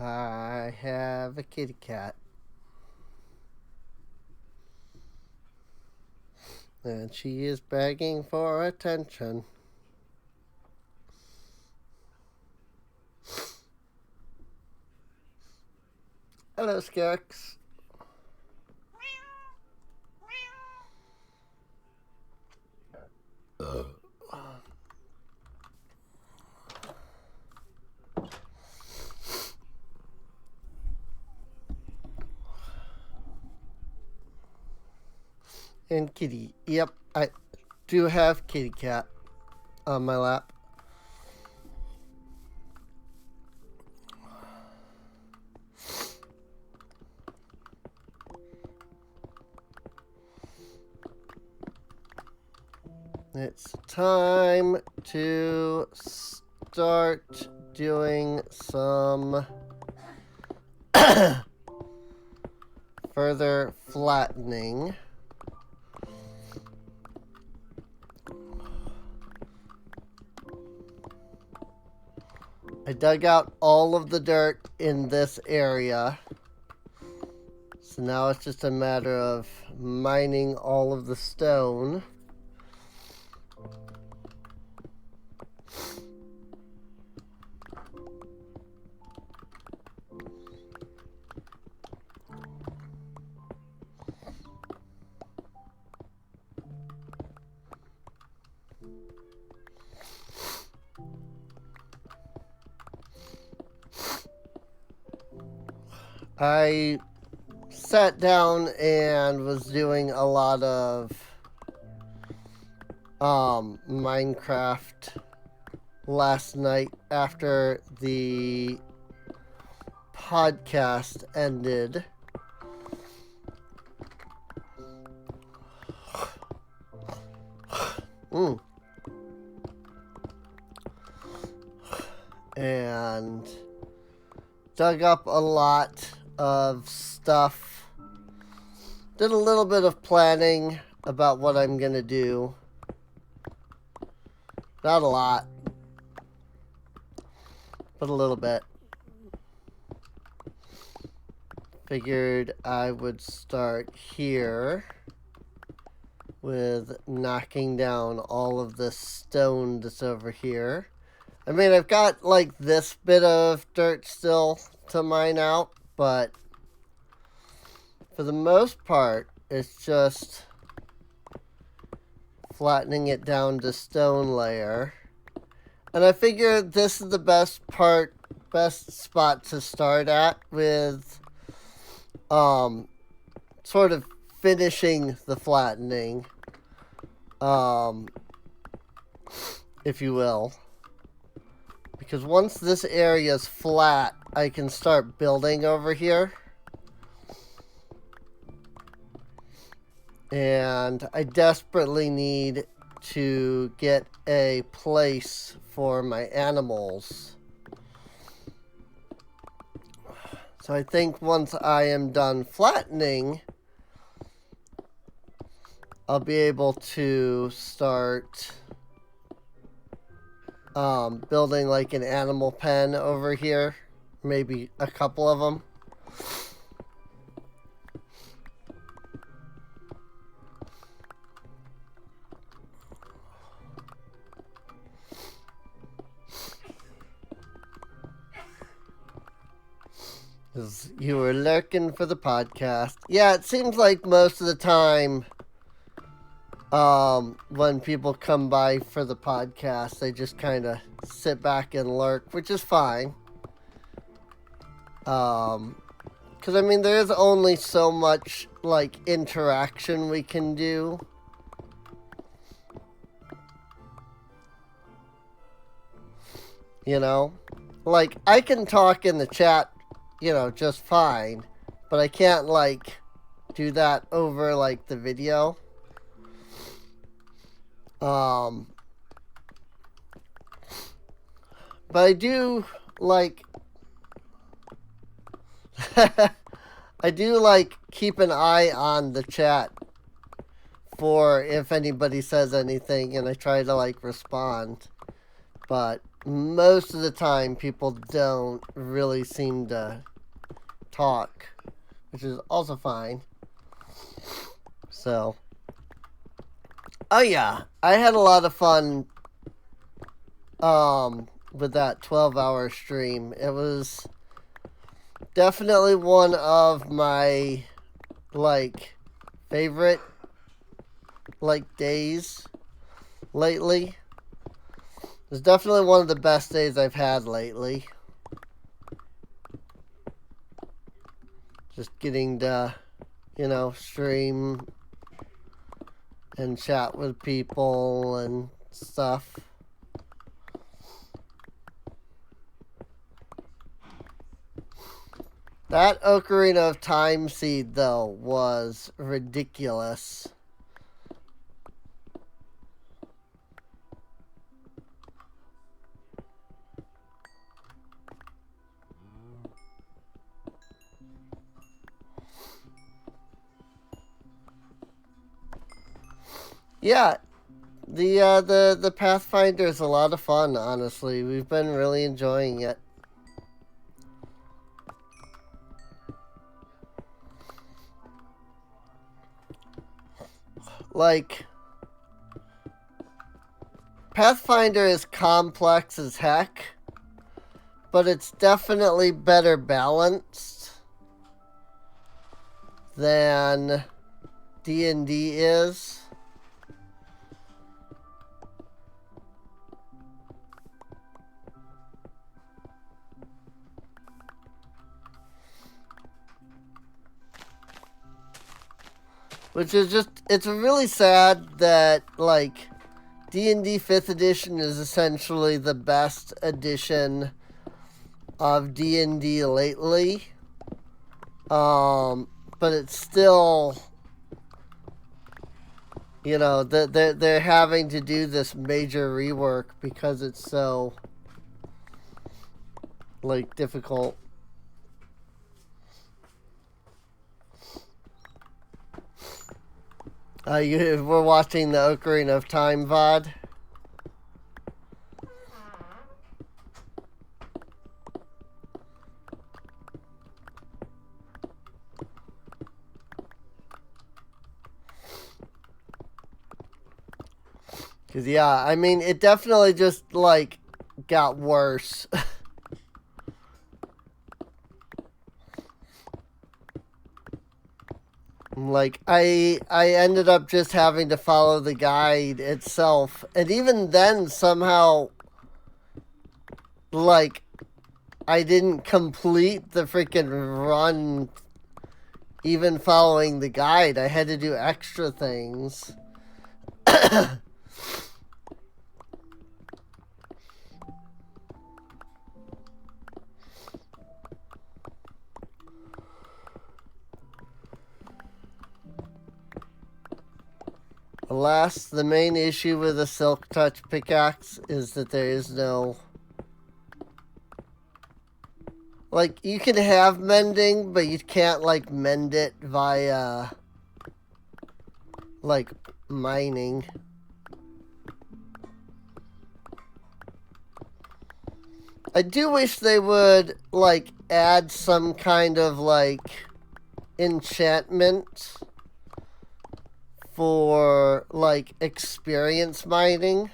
I have a kitty cat. And she is begging for attention. Hello, Skirks. And kitty. Yep, I do have kitty cat on my lap. It's time to start doing some further flattening. I dug out all of the dirt in this area. So now it's just a matter of mining all of the stone. I sat down and was doing a lot of Minecraft last night after the podcast ended. And dug up a lot of stuff. Did a little bit of planning about what I'm gonna do. Not a lot, but a little bit. Figured I would start here with knocking down all of this stone that's over here. I mean, I've got like this bit of dirt still to mine out, but for the most part, it's just flattening it down to stone layer. And I figure this is the best spot to start at with sort of finishing the flattening, if you will. Because once this area is flat, I can start building over here. And I desperately need to get a place for my animals. So I think once I am done flattening, I'll be able to start building like an animal pen over here. Maybe a couple of them. You were lurking for the podcast. Yeah, it seems like most of the time when people come by for the podcast, they just kind of sit back and lurk, which is fine. Because, I mean, there is only so much, like, interaction we can do. You know? Like, I can talk in the chat, you know, just fine. But I can't, like, do that over, like, the video. But I do, like... I do, like, keep an eye on the chat for if anybody says anything, and I try to, like, respond. But most of the time people don't really seem to talk, which is also fine. So, oh yeah, I had a lot of fun with that 12-hour stream. It was definitely one of my like favorite like days lately. It's definitely one of the best days I've had lately. Just getting to, you know, stream and chat with people and stuff. That Ocarina of Time seed, though, was ridiculous. Yeah, the Pathfinder is a lot of fun, honestly. We've been really enjoying it. Like, Pathfinder is complex as heck, but it's definitely better balanced than D&D is. Which is just, it's really sad that, like, D&D 5th edition is essentially the best edition of D&D lately. But it's still, you know, they're having to do this major rework because it's so, like, difficult. We're watching the Ocarina of Time VOD. Because, yeah, I mean, it definitely just, like, got worse. Like, I ended up just having to follow the guide itself. And even then, somehow, like, I didn't complete the freaking run even following the guide. I had to do extra things. Alas, the main issue with a Silk Touch pickaxe is that there is no... Like, you can have mending, but you can't, like, mend it via, like, mining. I do wish they would, like, add some kind of, like, enchantment for, like, experience mining.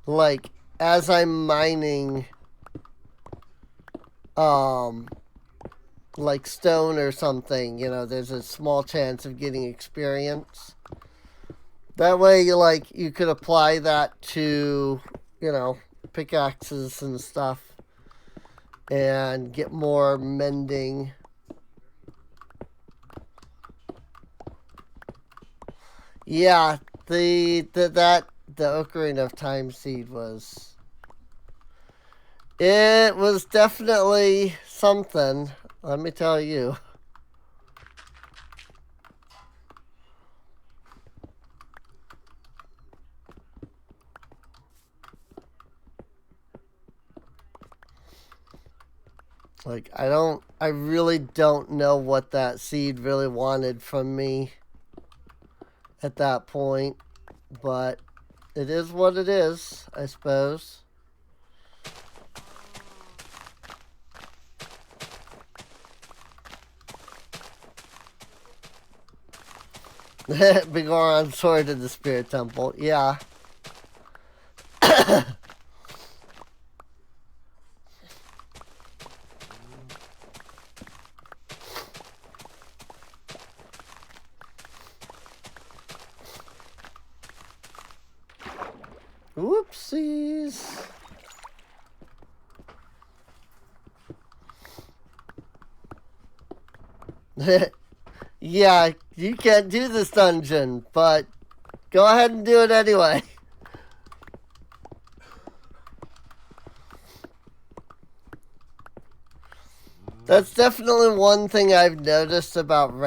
Like, as I'm mining, like stone or something, you know, there's a small chance of getting experience. That way, you could apply that to, you know, pickaxes and stuff and get more mending. Yeah, the Ocarina of Time seed was... It was definitely something, let me tell you. Like, I really don't know what that seed really wanted from me at that point, but it is what it is, I suppose. Bigoron sword in the Spirit Temple. Yeah. Whoopsies. Yeah, you can't do this dungeon, but go ahead and do it anyway. That's definitely one thing I've noticed about the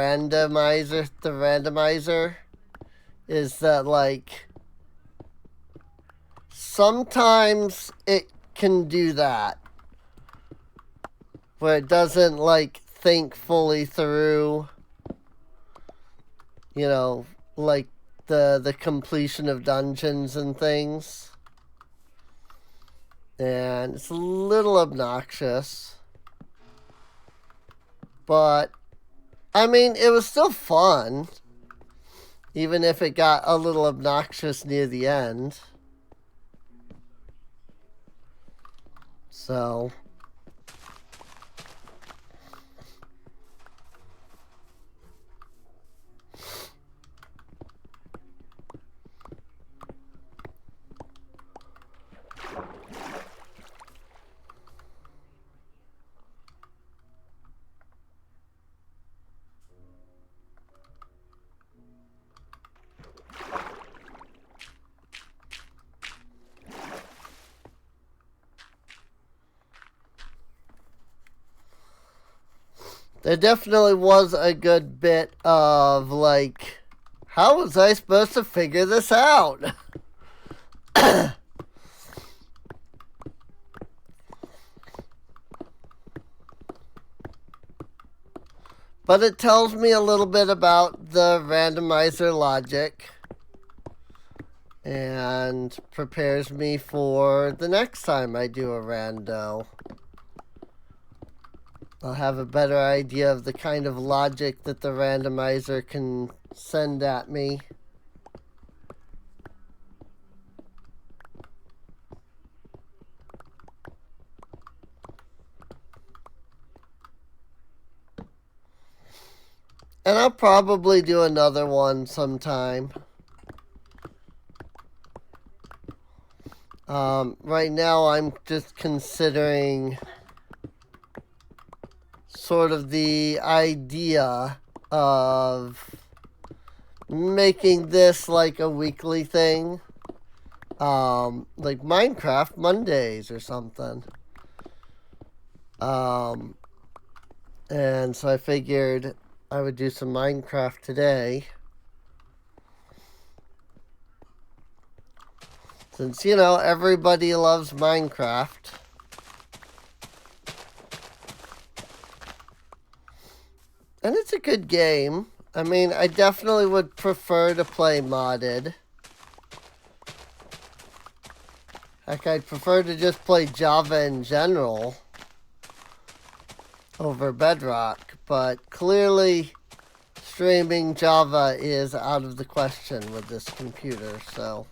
randomizer, is that, like, sometimes it can do that, where it doesn't, like, think fully through, you know, like, the completion of dungeons and things. And it's a little obnoxious. But, I mean, it was still fun, even if it got a little obnoxious near the end. So, there definitely was a good bit of, like, how was I supposed to figure this out? But it tells me a little bit about the randomizer logic and prepares me for the next time I do a rando. I'll have a better idea of the kind of logic that the randomizer can send at me. And I'll probably do another one sometime. Right now I'm just considering sort of the idea of making this like a weekly thing. Like Minecraft Mondays or something. And so I figured I would do some Minecraft today. Since, you know, everybody loves Minecraft. And it's a good game. I mean, I definitely would prefer to play modded. Heck, I'd prefer to just play Java in general over Bedrock. But clearly, streaming Java is out of the question with this computer, so...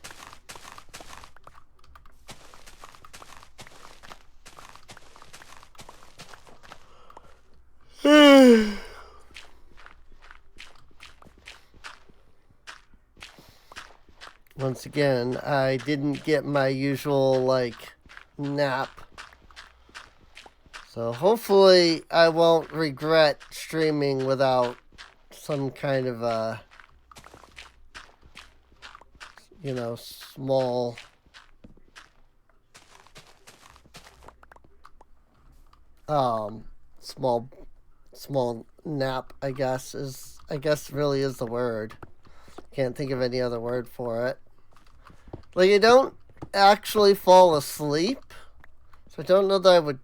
Once again, I didn't get my usual, like, nap. So hopefully I won't regret streaming without some kind of a, you know, small nap, I guess really is the word. Can't think of any other word for it. Like, I don't actually fall asleep, so I don't know that I would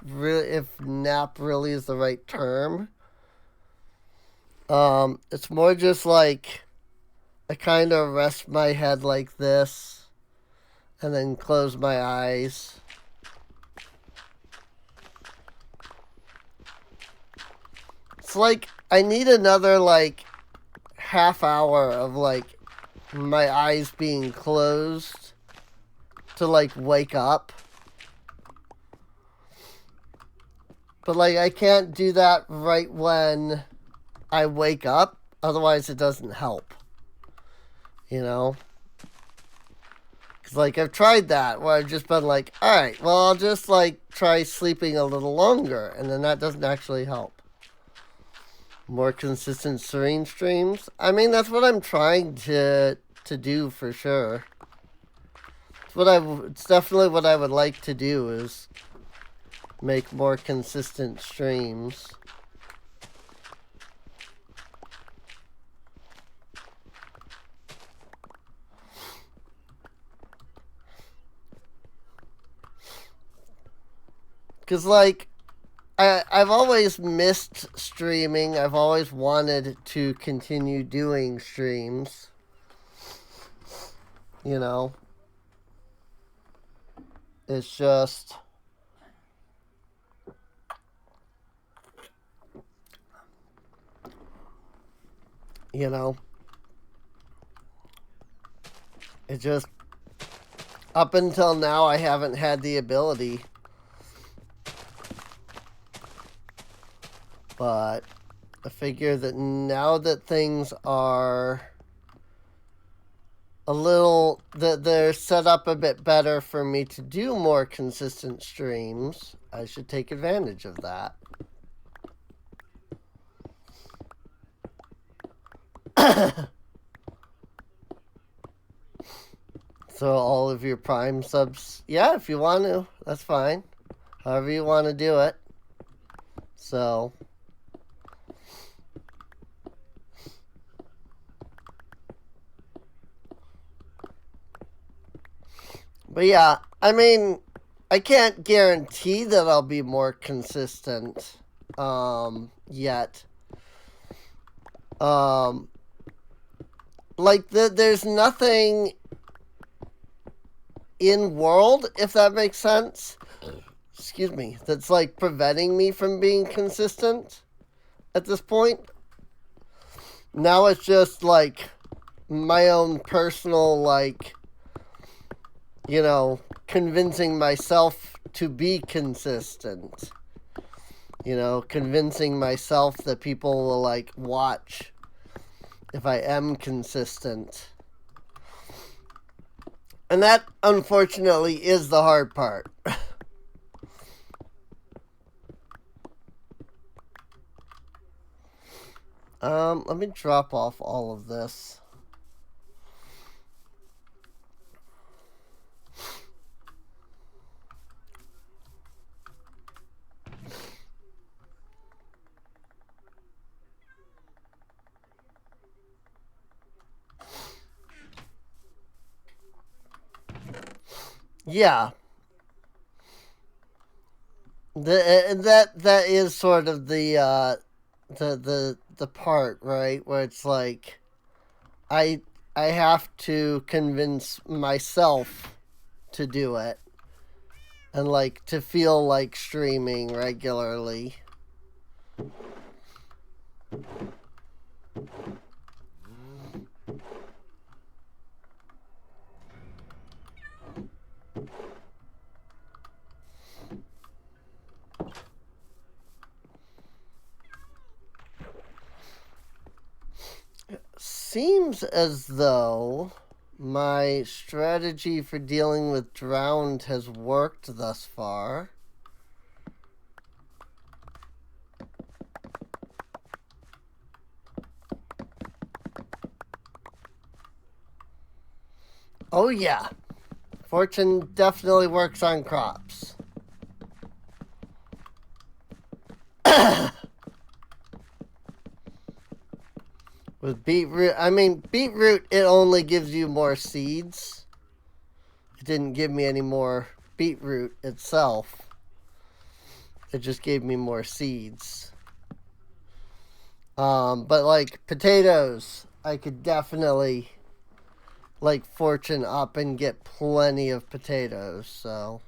really, if nap really is the right term. It's more just like I kind of rest my head like this and then close my eyes. It's like I need another like half hour of like my eyes being closed to like wake up. But like I can't do that right when I wake up, otherwise it doesn't help. You know? Cause like I've tried that where I've just been like, alright, well I'll just like try sleeping a little longer, and then that doesn't actually help. More consistent serene streams. I mean, that's what I'm trying to do for sure. It's definitely what I would like to do, is make more consistent streams. Because, like, I've always missed streaming. I've always wanted to continue doing streams. You know? It's just... You know? It just... Up until now, I haven't had the ability. But I figure that now that things are a little, that they're set up a bit better for me to do more consistent streams, I should take advantage of that. So all of your Prime subs, yeah, if you want to, that's fine. However you want to do it. So... But yeah, I mean, I can't guarantee that I'll be more consistent yet. Like, there's nothing in world, if that makes sense, excuse me, that's like preventing me from being consistent at this point. Now it's just like my own personal, like, you know, convincing myself to be consistent. You know, convincing myself that people will, like, watch if I am consistent. And that, unfortunately, is the hard part. Let me drop off all of this. Yeah. That is sort of the part, right, where it's like I have to convince myself to do it, and like to feel like streaming regularly. Seems as though my strategy for dealing with drowned has worked thus far. Oh yeah, fortune definitely works on crops. With beetroot, I mean, beetroot, it only gives you more seeds. It didn't give me any more beetroot itself. It just gave me more seeds. But like potatoes, I could definitely like fortune up and get plenty of potatoes, so.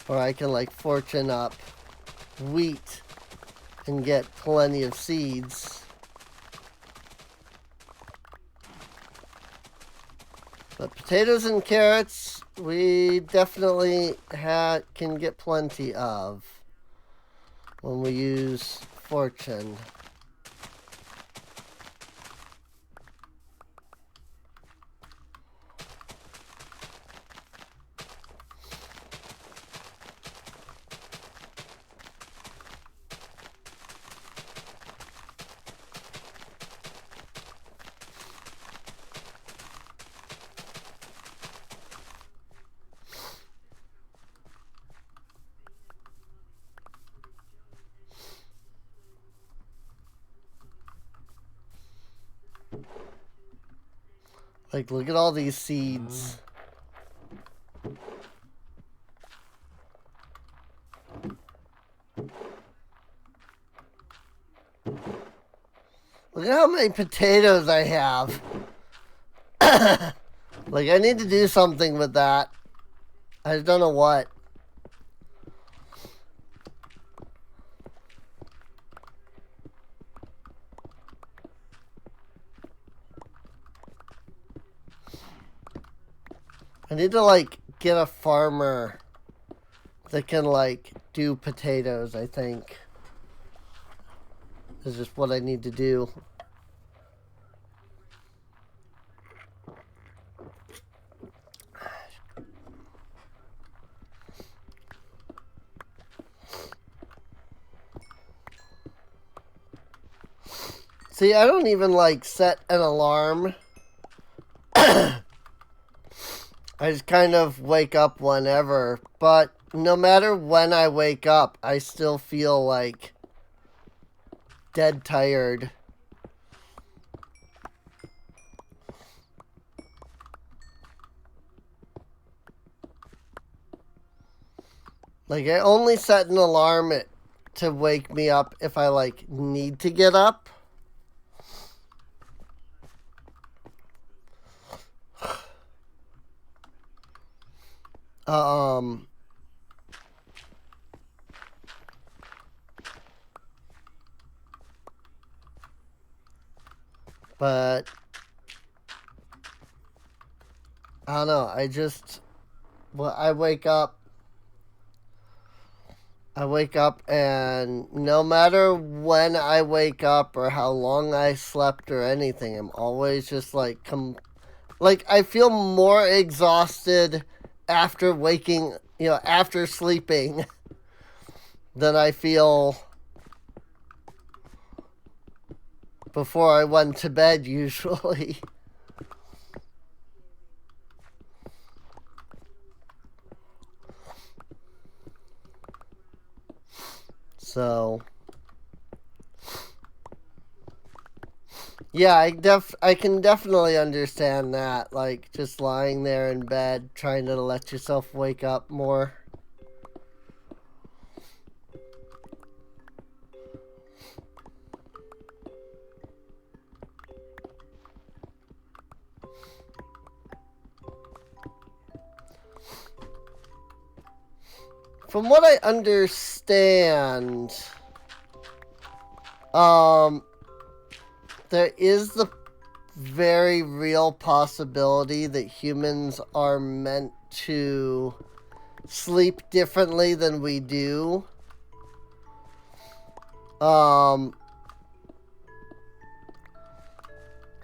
Or I can like fortune up wheat and get plenty of seeds. But potatoes and carrots, we definitely can get plenty of when we use fortune. Like, look at all these seeds. Look at how many potatoes I have. Like, I need to do something with that. I don't know what. I need to, like, get a farmer that can, like, do potatoes, I think. Is just what I need to do. See, I don't even, like, set an alarm. I just kind of wake up whenever. But no matter when I wake up, I still feel, like, dead tired. Like, I only set an alarm to wake me up if I, like, need to get up. But I don't know. I wake up and no matter when I wake up or how long I slept or anything, I'm always just like, I feel more exhausted after waking, after sleeping than I feel before I went to bed usually. So, yeah, I can definitely understand that. Like, just lying there in bed, trying to let yourself wake up more. From what I understand, there is the very real possibility that humans are meant to sleep differently than we do.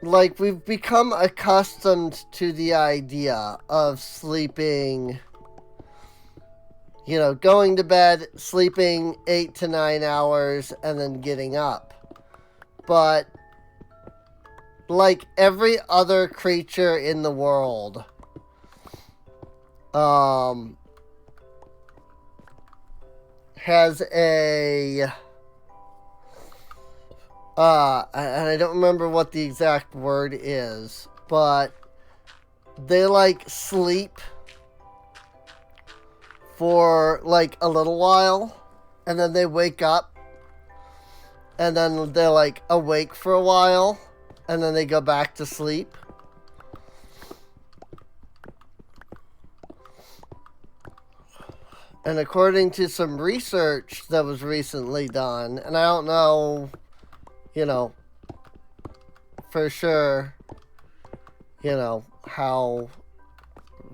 Like, we've become accustomed to the idea of sleeping, going to bed, sleeping 8 to 9 hours, and then getting up. But, like every other creature in the world, has a, and I don't remember what the exact word is, but they, like, sleep for, like, a little while, and then they wake up, and then they're, like, awake for a while, and then they go back to sleep. And according to some research that was recently done, and I don't know, for sure, how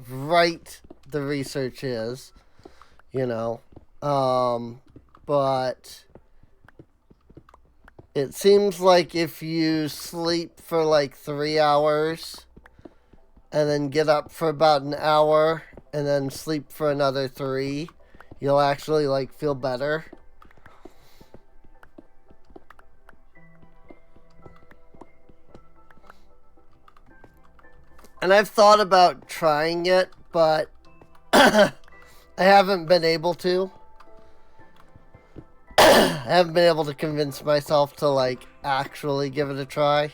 right the research is, but it seems like if you sleep for like 3 hours and then get up for about an hour and then sleep for another 3, you'll actually like feel better. And I've thought about trying it, but I haven't been able to. I haven't been able to convince myself to like actually give it a try.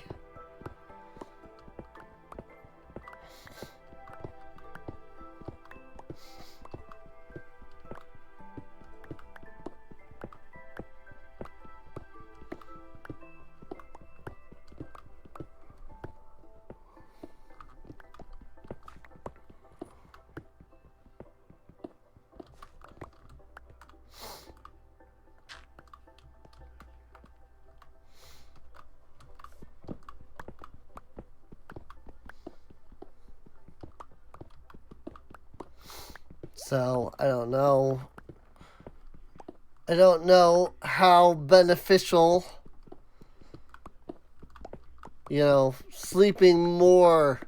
So, I don't know. I don't know how beneficial, sleeping more,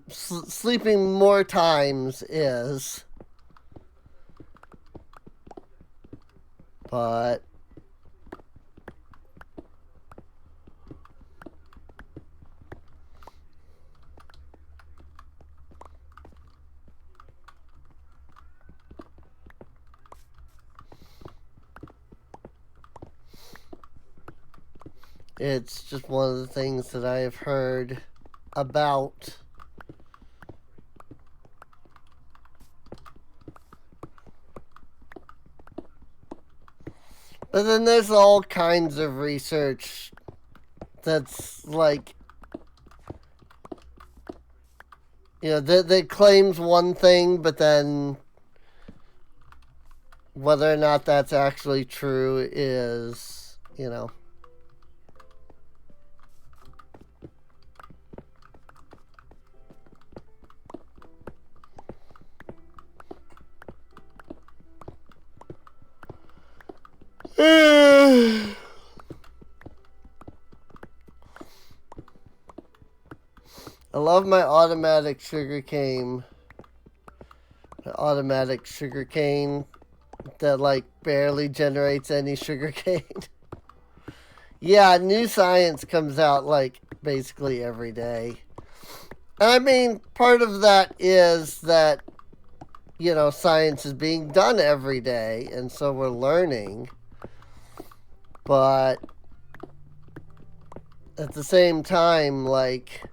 sleeping more times is. But it's just one of the things that I have heard about. But then there's all kinds of research that's like, that claims one thing, but then whether or not that's actually true is, I love my automatic sugar cane. The automatic sugar cane that like barely generates any sugar cane. Yeah, new science comes out like basically every day. And I mean, part of that is that, science is being done every day, and so we're learning. But at the same time, like,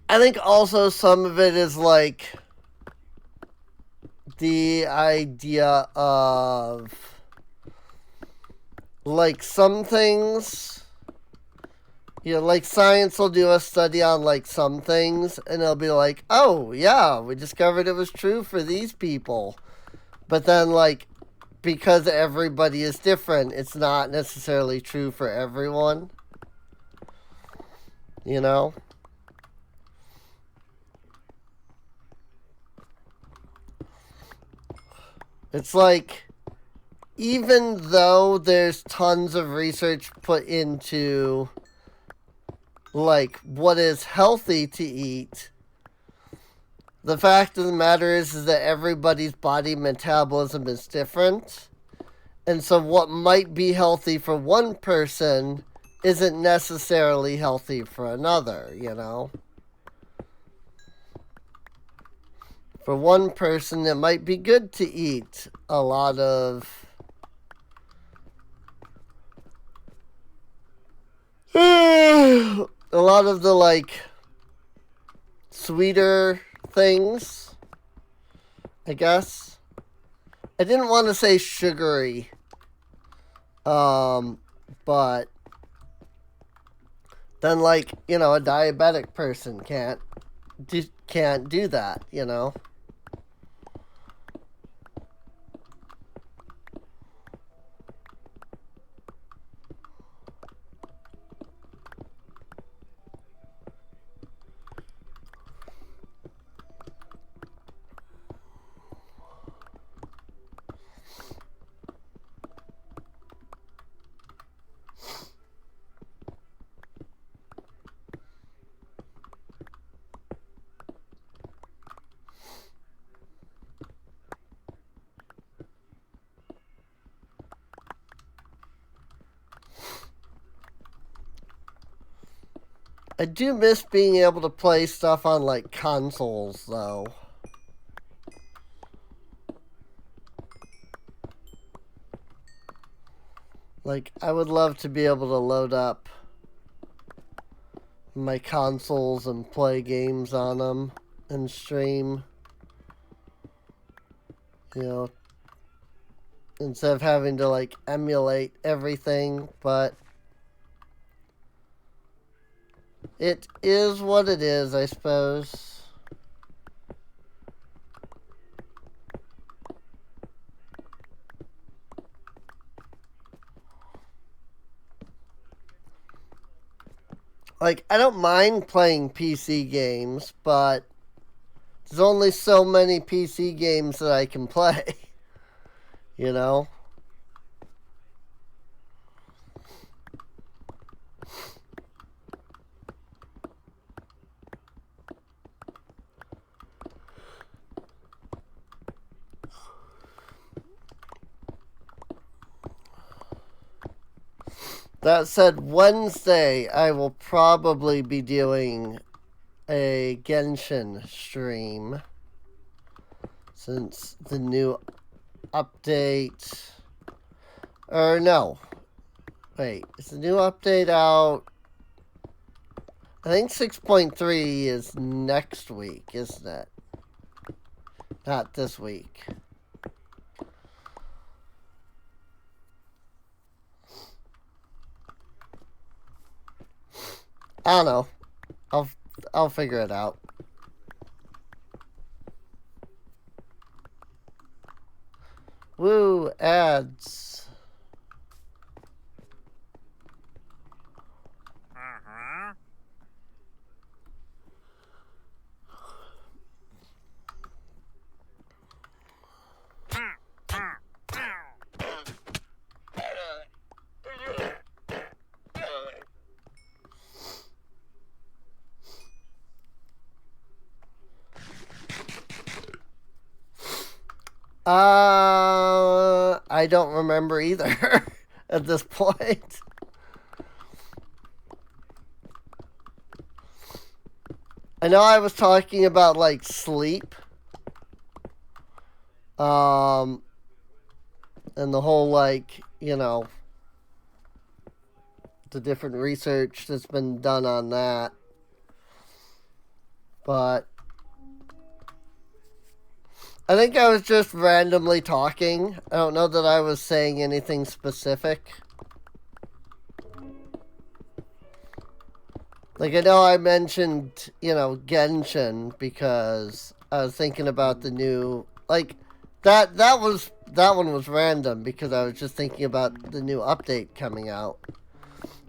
I think also some of it is like the idea of like some things, like science will do a study on like some things and it'll be like, oh yeah, we discovered it was true for these people. But then like, because everybody is different, it's not necessarily true for everyone. It's like, even though there's tons of research put into like what is healthy to eat, the fact of the matter is that everybody's body metabolism is different. And so what might be healthy for one person isn't necessarily healthy for another, For one person, it might be good to eat a lot of a lot of the like sweeter things, I guess. I didn't want to say sugary, but then, like, you know, a diabetic person can't do that, you know. I do miss being able to play stuff on, like, consoles, though. Like, I would love to be able to load up my consoles and play games on them and stream. You know, instead of having to, like, emulate everything, but it is what it is, I suppose. Like, I don't mind playing PC games, but there's only so many PC games that I can play, you know? That said, Wednesday I will probably be doing a Genshin stream, since the new update, or no, wait, is the new update out? I think 6.3 is next week, isn't it? Not this week. I don't know. I'll figure it out. Woo, ads. I don't remember either at this point. I know I was talking about, like, sleep. And the whole, like, you know, the different research that's been done on that. But I think I was just randomly talking. I don't know that I was saying anything specific. Like, I know I mentioned, you know, Genshin because I was thinking about the new, like, that one was random because I was just thinking about the new update coming out.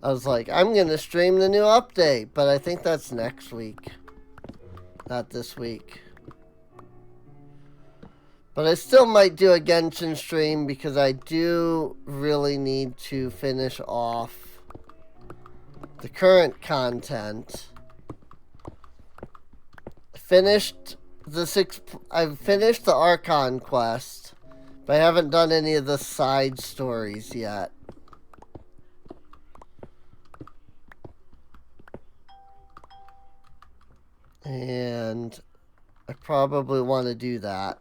I was like, I'm gonna stream the new update, but I think that's next week, not this week. But I still might do a Genshin stream because I do really need to finish off the current content. I've finished the Archon quest, but I haven't done any of the side stories yet. And I probably want to do that.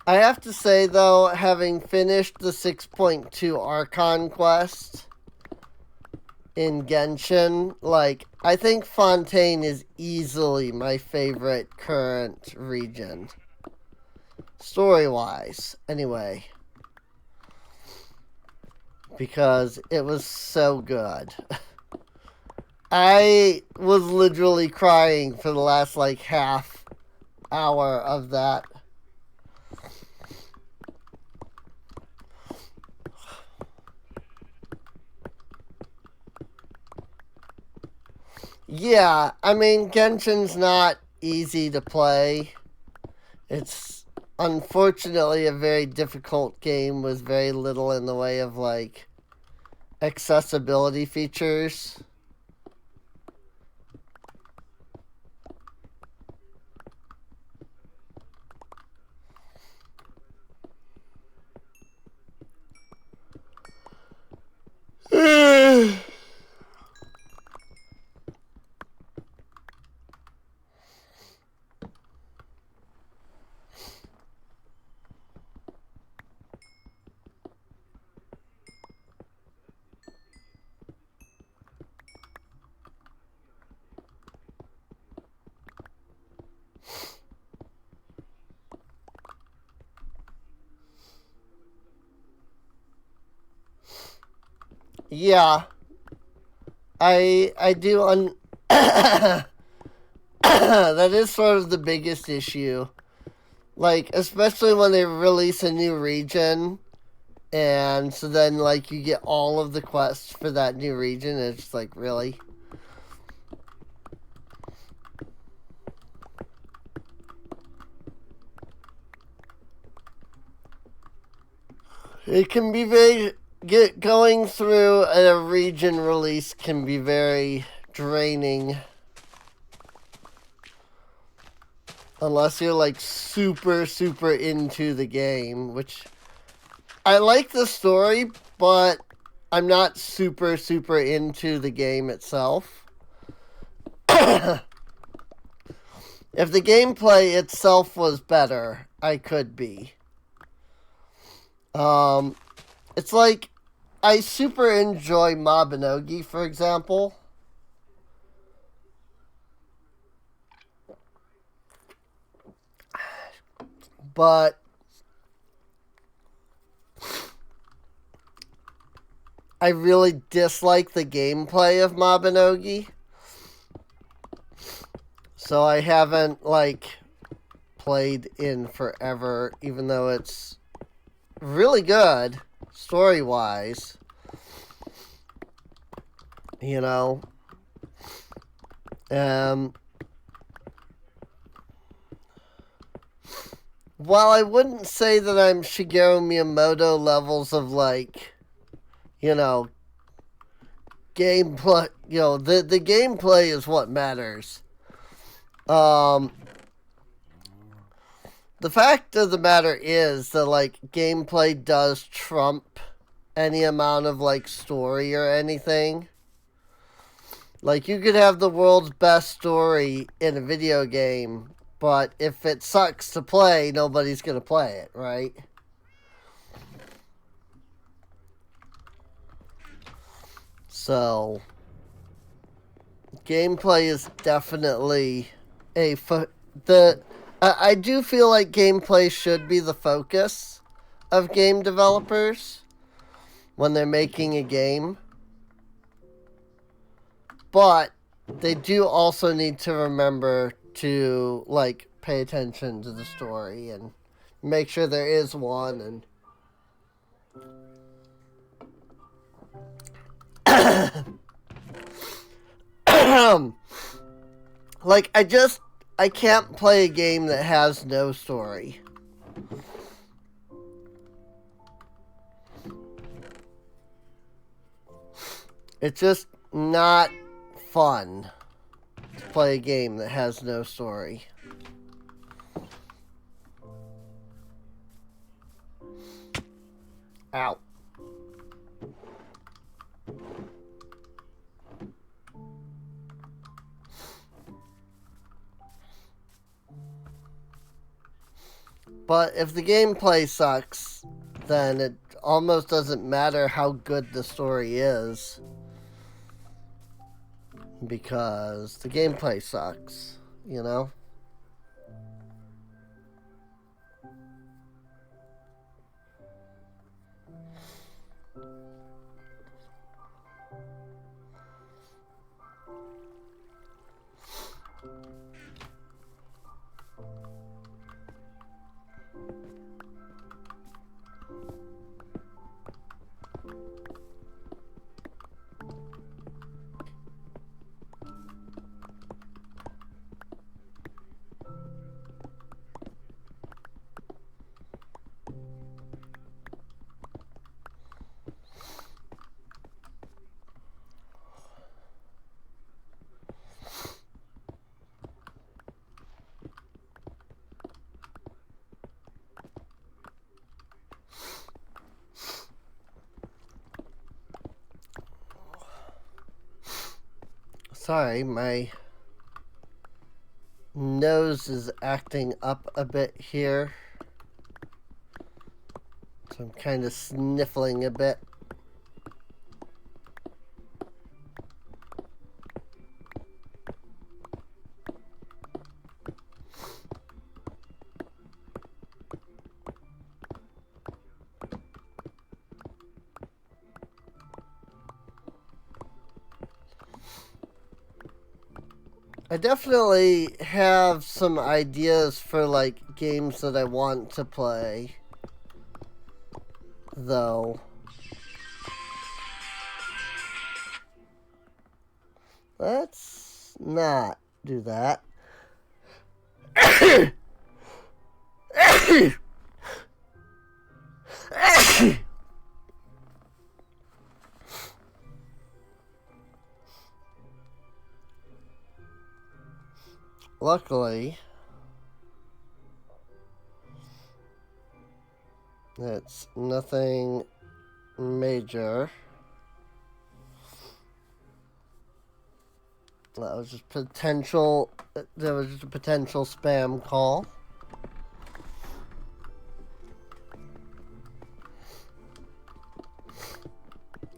I have to say, though, having finished the 6.2 Archon quest in Genshin, like, I think Fontaine is easily my favorite current region. Story-wise, anyway. Because it was so good. I was literally crying for the last, like, half hour of that. Yeah, I mean, Genshin's not easy to play. It's unfortunately a very difficult game with very little in the way of, like, accessibility features. Yeah, I do that is sort of the biggest issue. Like, especially when they release a new region, and so then, like, you get all of the quests for that new region, and it's just like, really? It can be very... going through a region release can be very draining. Unless you're, like, super, super into the game, which... I like the story, but I'm not super, super into the game itself. If the gameplay itself was better, I could be. It's like, I super enjoy Mabinogi, for example. But I really dislike the gameplay of Mabinogi. So I haven't, like, played in forever, even though it's really good, story-wise. You know? While I wouldn't say that I'm Shigeru Miyamoto levels of, like, you know, gameplay, you know, the gameplay is what matters. The fact of the matter is that, like, gameplay does trump any amount of, like, story or anything. Like, you could have the world's best story in a video game, but if it sucks to play, nobody's gonna play it, right? So, gameplay is definitely I do feel like gameplay should be the focus of game developers when they're making a game. But they do also need to remember to, like, pay attention to the story and make sure there is one. And like, I can't play a game that has no story. It's just not fun to play a game that has no story. Ow. But if the gameplay sucks, then it almost doesn't matter how good the story is, because the gameplay sucks, you know? Sorry, my nose is acting up a bit here. So I'm kind of sniffling a bit. I definitely have some ideas for, like, games that I want to play, though. Let's not do that. Luckily, it's nothing major. That was just potential. There was just a potential spam call.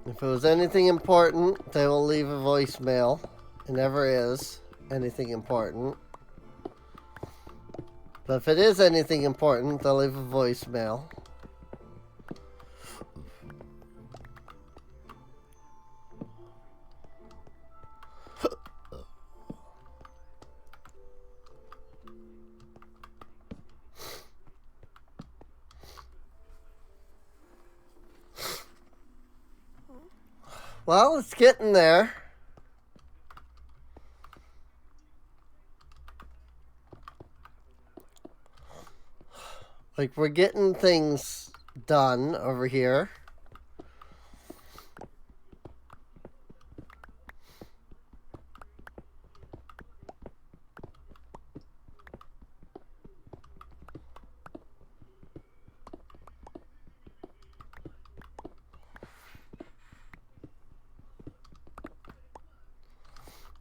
If it was anything important, they will leave a voicemail. It never is anything important. But if it is anything important, they'll leave a voicemail. Well, it's getting there. Like, we're getting things done over here.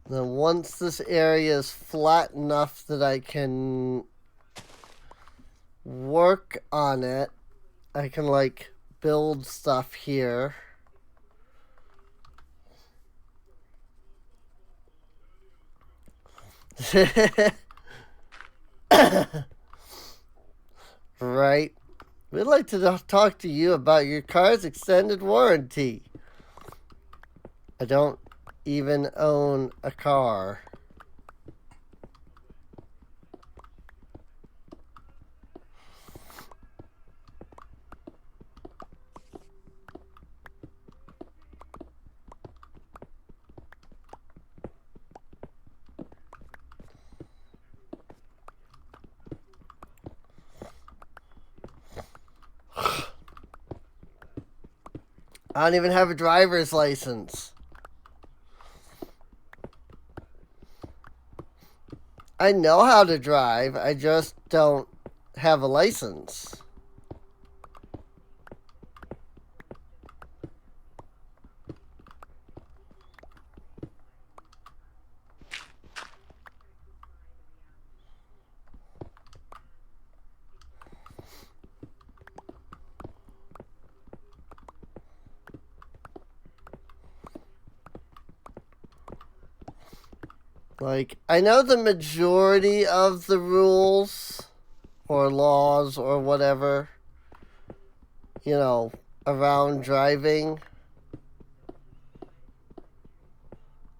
Then once this area is flat enough that I can work on it, I can, like, build stuff here. Right. We'd like to talk to you about your car's extended warranty. I don't even own a car. I don't even have a driver's license. I know how to drive, I just don't have a license. Like, I know the majority of the rules or laws or whatever, you know, around driving.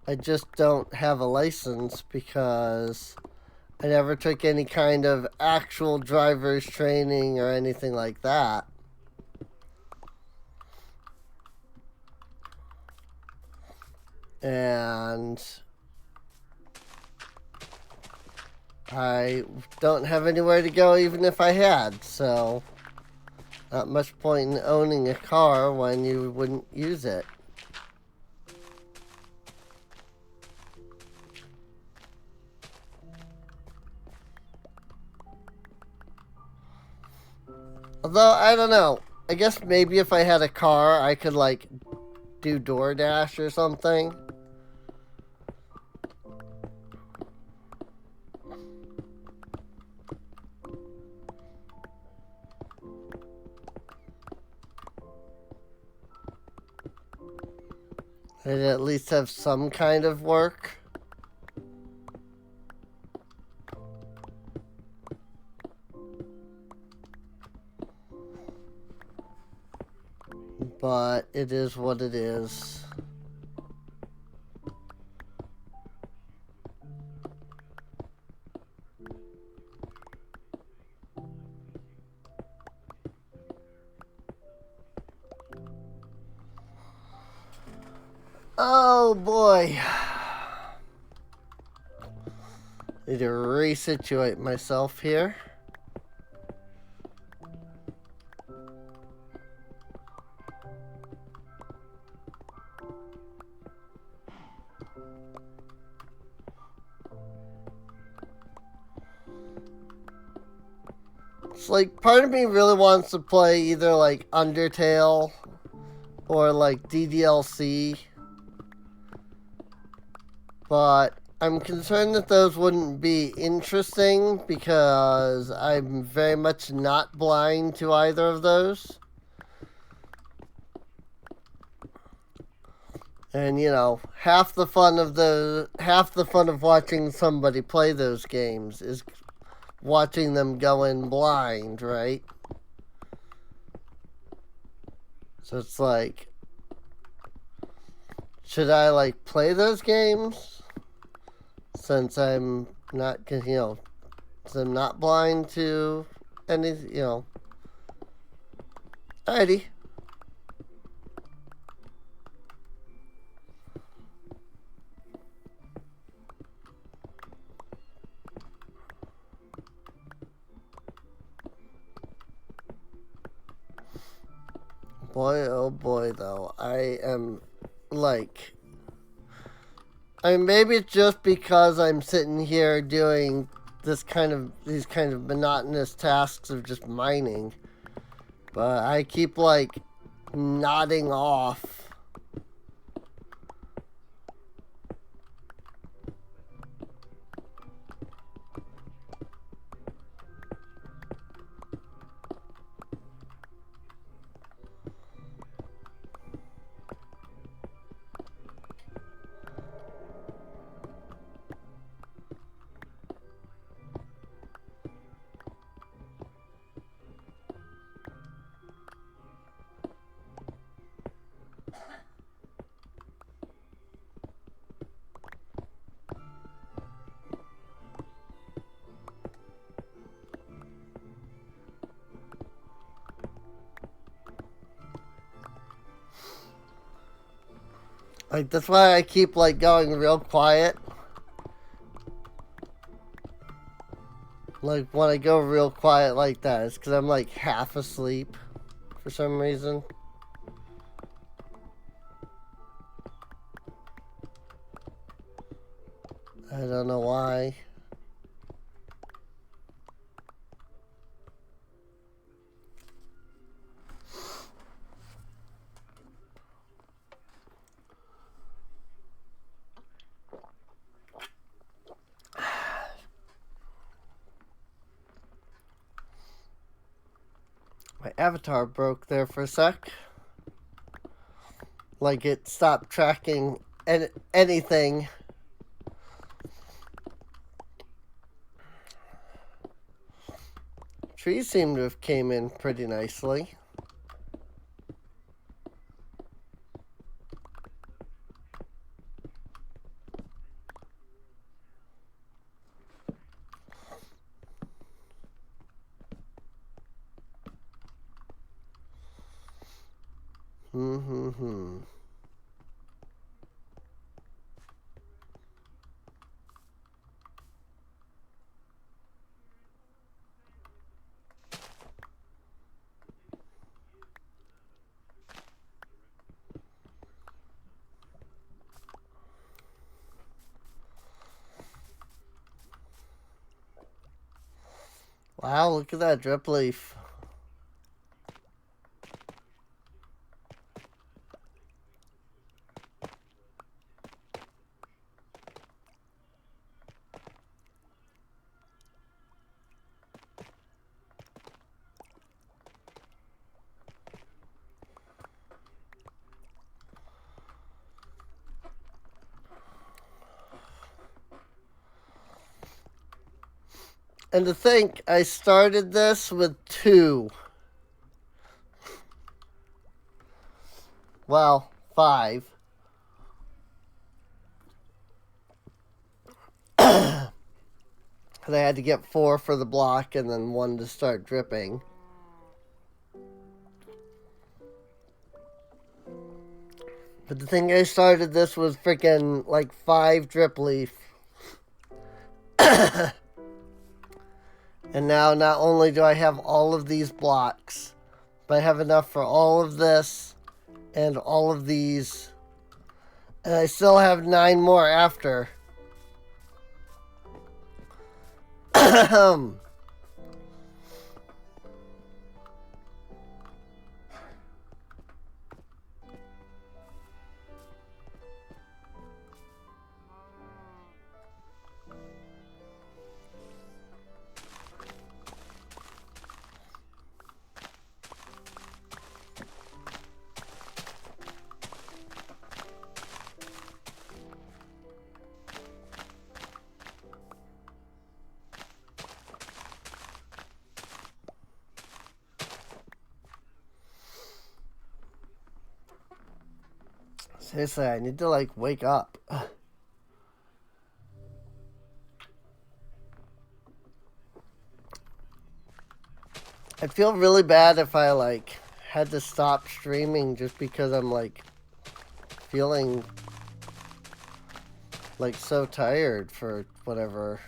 I just don't have a license because I never took any kind of actual driver's training or anything like that. And I don't have anywhere to go even if I had, so not much point in owning a car when you wouldn't use it. Although, I don't know. I guess maybe if I had a car, I could, like, do DoorDash or something. I'd at least have some kind of work. But it is what it is. Oh boy. Need to resituate myself here. It's like part of me really wants to play either like Undertale or like DDLC, but I'm concerned that those wouldn't be interesting because I'm very much not blind to either of those. And you know, half the fun of watching somebody play those games is watching them go in blind, right? So it's like, should I like play those games since I'm not, you know, since I'm not blind to any, you know. Alrighty. Boy, oh boy, though. I am, like... I mean, maybe it's just because I'm sitting here doing these kind of monotonous tasks of just mining. But I keep, like, nodding off. Like, that's why I keep, like, going real quiet. Like, when I go real quiet like that, it's because I'm, like, half asleep for some reason. I don't know why. My avatar broke there for a sec. Like it stopped tracking anything. Trees seem to have came in pretty nicely. Wow, look at that drip leaf. And to think, I started this with 2. Well, 5. I had to get 4 for the block and then 1 to start dripping. But the thing I started this was freaking like 5 drip leaf. And now not only do I have all of these blocks, but I have enough for all of this and all of these. And I still have 9 more after. Seriously, I need to like wake up. I'd feel really bad if I like had to stop streaming just because I'm like feeling like so tired for whatever.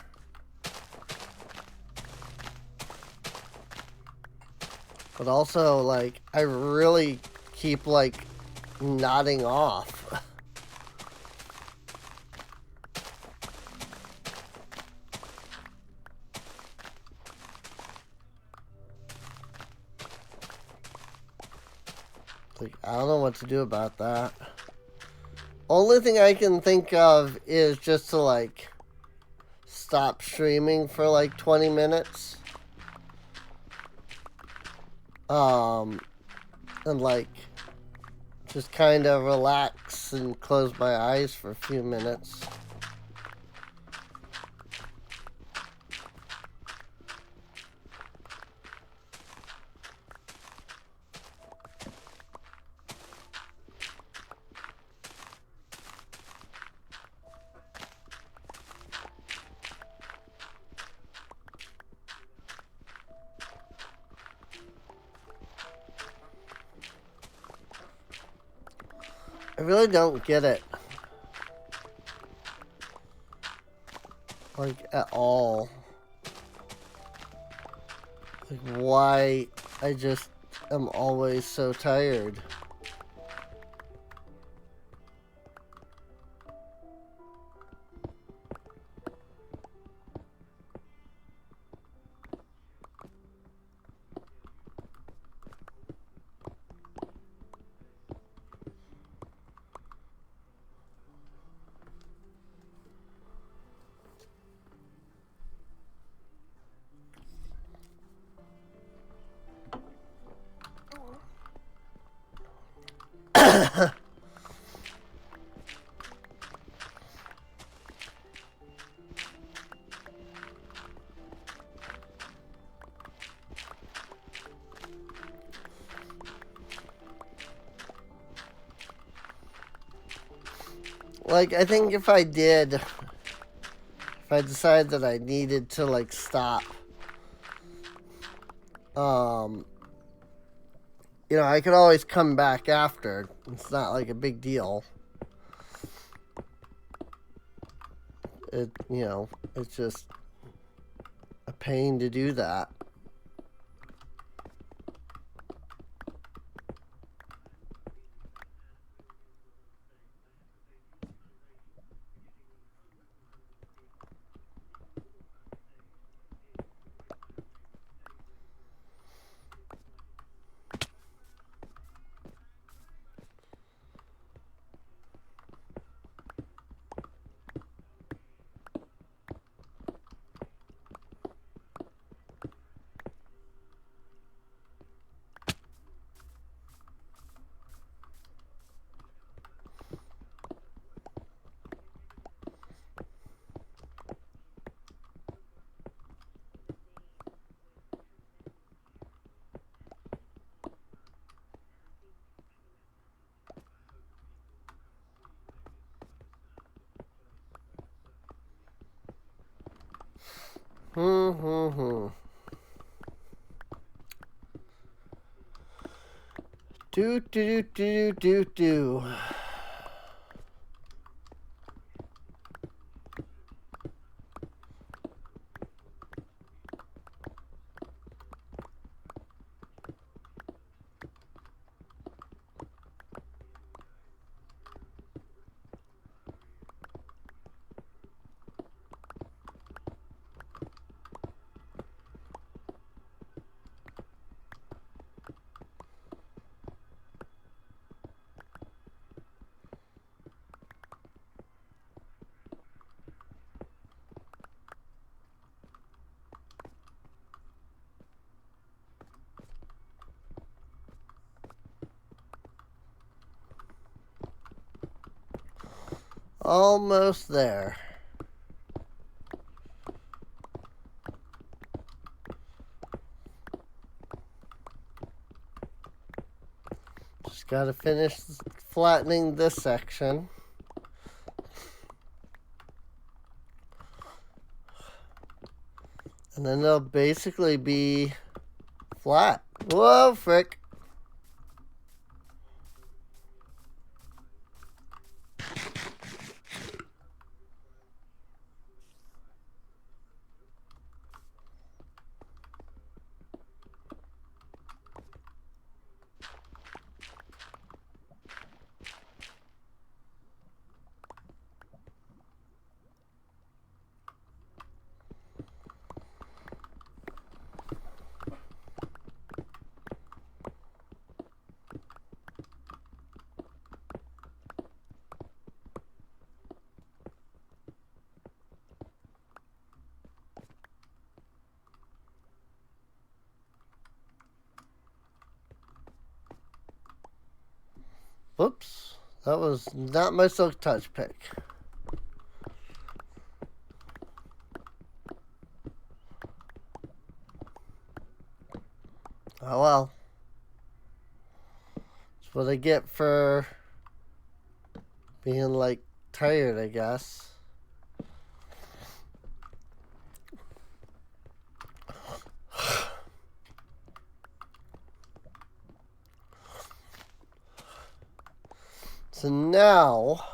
But also like I really keep like nodding off. Like, I don't know what to do about that. Only thing I can think of is just to like stop streaming for like 20 minutes. And like just kind of relax and close my eyes for a few minutes. I really don't get it. Like, at all. Like, why I just am always so tired. Like, I think if I decided that I needed to, like, stop, you know, I could always come back after. It's not like a big deal. You know, it's just a pain to do that. Do. Almost there. Just gotta finish flattening this section. And then they'll basically be flat. Whoa, frick. Whoops. That was not my silk touch pick. Oh well. That's what I get for being, like, tired, I guess. So now,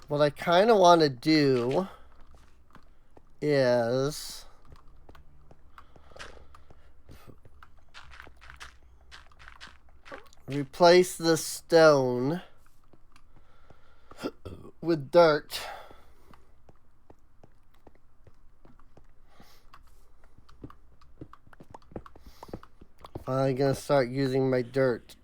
what I kind of want to do is replace the stone with dirt. Finally gonna start using my dirt.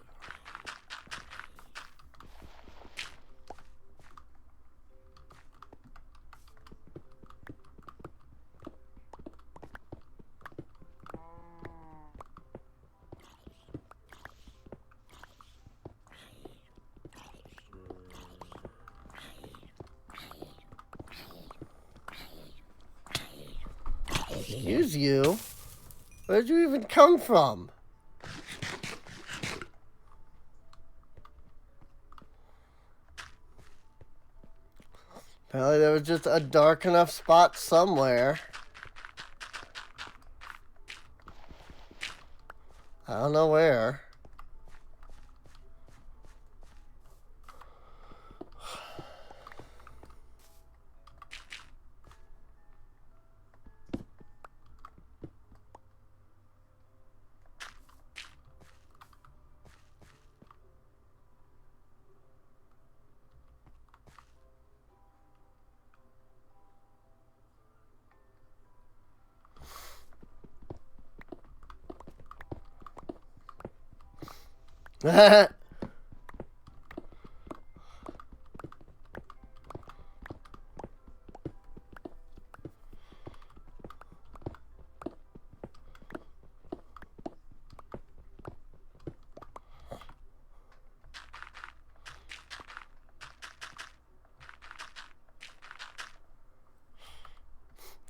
Excuse you? Where'd you even come from? Apparently there was just a dark enough spot somewhere. I don't know where.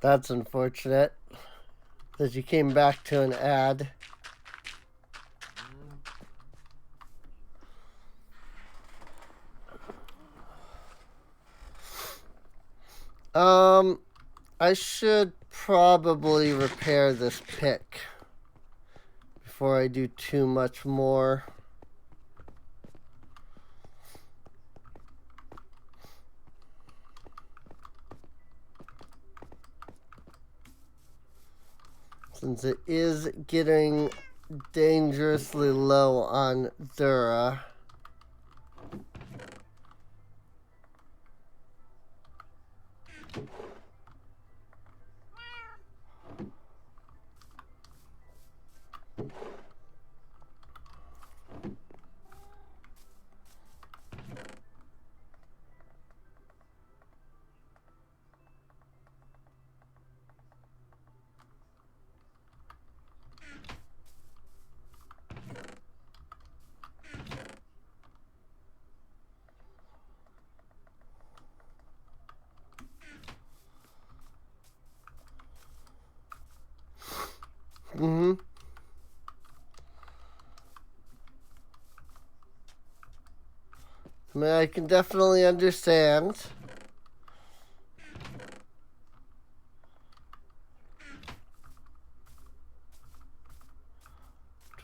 That's unfortunate that you came back to an ad. I should probably repair this pick before I do too much more. Since it is getting dangerously low on Dura. I mean, I can definitely understand.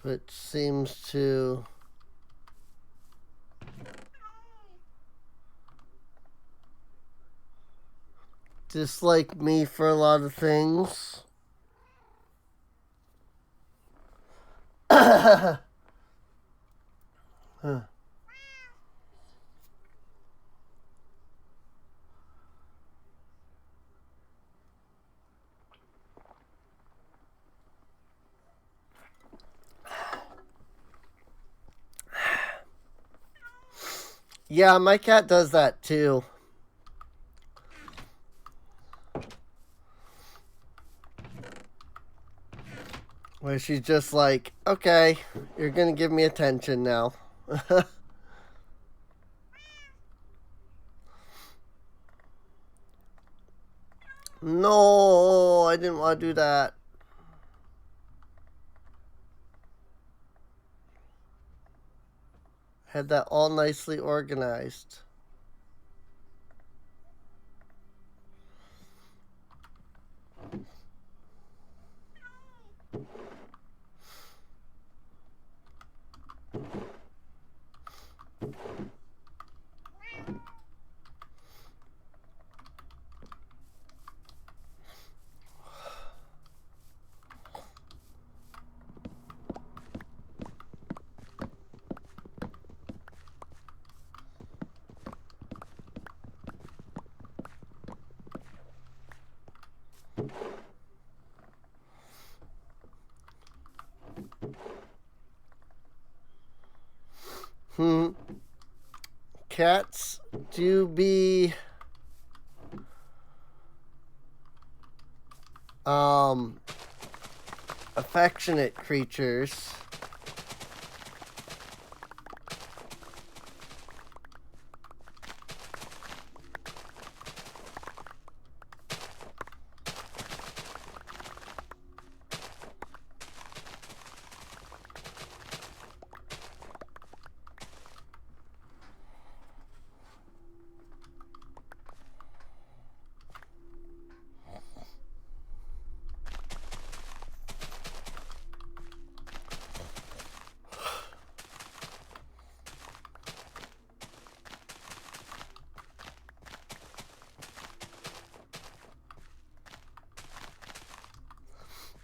Which seems to dislike me for a lot of things. Huh. Yeah, my cat does that too. Where she's just like, okay, you're gonna give me attention now. No, I didn't want to do that. Had that all nicely organized. Cats do be affectionate creatures.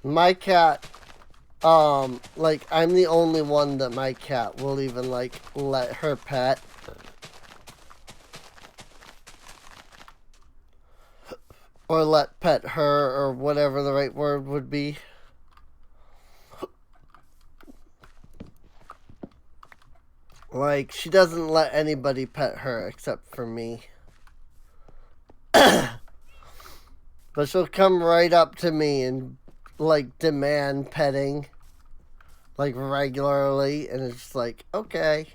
My cat, like, I'm the only one that my cat will even, like, let her pet. Or let pet her, or whatever the right word would be. Like, she doesn't let anybody pet her except for me. But she'll come right up to me and, like, demand petting. Like, regularly. And it's just like, okay.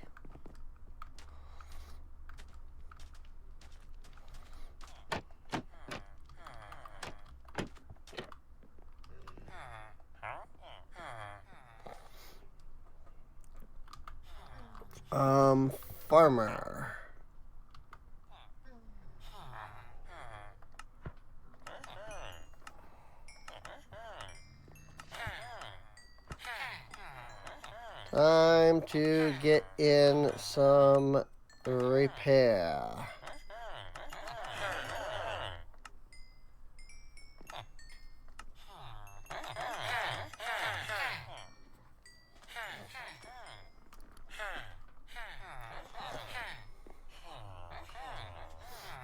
Farmer. Time to get in some repair.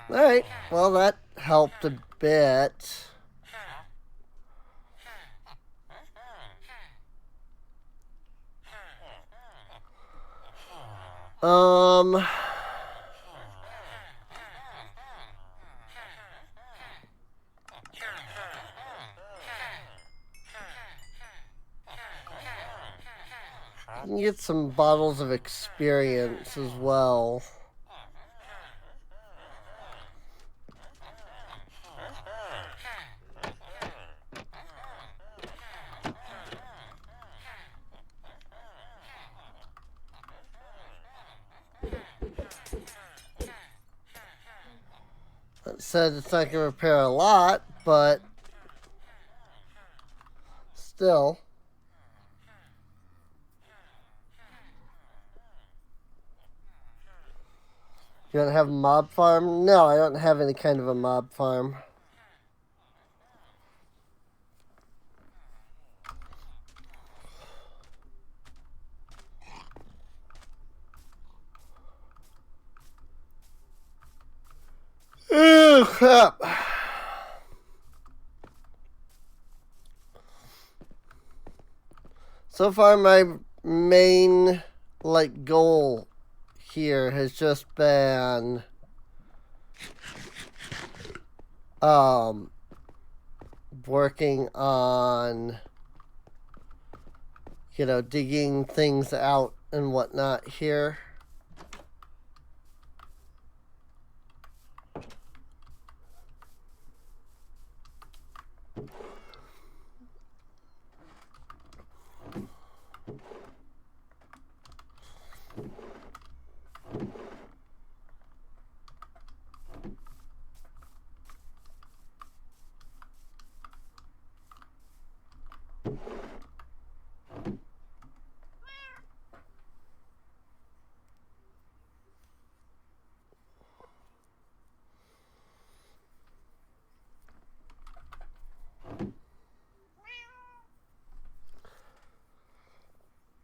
Alright, well that helped a bit. You can get some bottles of experience as well. That said, it's not going to repair a lot, but still. You don't have a mob farm? No, I don't have any kind of a mob farm. Oh, crap. So far, my main, like, goal here has just been, working on, you know, digging things out and whatnot here.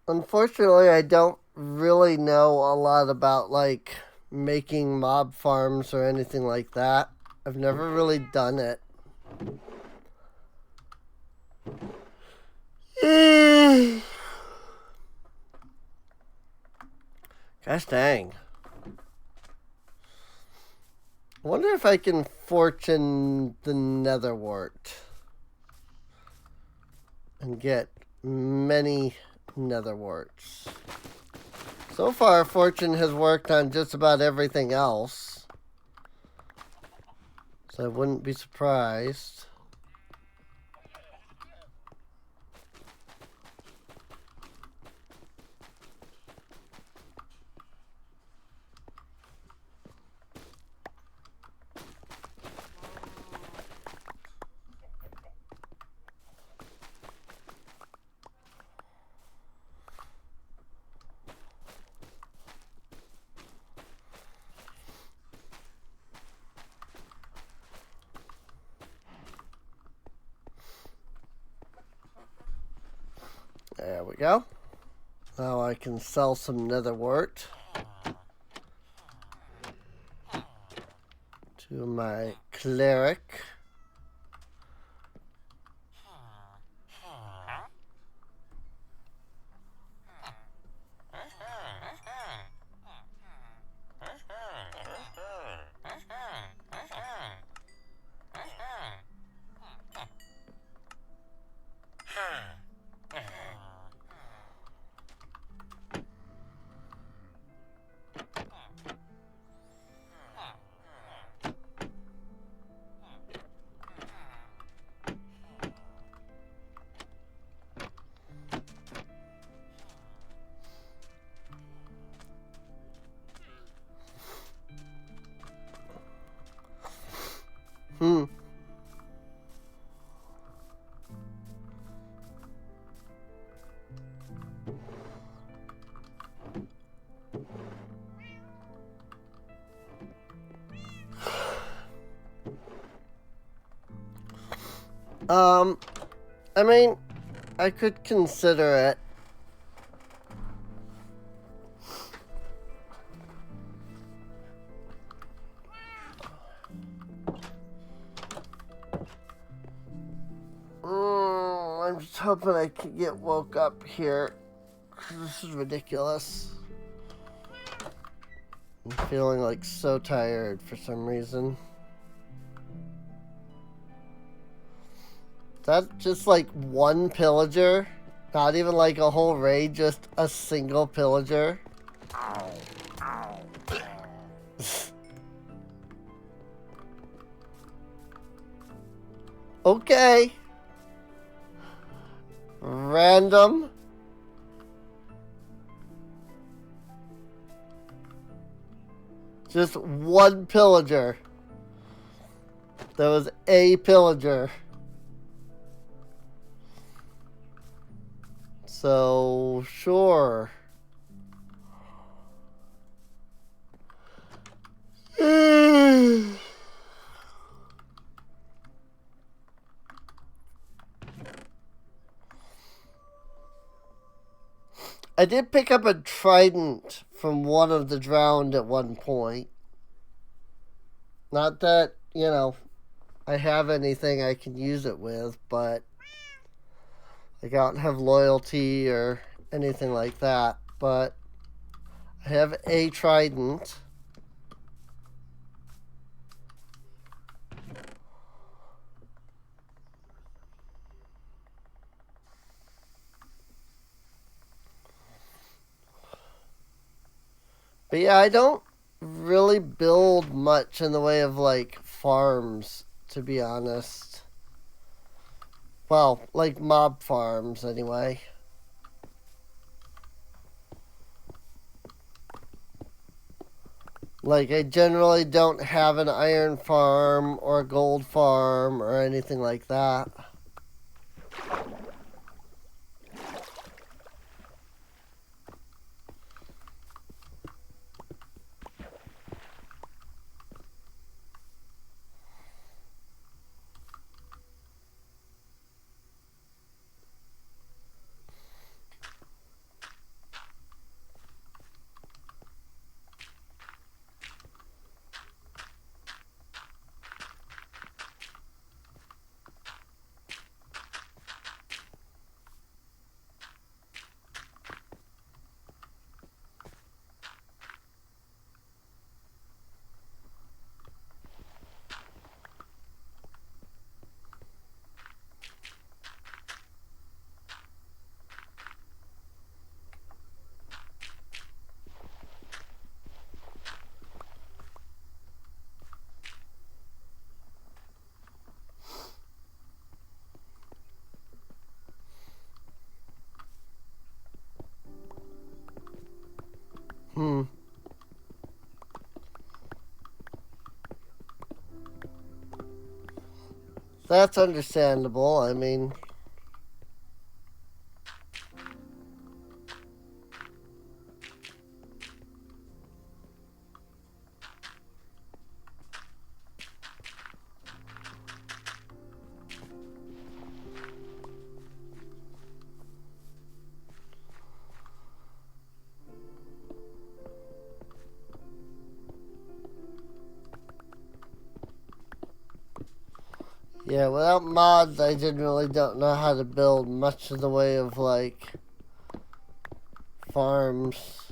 Unfortunately, I don't really know a lot about, like, making mob farms or anything like that. I've never really done it. Gosh dang. I wonder if I can fortune the netherwort and get many netherworts. So far, fortune has worked on just about everything else, so I wouldn't be surprised. There we go. Now I can sell some nether wart to my cleric. I mean, I could consider it. I'm just hoping I can get woke up here. This is ridiculous. I'm feeling like so tired for some reason. That's just like one pillager. Not even like a whole raid, just a single pillager. Okay. Random. Just one pillager. There was a pillager. So, sure. I did pick up a trident from one of the drowned at one point. Not that, you know, I have anything I can use it with, but I don't have loyalty or anything like that. But I have a trident. But yeah, I don't really build much in the way of like farms, to be honest. Well, like mob farms anyway. Like, I generally don't have an iron farm or a gold farm or anything like that. That's understandable. I mean, Yeah, without mods, I generally don't know how to build much of the way of, like, farms.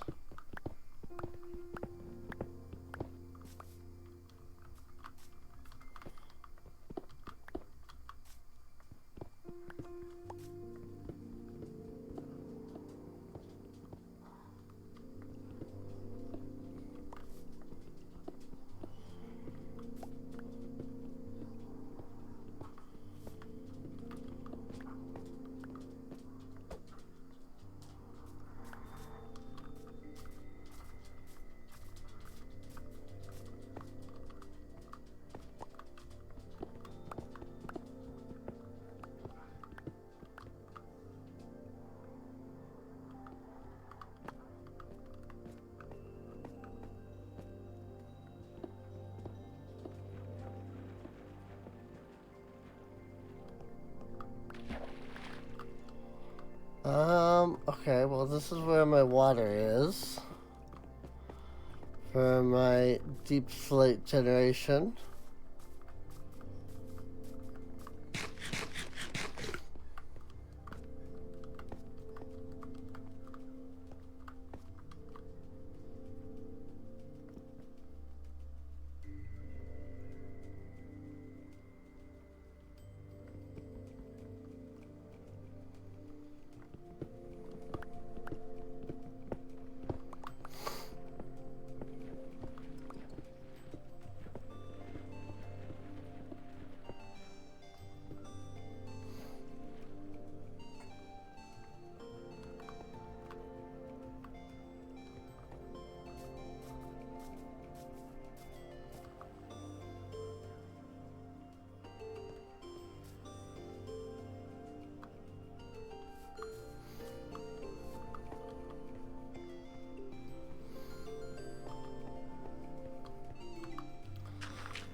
Okay, well, this is where my water is for my deep slate generation.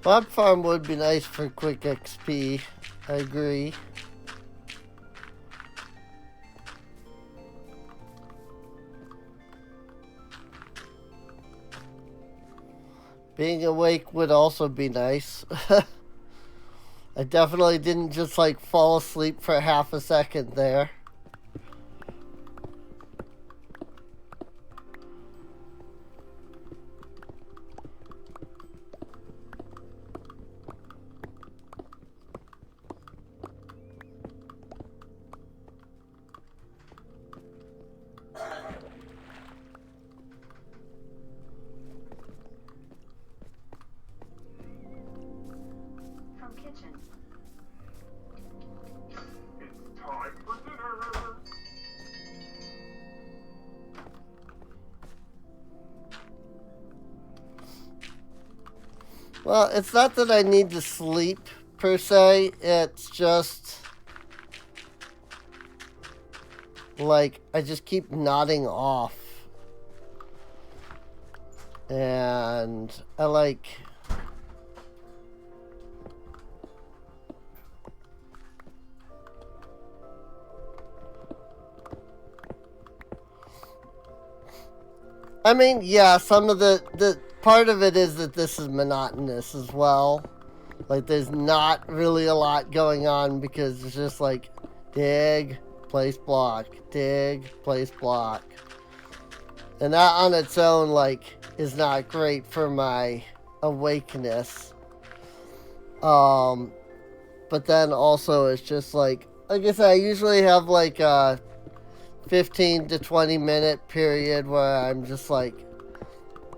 Bog farm would be nice for quick XP. I agree. Being awake would also be nice. I definitely didn't just like fall asleep for half a second there. Well, it's not that I need to sleep, per se. It's just, like, I just keep nodding off. And I, like... I mean, yeah, some of the part of it is that this is monotonous as well. Like, there's not really a lot going on because it's just like, dig, place block, dig, place block. And that on its own, like, is not great for my awakeness. But then also it's just like I said, I usually have like a 15 to 20 minute period where I'm just like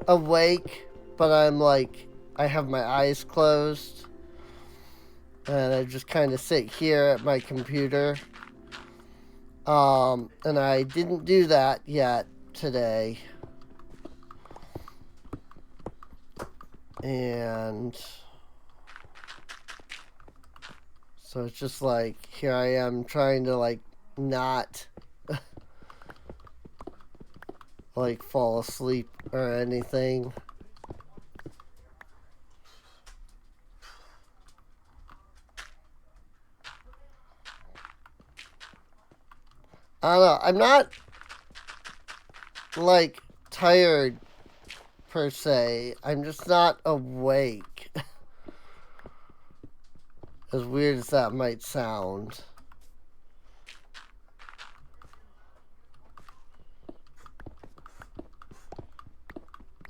awake, but I'm like, I have my eyes closed. And I just kind of sit here at my computer. And I didn't do that yet today. And so it's just like, here I am trying to like not like fall asleep or anything. I don't know. I'm not like tired per se. I'm just not awake. As weird as that might sound.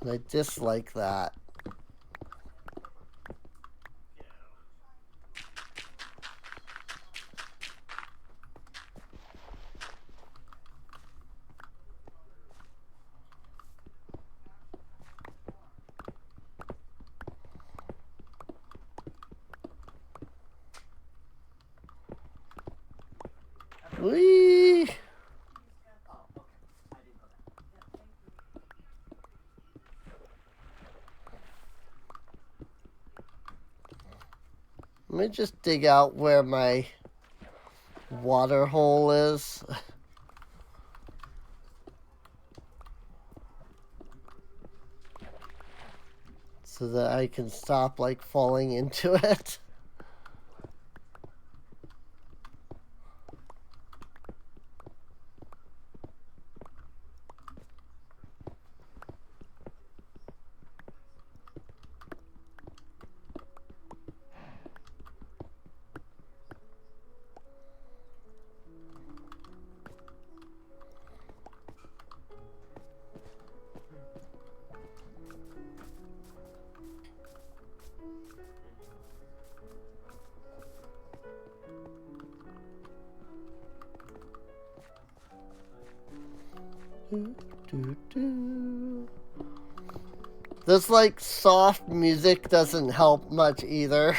And I dislike that. Whee! Let me just dig out where my water hole is. So that I can stop like falling into it. This like soft music doesn't help much either.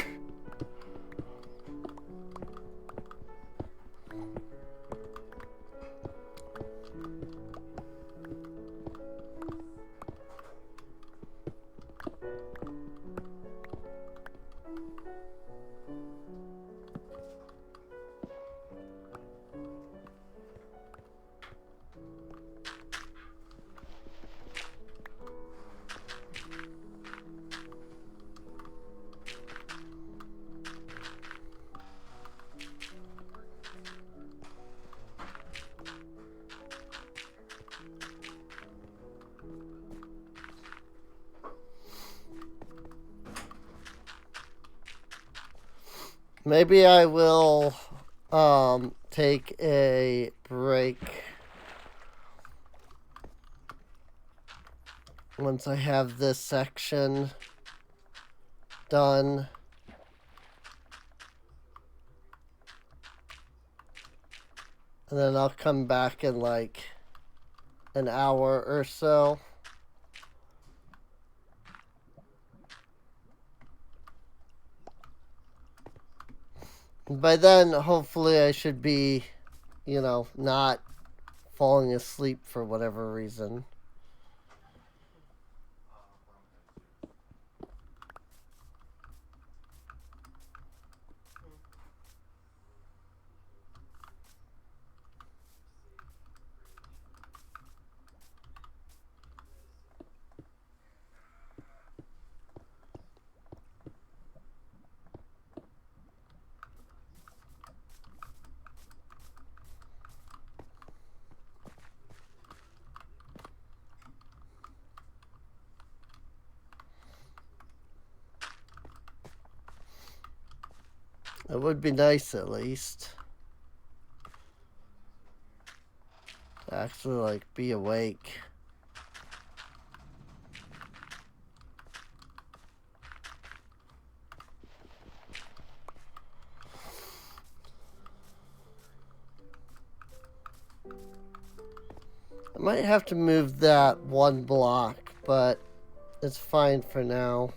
Maybe I will take a break once I have this section done. And then I'll come back in like an hour or so. By then, hopefully I should be, you know, not falling asleep for whatever reason. It would be nice at least to actually like be awake. I might have to move that one block, but it's fine for now.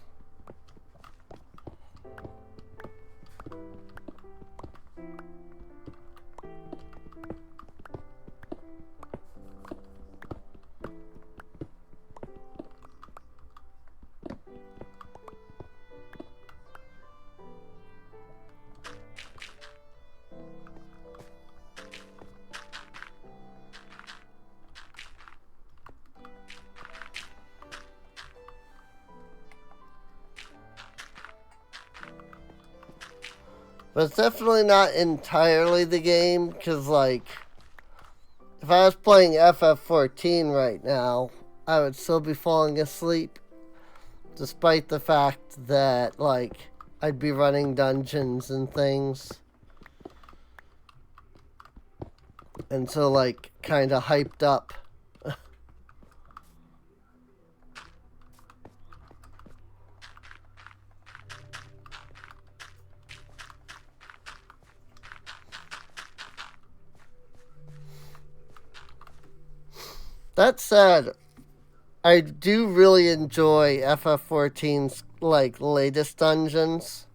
But it's definitely not entirely the game, because, like, if I was playing FF14 right now, I would still be falling asleep, despite the fact that, like, I'd be running dungeons and things. And so, like, kind of hyped up. That said, I do really enjoy FF14's like latest dungeons.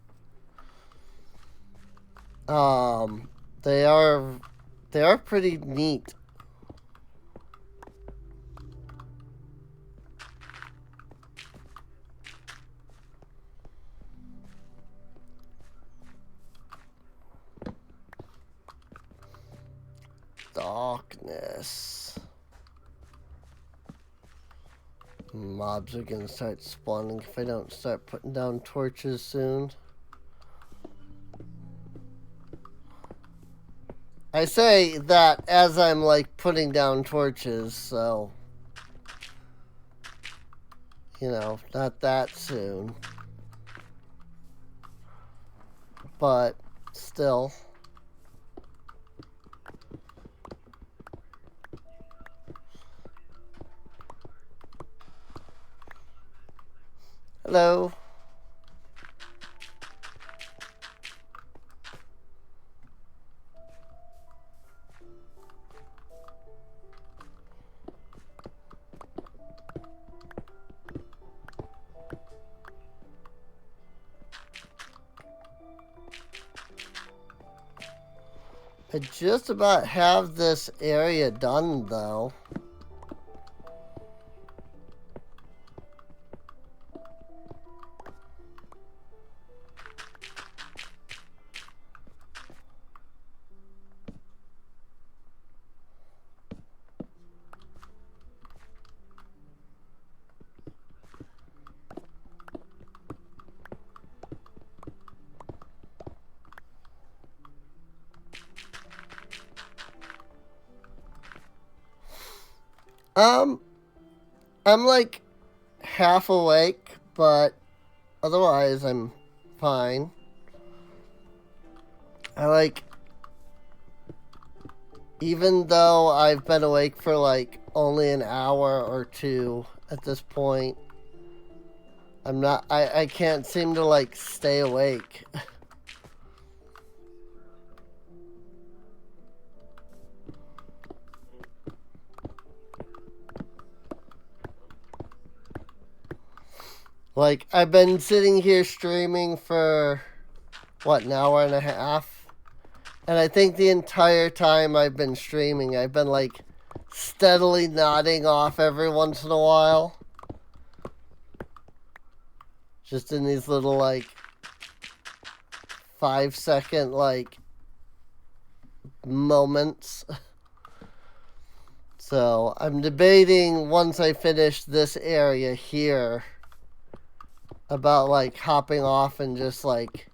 They are pretty neat. Darkness. Mobs are gonna start spawning if I don't start putting down torches soon. I say that as I'm like putting down torches, so you know, not that soon. But still. Hello. I just about have this area done though. I'm like half awake, but otherwise I'm fine. I like, even though I've been awake for like only an hour or two at this point, I can't seem to like stay awake. Like, I've been sitting here streaming for, what, an hour and a half? And I think the entire time I've been streaming, I've been, like, steadily nodding off every once in a while. Just in these little, like, 5-second, like, moments. So, I'm debating once I finish this area here about like hopping off and just like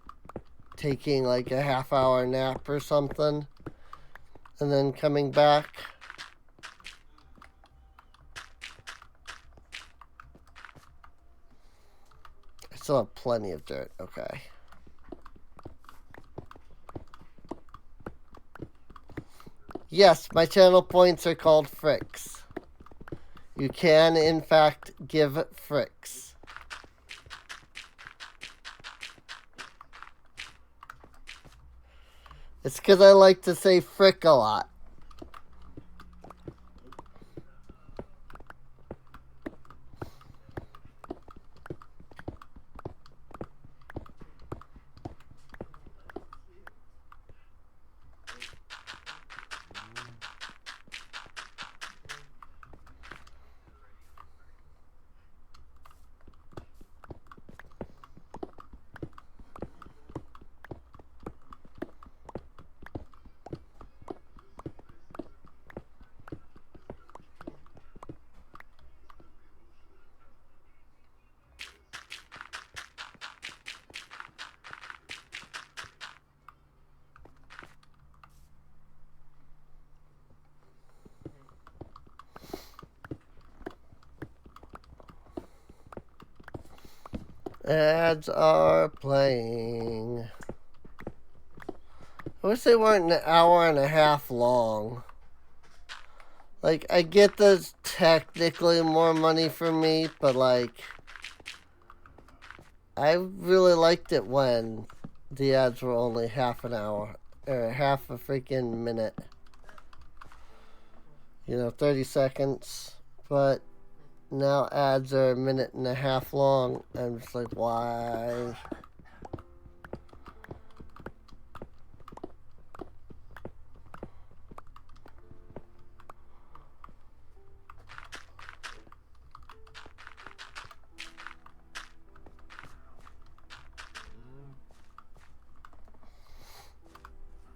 taking like a half-hour nap or something and then coming back. I still have plenty of dirt. Okay. Yes, my channel points are called fricks. You can in fact give fricks. It's because I like to say frick a lot. Ads are playing. I wish they weren't an hour and a half long. Like, I get there's technically more money for me, but like, I really liked it when the ads were only half an hour, or half a freaking minute. 30 seconds. But now ads are a minute and a half long. I'm just like, why?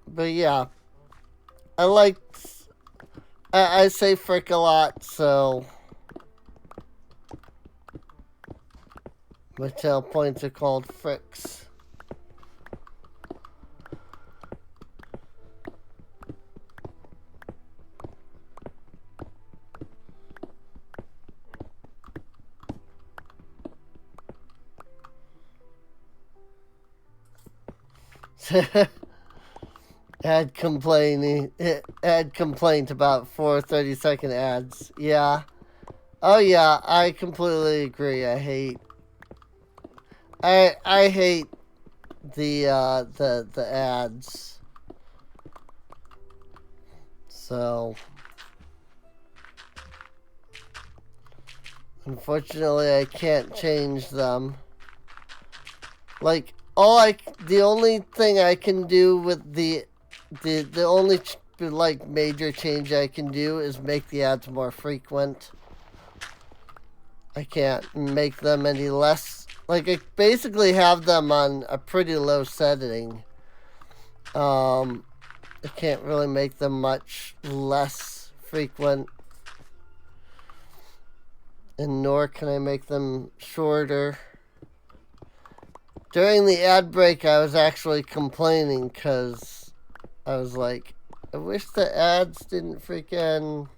But yeah, I say frick a lot, so my tail points are called fricks. Ad complaint about 4 30-second ads. Yeah. Oh yeah, I completely agree. I hate the ads. So unfortunately I can't change them. Like the only thing I can do with the only like major change I can do is make the ads more frequent. I can't make them any less. Like, I basically have them on a pretty low setting. I can't really make them much less frequent. And nor can I make them shorter. During the ad break, I was actually complaining because I was like, I wish the ads didn't freaking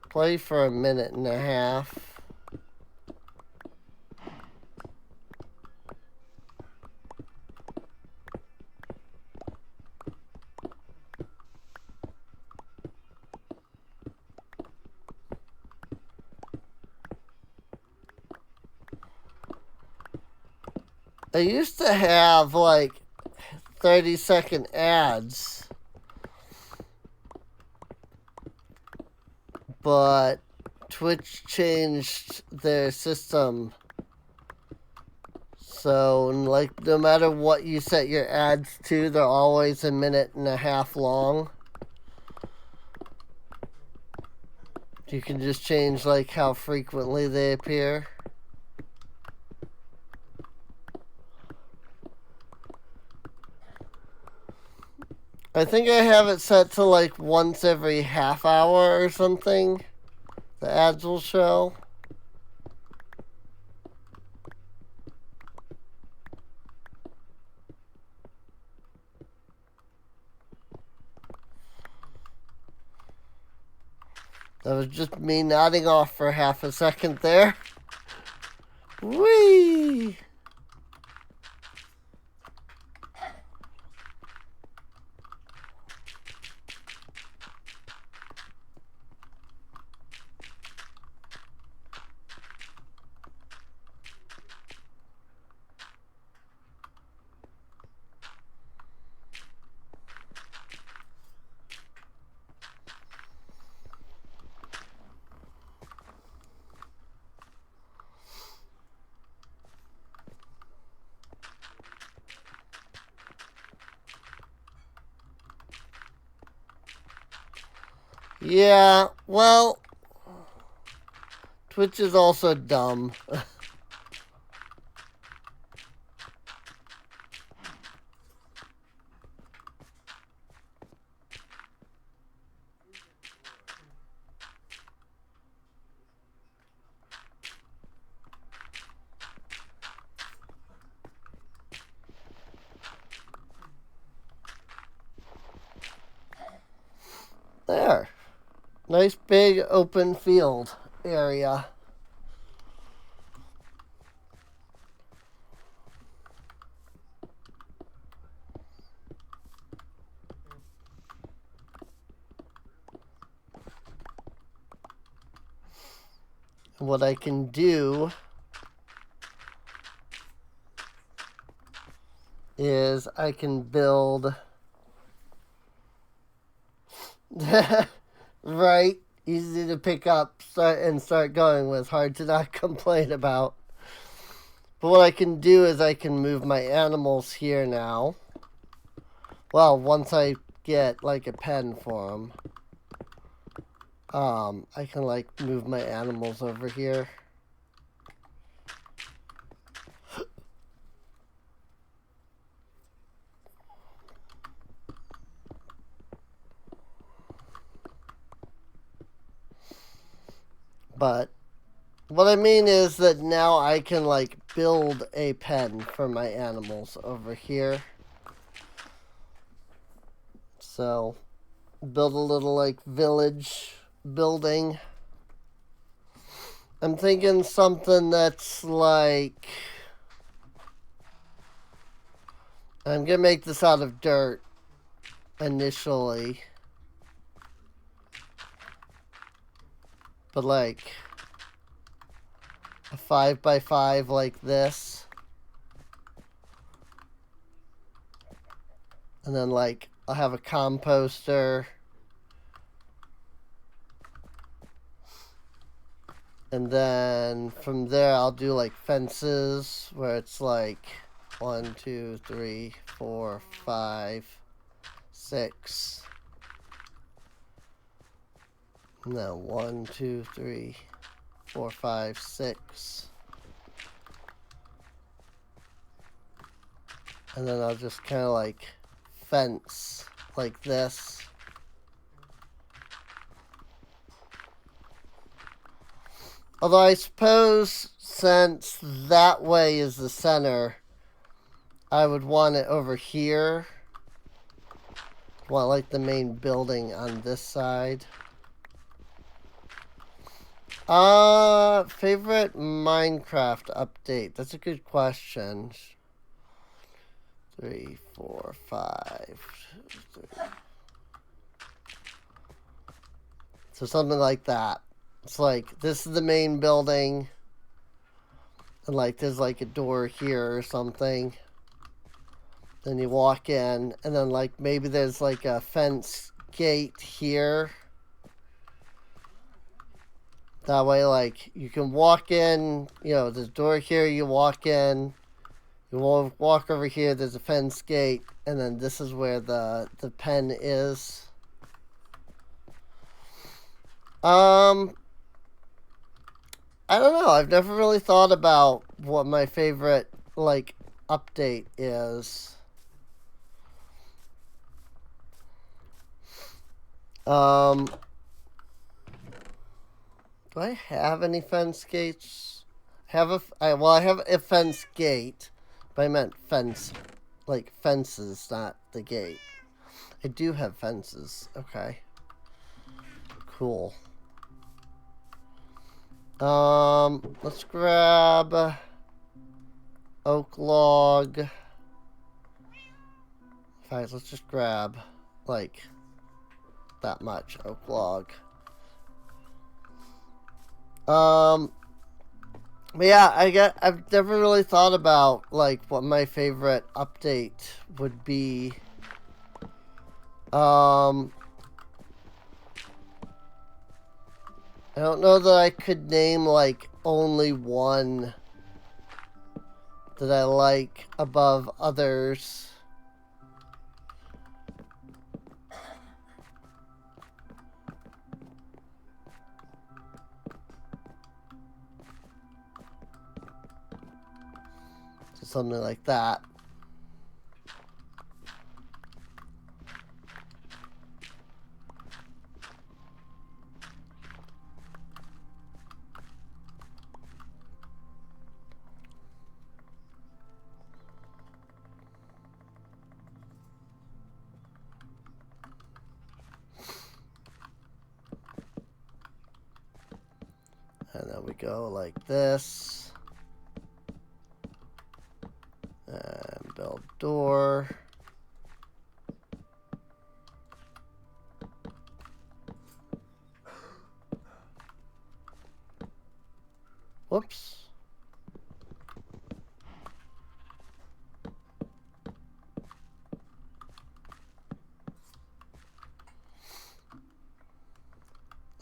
play for a minute and a half. I used to have like 30-second ads, but Twitch changed their system. So, like, no matter what you set your ads to, they're always a minute and a half long. You can just change, like, how frequently they appear. I think I have it set to, like, once every half hour or something. The ads will show. That was just me nodding off for half a second there. Whee! Yeah, well, Twitch is also dumb. There. Nice big open field area. what I can do is I can build right, easy to pick up start going with, hard to not complain about. But what I can do is I can move my animals here now. Well, once I get like a pen for them, I can like move my animals over here. But what I mean is that now I can like build a pen for my animals over here. So build a little like village building. I'm thinking something that's like, I'm gonna make this out of dirt initially, but like a 5x5 like this, and then like I'll have a composter, and then from there I'll do like fences where it's like 1, 2, 3, 4, 5, 6. No, 1, 2, 3, 4, 5, 6. And then I'll just kind of like fence like this. Although I suppose since that way is the center, I would want it over here. Want like the main building on this side. Favorite Minecraft update? That's a good question. 3, 4, 5. 3. So something like that. It's like, this is the main building. And like, there's like a door here or something. Then you walk in, and then like, maybe there's like a fence gate here. That way, like, you can walk in, you know, there's a door here, you walk in. You walk over here, there's a fence gate, and then this is where the pen is. I don't know. I've never really thought about what my favorite, like, update is. Do I have any fence gates? I have a fence gate. But I meant fence, like fences, not the gate. I do have fences. Okay. Cool. Let's grab oak log. In fact, let's just grab like that much oak log. But yeah, I've never really thought about like what my favorite update would be. I don't know that I could name like only one that I like above others. So something like that. And then we go like this. And build door. Whoops.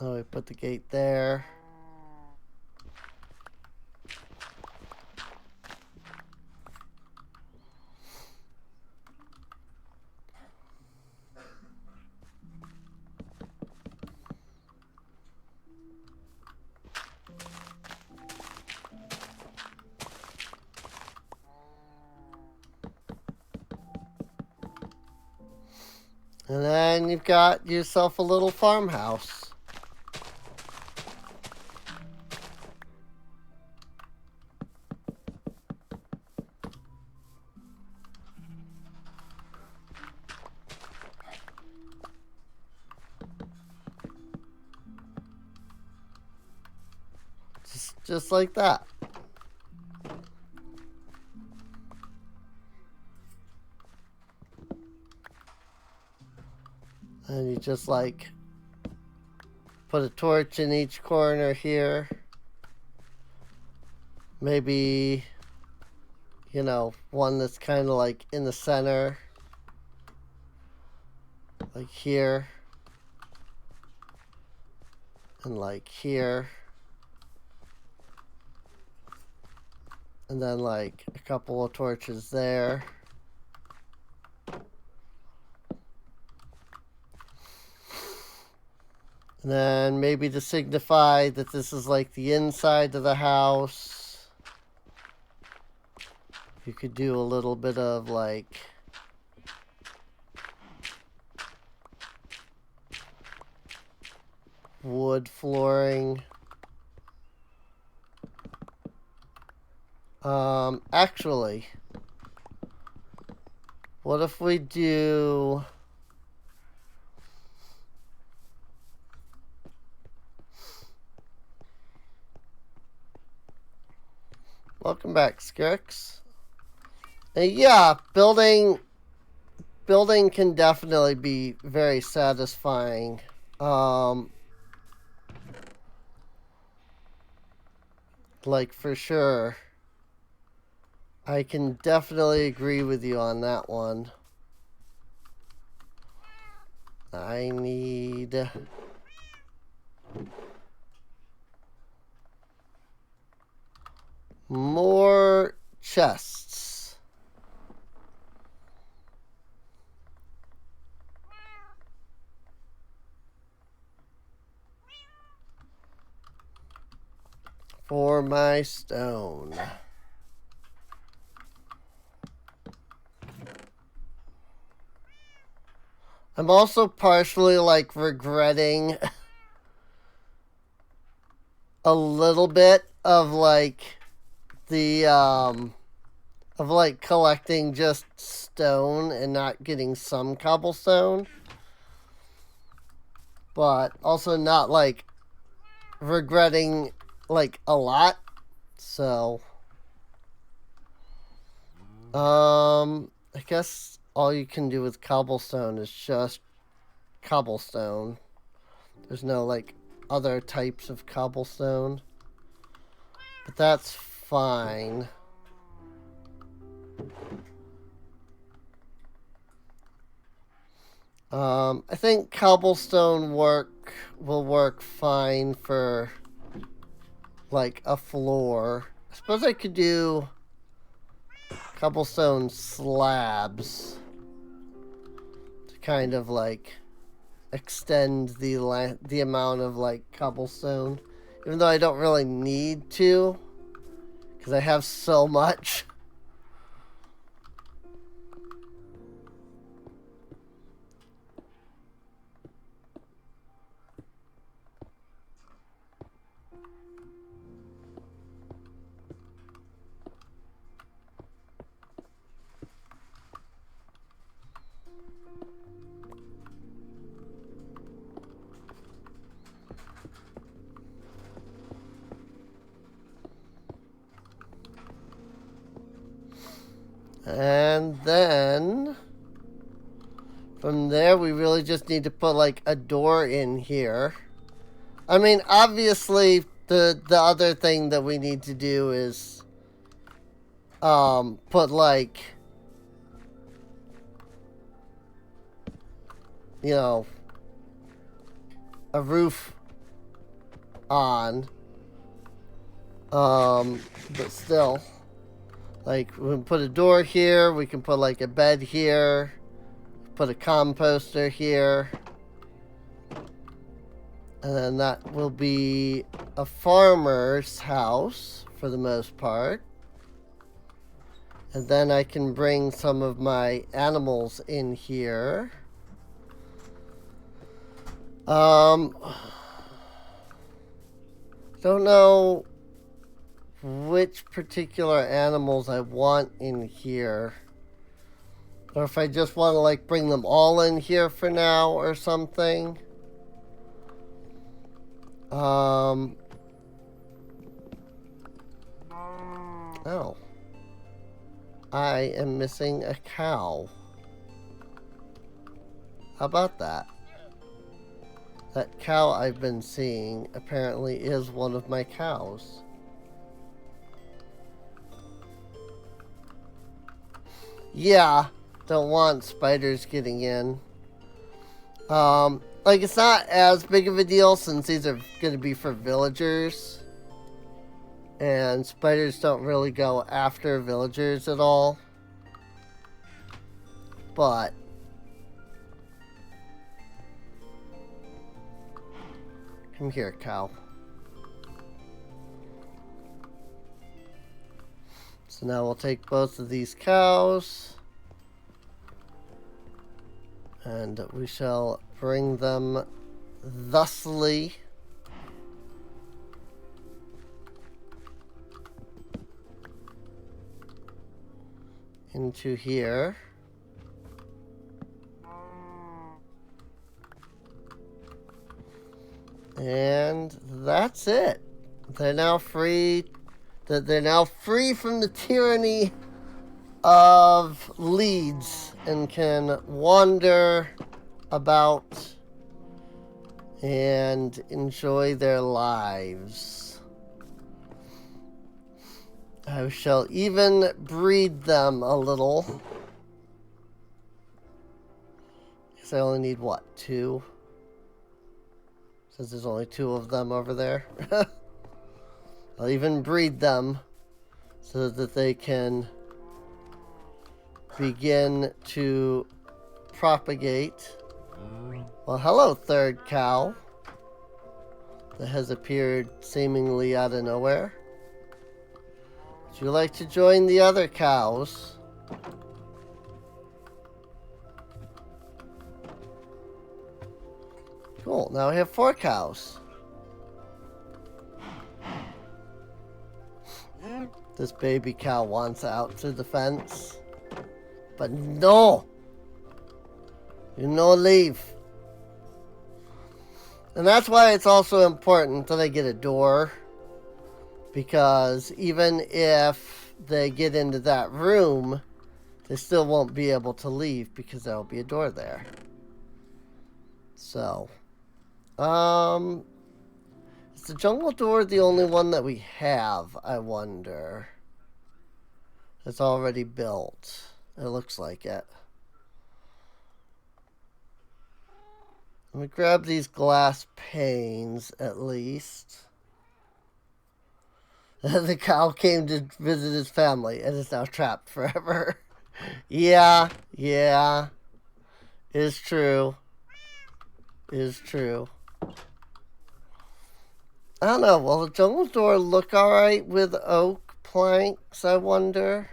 Oh, we put the gate there. And then you've got yourself a little farmhouse. Just like that. And you just like put a torch in each corner here. Maybe, you know, one that's kind of like in the center. Like here. And like here. And then like a couple of torches there. And then maybe to signify that this is like the inside of the house, you could do a little bit of like wood flooring. Actually, what if we do... Welcome back, Skirks. Yeah, building can definitely be very satisfying. Like, for sure. I can definitely agree with you on that one. I need... more chests. For my stone. I'm also partially like regretting a little bit of like the of like collecting just stone and not getting some cobblestone, but also not like regretting like a lot. So I guess all you can do with cobblestone is just cobblestone. There's no like other types of cobblestone, but that's fine. I think cobblestone will work fine for like a floor. I suppose I could do cobblestone slabs to kind of like extend the amount of like cobblestone, even though I don't really need to because I have so much. And then from there, we really just need to put like a door in here. I mean, obviously, the other thing that we need to do is put like, you know, a roof on. But still, like, we can put a door here, we can put like a bed here, put a composter here, and then that will be a farmer's house for the most part. And then I can bring some of my animals in here. Don't know which particular animals I want in here. Or if I just want to like bring them all in here for now or something. Oh. I am missing a cow. How about that? That cow I've been seeing apparently is one of my cows. Yeah, don't want spiders getting in. Like, it's not as big of a deal since these are going to be for villagers. And spiders don't really go after villagers at all. But come here, cow. So now we'll take both of these cows. And we shall bring them thusly into here. And that's it. They're now free. They're now free from the tyranny of Leeds and can wander about and enjoy their lives. I shall even breed them a little. Because I only need, what, 2? Since there's only 2 of them over there. I'll even breed them so that they can begin to propagate. Well, hello, third cow that has appeared seemingly out of nowhere. Would you like to join the other cows? Cool, now we have 4 cows. This baby cow wants out to the fence. But no! You no leave. And that's why it's also important that I get a door. Because even if they get into that room, they still won't be able to leave because there'll be a door there. So, is the jungle door the only one that we have, I wonder? It's already built. It looks like it. Let me grab these glass panes at least. The cow came to visit his family and is now trapped forever. Yeah. It's true. It's true. I don't know. Will the jungle door look alright with oak planks, I wonder?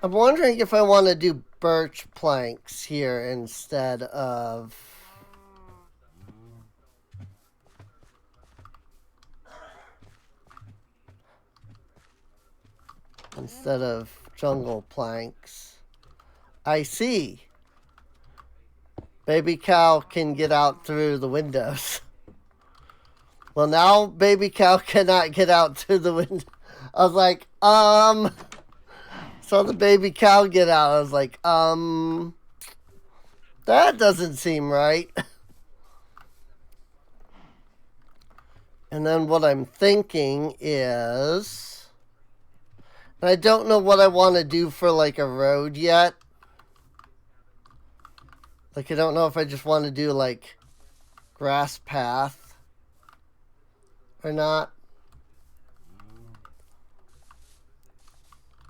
I'm wondering if I want to do birch planks here instead of jungle planks. I see. Baby cow can get out through the windows. Well, now baby cow cannot get out through the window. I was like, saw the baby cow get out. I was like, that doesn't seem right. And then what I'm thinking is, and I don't know what I want to do for like a road yet. Like, I don't know if I just want to do like grass path or not.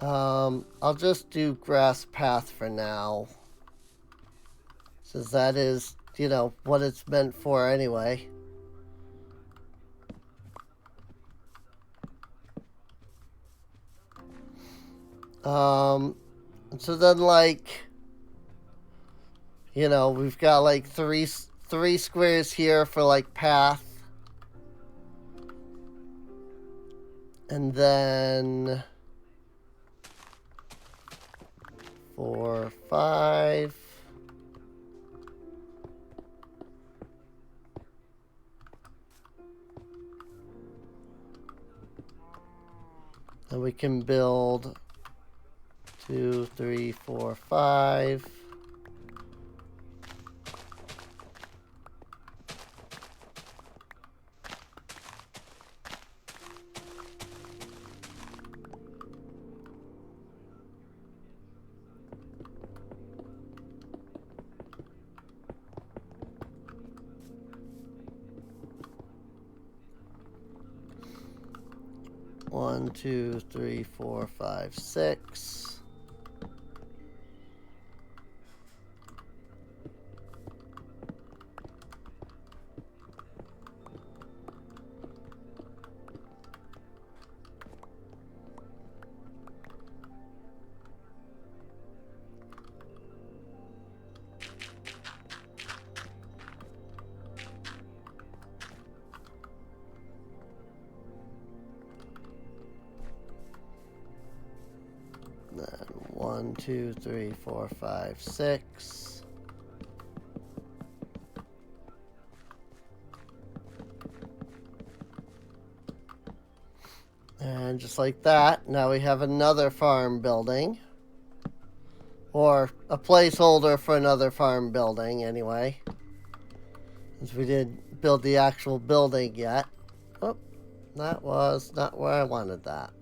I'll just do grass path for now, since that is, you know, what it's meant for anyway. So then, like, you know, we've got like three squares here for like path, and then 4, 5. And we can build 2, 3, 4, 5. One, 2, 3, 4, 5, 6. Then 1, 2, 3, 4, 5, 6. And just like that, now we have another farm building. Or a placeholder for another farm building, anyway. Since we didn't build the actual building yet. Oh, that was not where I wanted that.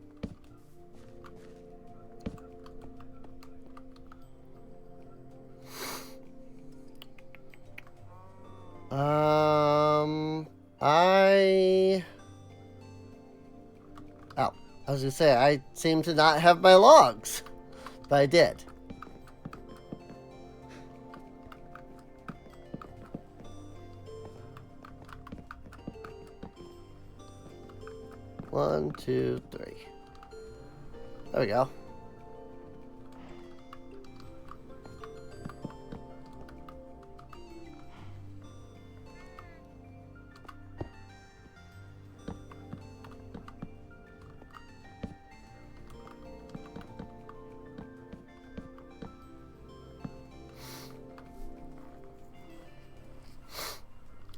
I was gonna say, I seem to not have my logs, but I did. One, 2, 3. There we go.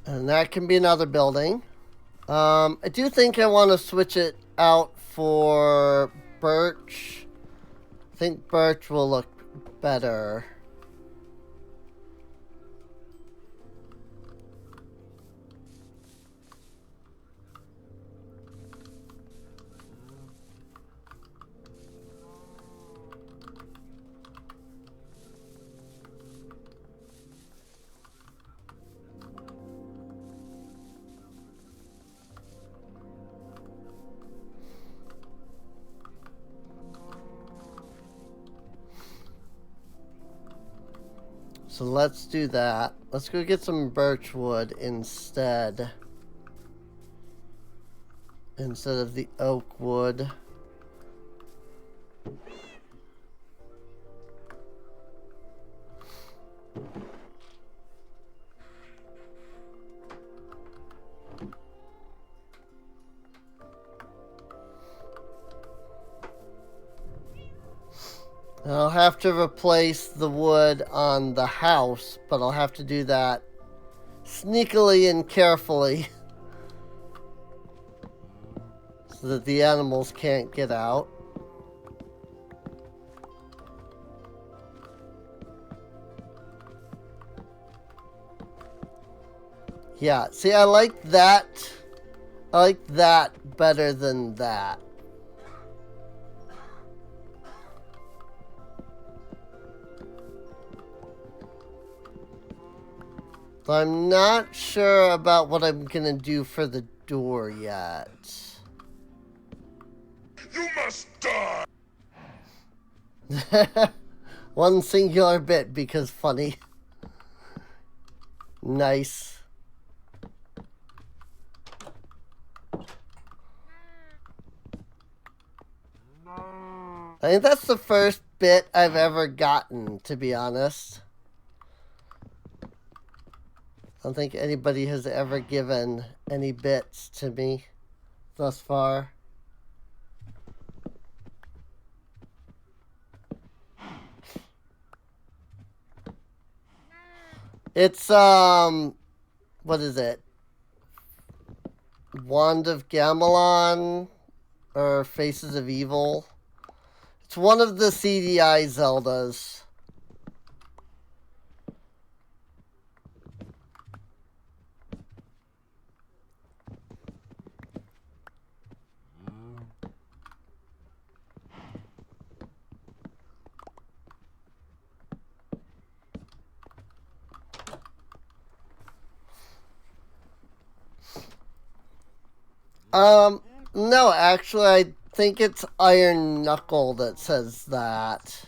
And that can be another building. I do think I want to switch it out for birch. I think birch will look better. So let's do that. Let's go get some birch wood instead. Instead of the oak wood. I'll have to replace the wood on the house, but I'll have to do that sneakily and carefully so that the animals can't get out. Yeah, see, I like that. I like that better than that. So I'm not sure about what I'm gonna do for the door yet. You must die! One singular bit because funny. Nice. I think that's the first bit I've ever gotten, to be honest. I don't think anybody has ever given any bits to me thus far. It's, what is it? Wand of Gamelon or Faces of Evil. It's one of the CDI Zeldas. No, actually, I think it's Iron Knuckle that says that.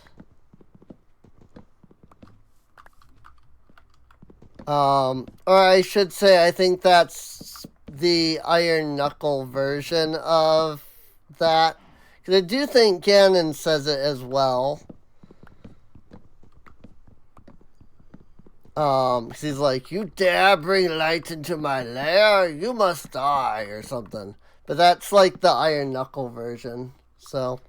Or I should say, I think that's the Iron Knuckle version of that. Because I do think Ganon says it as well. Cause he's like, you dare bring light into my lair, you must die, or something. But that's like the Iron Knuckle version, so.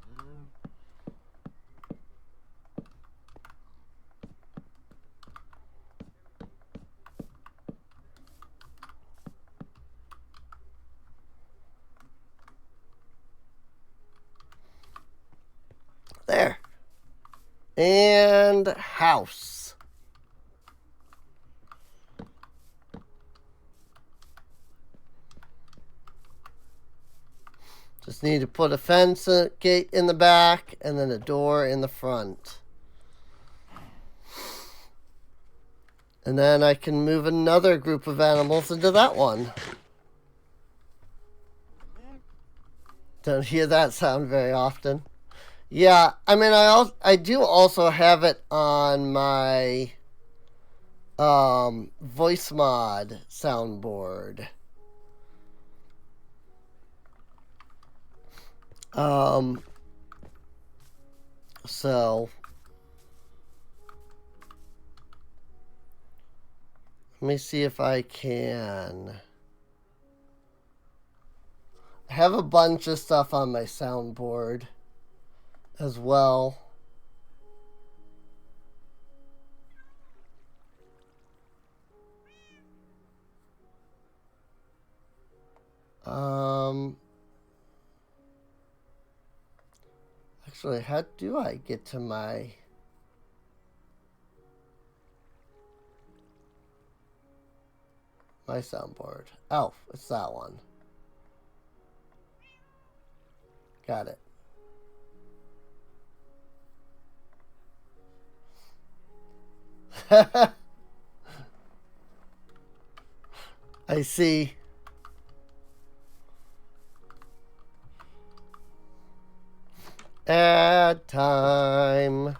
There. And house. Just need to put a fence gate in the back and then a door in the front. And then I can move another group of animals into that one. Don't hear that sound very often. Yeah, I mean, I do also have it on my voice mod soundboard. So let me see if I can. I have a bunch of stuff on my soundboard as well. Actually, how do I get to my soundboard? Oh, it's that one. Got it. I see. Add time.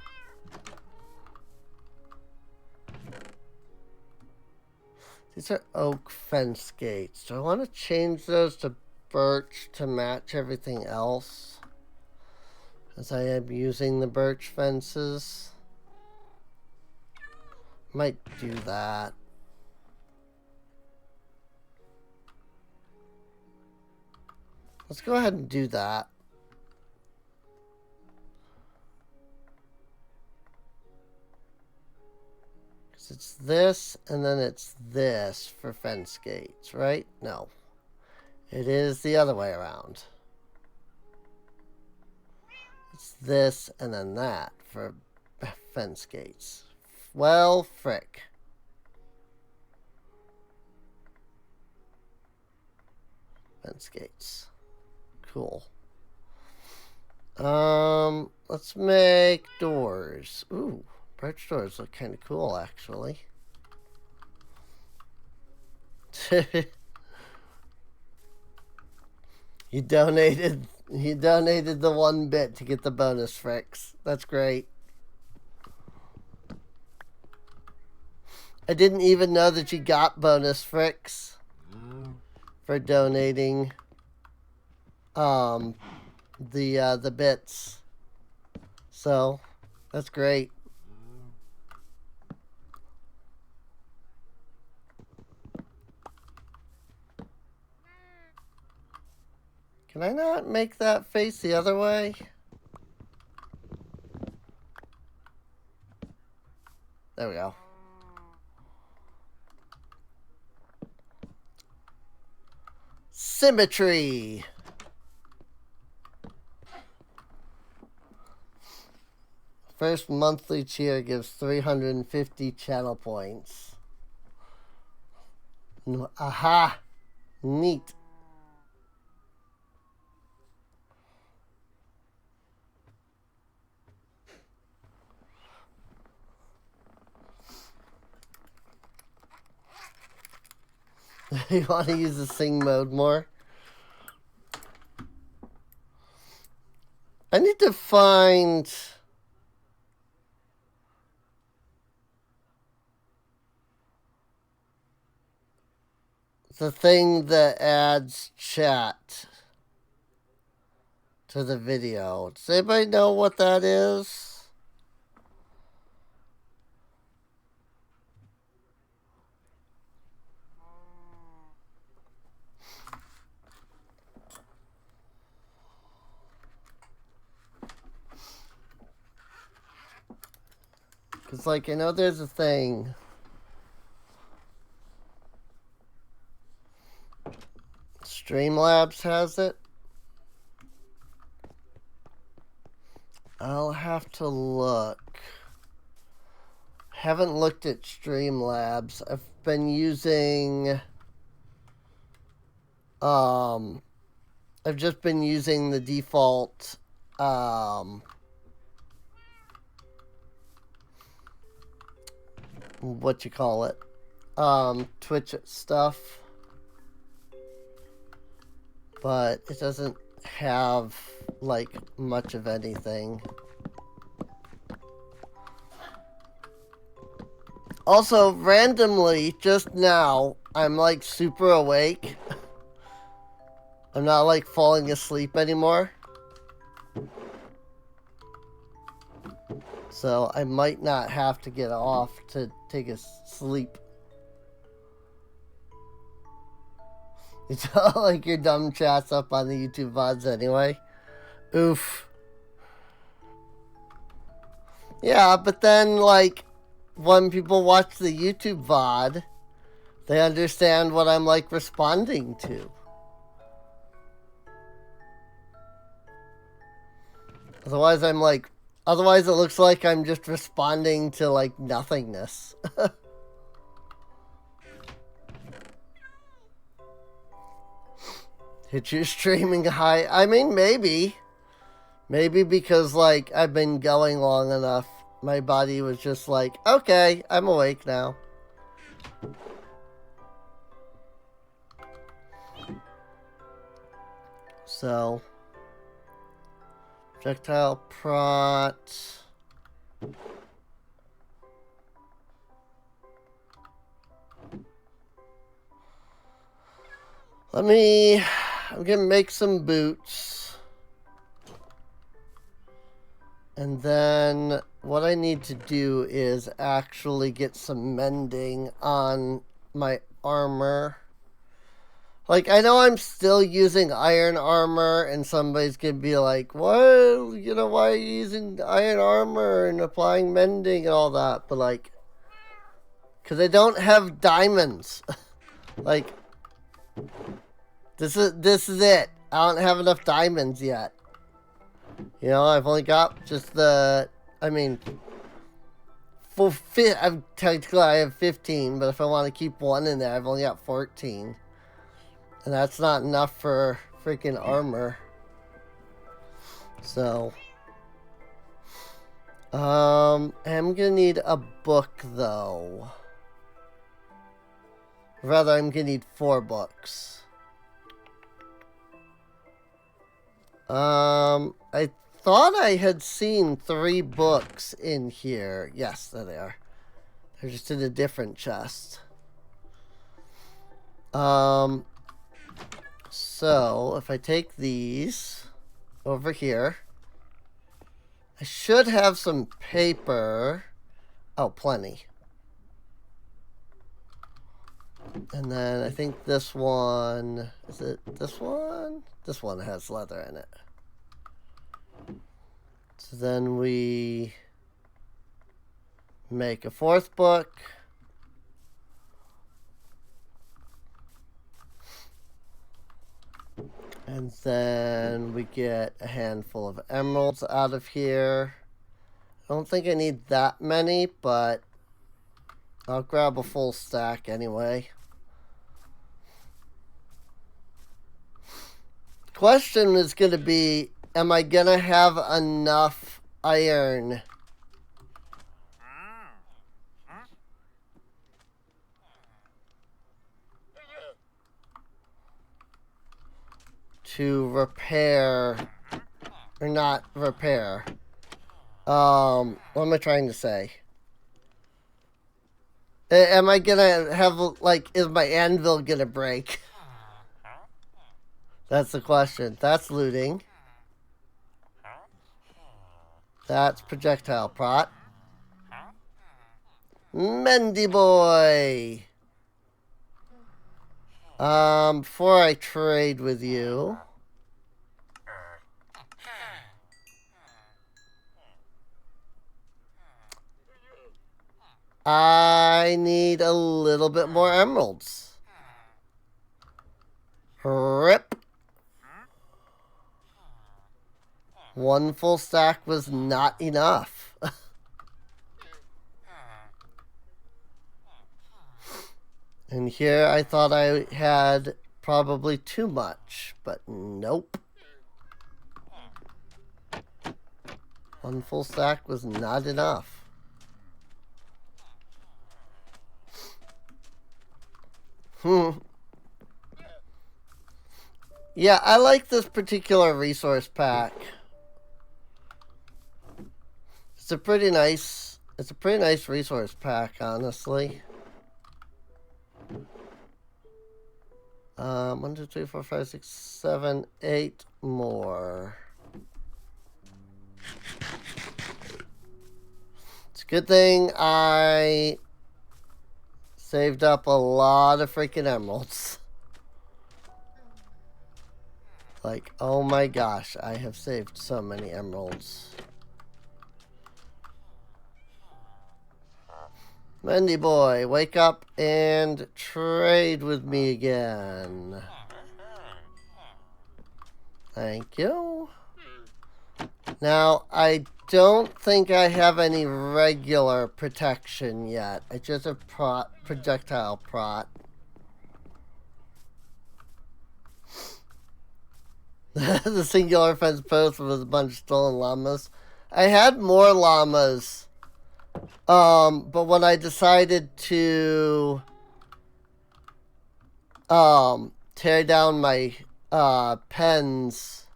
These are oak fence gates. Do I want to change those to birch to match everything else? As I am using the birch fences. Might do that. Let's go ahead and do that. Because it's this and then it's this for fence gates, right? No. It is the other way around. It's this and then that for fence gates. Well, frick. Fence gates. Cool. Let's make doors. Ooh, birch doors look kind of cool, actually. You donated the 1 bit to get the bonus, Fricks. That's great. I didn't even know that you got bonus, Fricks, for donating the bits. So that's great. Can I not make that face the other way? There we go. Symmetry. First monthly cheer gives 350 channel points. Aha! Neat. You want to use the sing mode more? I need to find the thing that adds chat to the video. Does anybody know what that is? Because, like, I know there's a thing. Streamlabs has it. I'll have to look. Haven't looked at Streamlabs. I've been using I've just been using the default what you call it, Twitch stuff, but it doesn't have like much of anything. Also, randomly, just now, I'm like super awake. I'm not like falling asleep anymore. So I might not have to get off to take a sleep. It's all like your dumb chat's up on the YouTube VODs anyway. Oof. Yeah, but then like when people watch the YouTube VOD, they understand what I'm like responding to. Otherwise I'm like, otherwise it looks like I'm just responding to like nothingness. Hit your streaming high. I mean, maybe. Maybe because like I've been going long enough. My body was just like, okay, I'm awake now. So, projectile prot. I'm gonna make some boots. And then what I need to do is actually get some mending on my armor. Like, I know I'm still using iron armor, and somebody's gonna be like, well, you know, why are you using iron armor and applying mending and all that? But, like, because I don't have diamonds. Like, this is it. I don't have enough diamonds yet. You know, I've only got just the, I mean, technically I have 15, but if I want to keep one in there, I've only got 14. And that's not enough for freaking armor. So, I'm gonna need a book though. Rather, I'm gonna need 4 books. I thought I had seen 3 books in here. Yes, there they are. They're just in a different chest. So if I take these over here, I should have some paper. Oh, plenty. And then I think this one, is it this one? This one has leather in it. So then we make a 4th book. And then we get a handful of emeralds out of here. I don't think I need that many, but I'll grab a full stack anyway. The question is going to be, am I going to have enough iron to repair, or not repair. What am I trying to say? Am I gonna have, like, is my anvil gonna break? That's the question. That's looting. That's projectile prot. Mendy boy! Before I trade with you, I need a little bit more emeralds. Rip. 1 full stack was not enough. And here I thought I had probably too much, but nope. 1 full stack was not enough. Yeah, I like this particular resource pack. It's a pretty nice resource pack, honestly. 1, 2, 3, 4, 5, 6, 7, 8 more. It's a good thing I saved up a lot of freaking emeralds. Like, oh my gosh, I have saved so many emeralds. Mendy boy, wake up and trade with me again. Thank you. Now, I don't think I have any regular protection yet. I just have projectile prot. The singular fence post was a bunch of stolen llamas. I had more llamas. But when I decided to tear down my pens,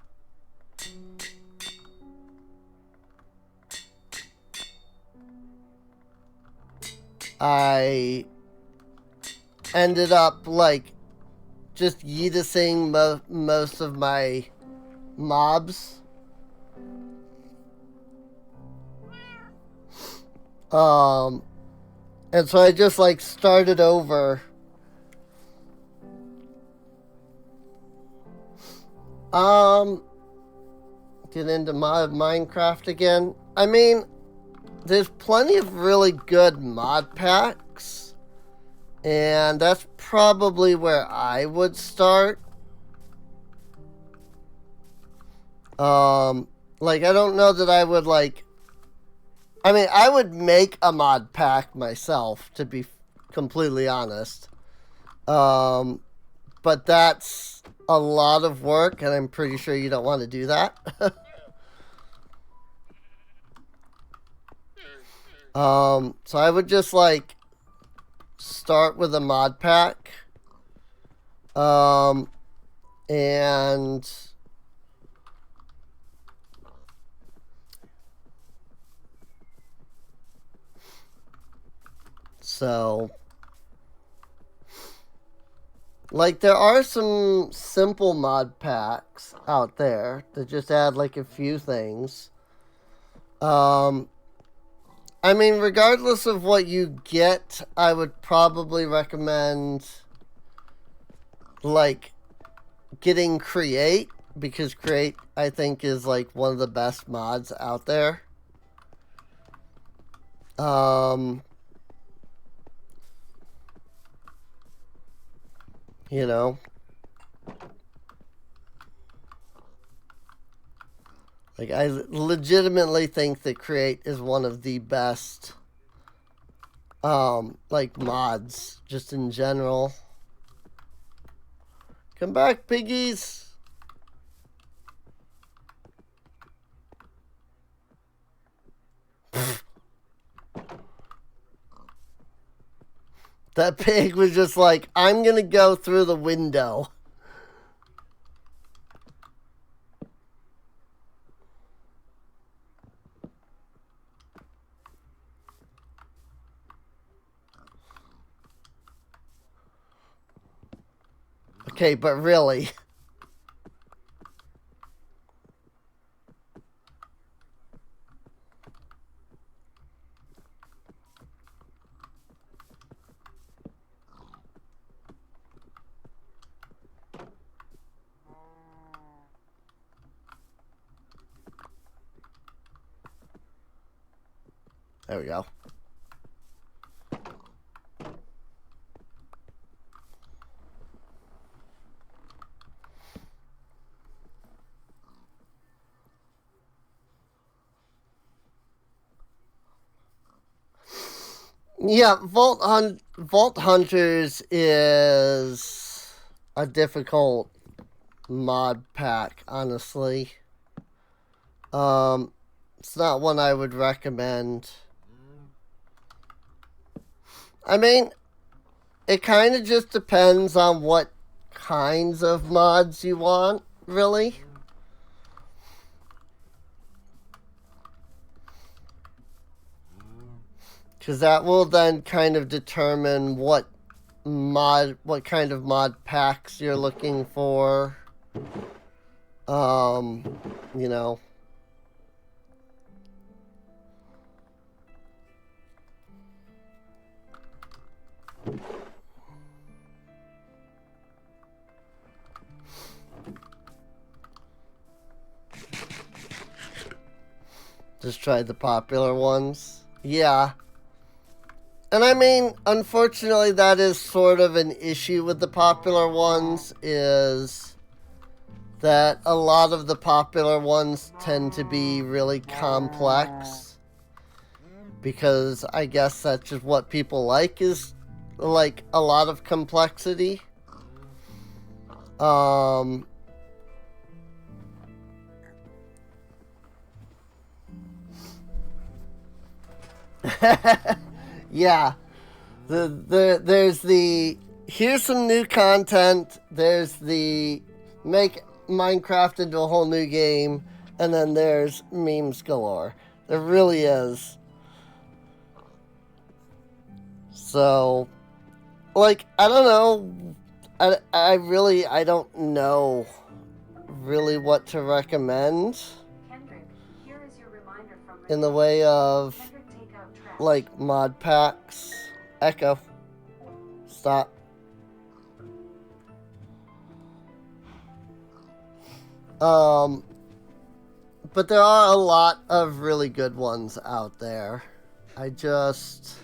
I ended up like just yeetusing most of my mobs. And so I just like started over. Get into Minecraft again. I mean, there's plenty of really good mod packs, and that's probably where I would start. Like, I don't know that I would like, I mean, I would make a mod pack myself, to be completely honest. But but that's a lot of work, and I'm pretty sure you don't want to do that. So I would just like start with a mod pack. And so like there are some simple mod packs out there that just add like a few things. I mean, regardless of what you get, I would probably recommend like getting Create, because Create I think is like one of the best mods out there. You know, like I legitimately think that Create is one of the best like mods just in general. Come back, piggies. That pig was just like, I'm gonna go through the window. Okay, but really. There we go. Yeah, Vault Hunters is a difficult mod pack, honestly. It's not one I would recommend. I mean, it kind of just depends on what kinds of mods you want, really. Because that will then kind of determine what kind of mod packs you're looking for. You know. Just tried the popular ones. Yeah. And I mean, unfortunately, that is sort of an issue with the popular ones, is that a lot of the popular ones tend to be really complex. Because I guess that's just what people like, is like a lot of complexity. Yeah. There's the here's some new content. There's the make Minecraft into a whole new game, and then there's memes galore. There really is. So, like, I don't know. I don't know really what to recommend Kendrick, here is your reminder from in the way of Kendrick, take out trash. like mod packs. Echo. Stop. But there are a lot of really good ones out there. I just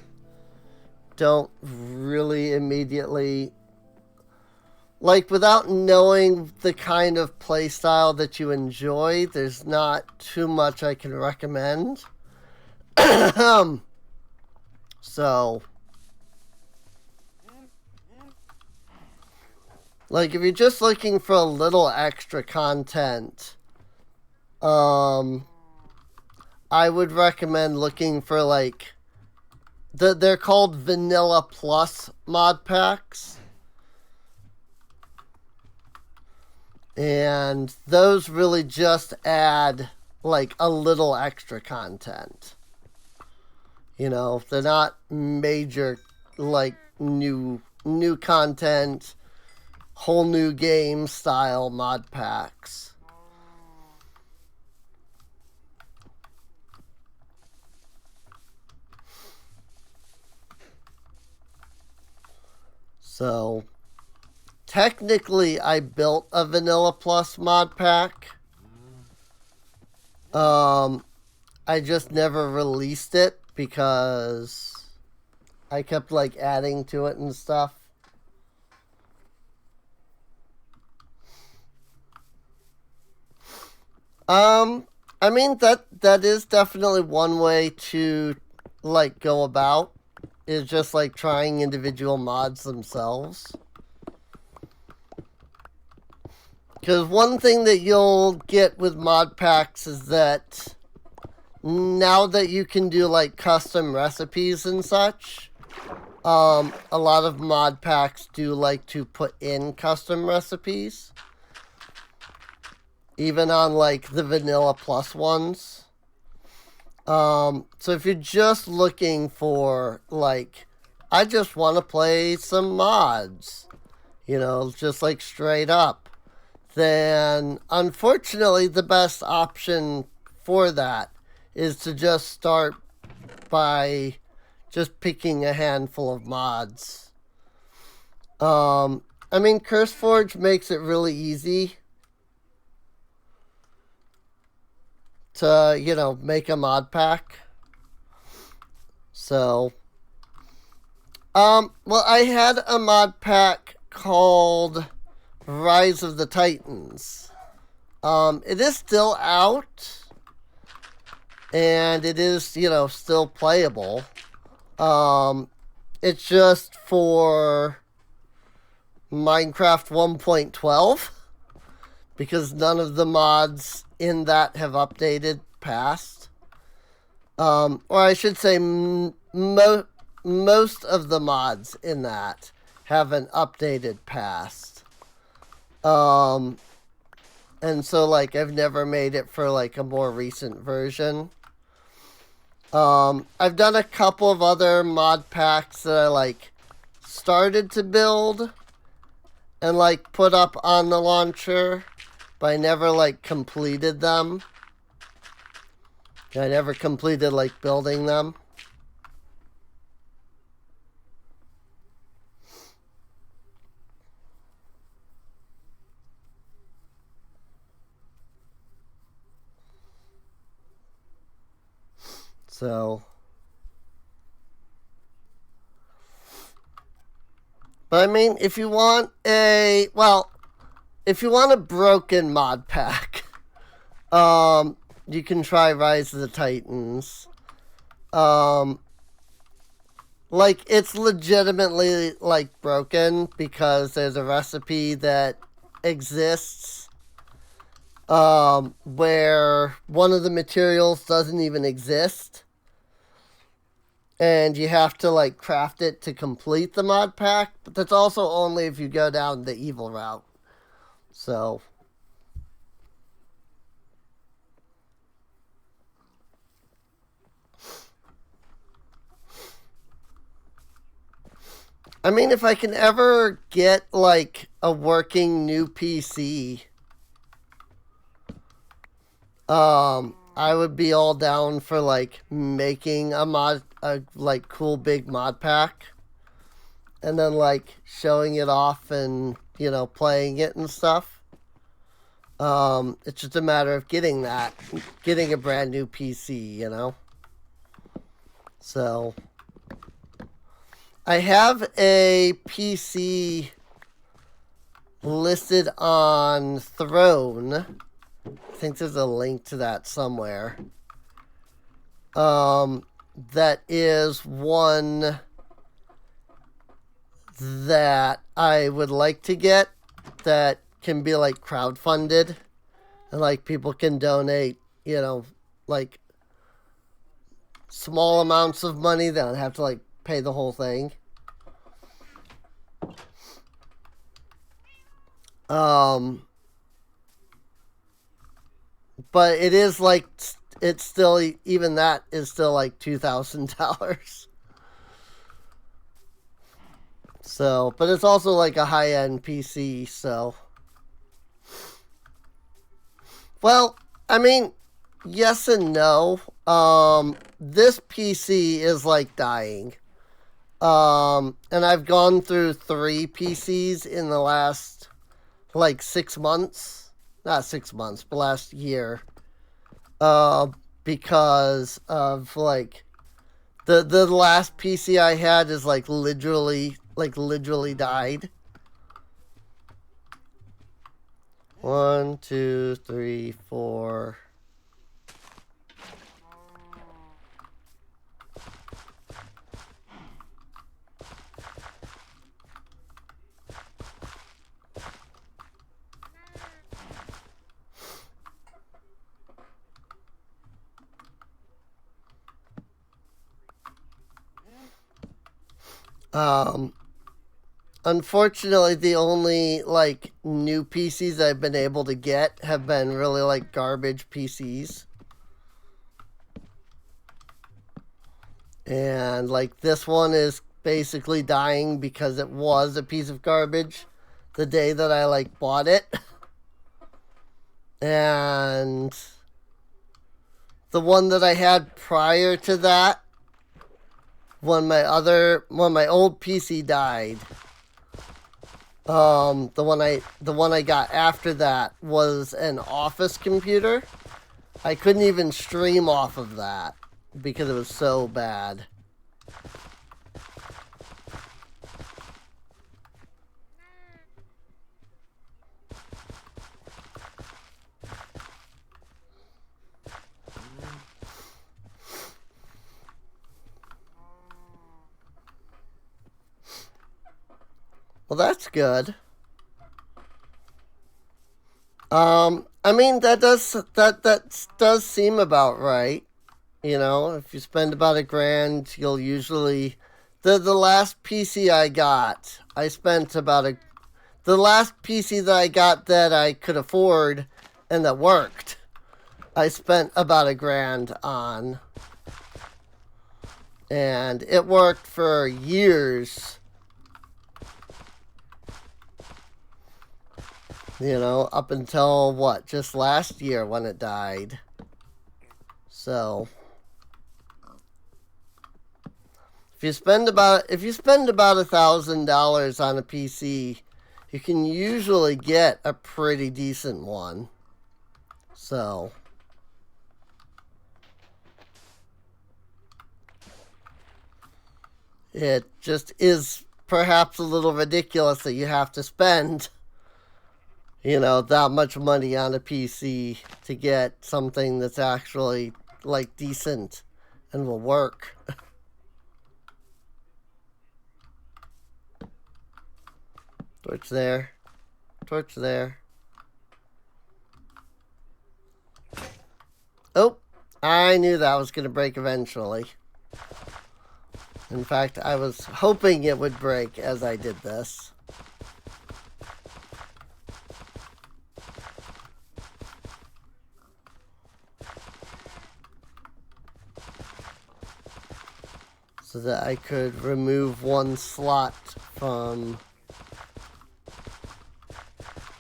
don't really immediately, like, without knowing the kind of playstyle that you enjoy, there's not too much I can recommend. So Like, if you're just looking for a little extra content, I would recommend looking for, like, they're called Vanilla Plus mod packs. And those really just add, like, a little extra content. You know, they're not major, like, new content, whole new game style mod packs. So, technically, I built a Vanilla Plus mod pack. I just never released it because I kept, like, adding to it and stuff. I mean, that is definitely one way to, like, go about, is just, like, trying individual mods themselves. Because one thing that you'll get with mod packs is that now that you can do, like, custom recipes and such, a lot of mod packs do like to put in custom recipes. Even on, like, the Vanilla Plus ones. So if you're just looking for, like, I just want to play some mods, you know, just, like, straight up, then unfortunately the best option for that is to just start by just picking a handful of mods. I mean, CurseForge makes it really easy to, you know, make a mod pack. So, well, I had a mod pack called Rise of the Titans. It is still out, and it is, you know, still playable. It's just for Minecraft 1.12, because none of the mods in that have updated past. Or I should say, most of the mods in that haven't updated past. And so, like, I've never made it for, like, a more recent version. I've done a couple of other mod packs that I, like, started to build and, like, put up on the launcher, but I never, like, completed them. I never completed, like, building them. So, but I mean, if you want a, well, if you want a broken mod pack, you can try Rise of the Titans. Like, it's legitimately, like, broken because there's a recipe that exists where one of the materials doesn't even exist. And you have to, like, craft it to complete the mod pack. But that's also only if you go down the evil route. So, I mean, if I can ever get, like, a working new PC, I would be all down for, like, making a like, cool big mod pack, and then, like, showing it off and, you know, playing it and stuff. It's just a matter of getting a brand new PC, you know? So, I have a PC listed on Throne. I think there's a link to that somewhere. That is one that I would like to get. that can be like crowdfunded, and like people can donate, you know, like small amounts of money. They don't have to like pay the whole thing. But it is like, it's still, even that is still like $2,000. So, but it's also like a high-end PC, so. Well, I mean, yes and no. This PC is like dying. And I've gone through 3 PCs in the last like 6 months. Not 6 months, but last year. Because of like the last PC I had is like literally died. 1, 2, 3, 4. Unfortunately, the only like new PCs I've been able to get have been really like garbage PCs. And like this one is basically dying because it was a piece of garbage the day that I like bought it. And the one that I had prior to that, when my old PC died, the one I got after that was an office computer. I couldn't even stream off of that because it was so bad. Well, that's good. I mean, that does seem about right. You know, if you spend about $1,000, you'll usually, the last PC I got, I spent about the last PC that I got that I could afford and that worked, I spent about $1,000 on. And it worked for years. You know, up until what, just last year when it died. So if you spend about $1,000 on a PC, you can usually get a pretty decent one. So it just is perhaps a little ridiculous that you have to spend, you know, that much money on a PC to get something that's actually like decent and will work. Torch there. Torch there. Oh, I knew that was going to break eventually. In fact, I was hoping it would break as I did this. So that I could remove one slot from,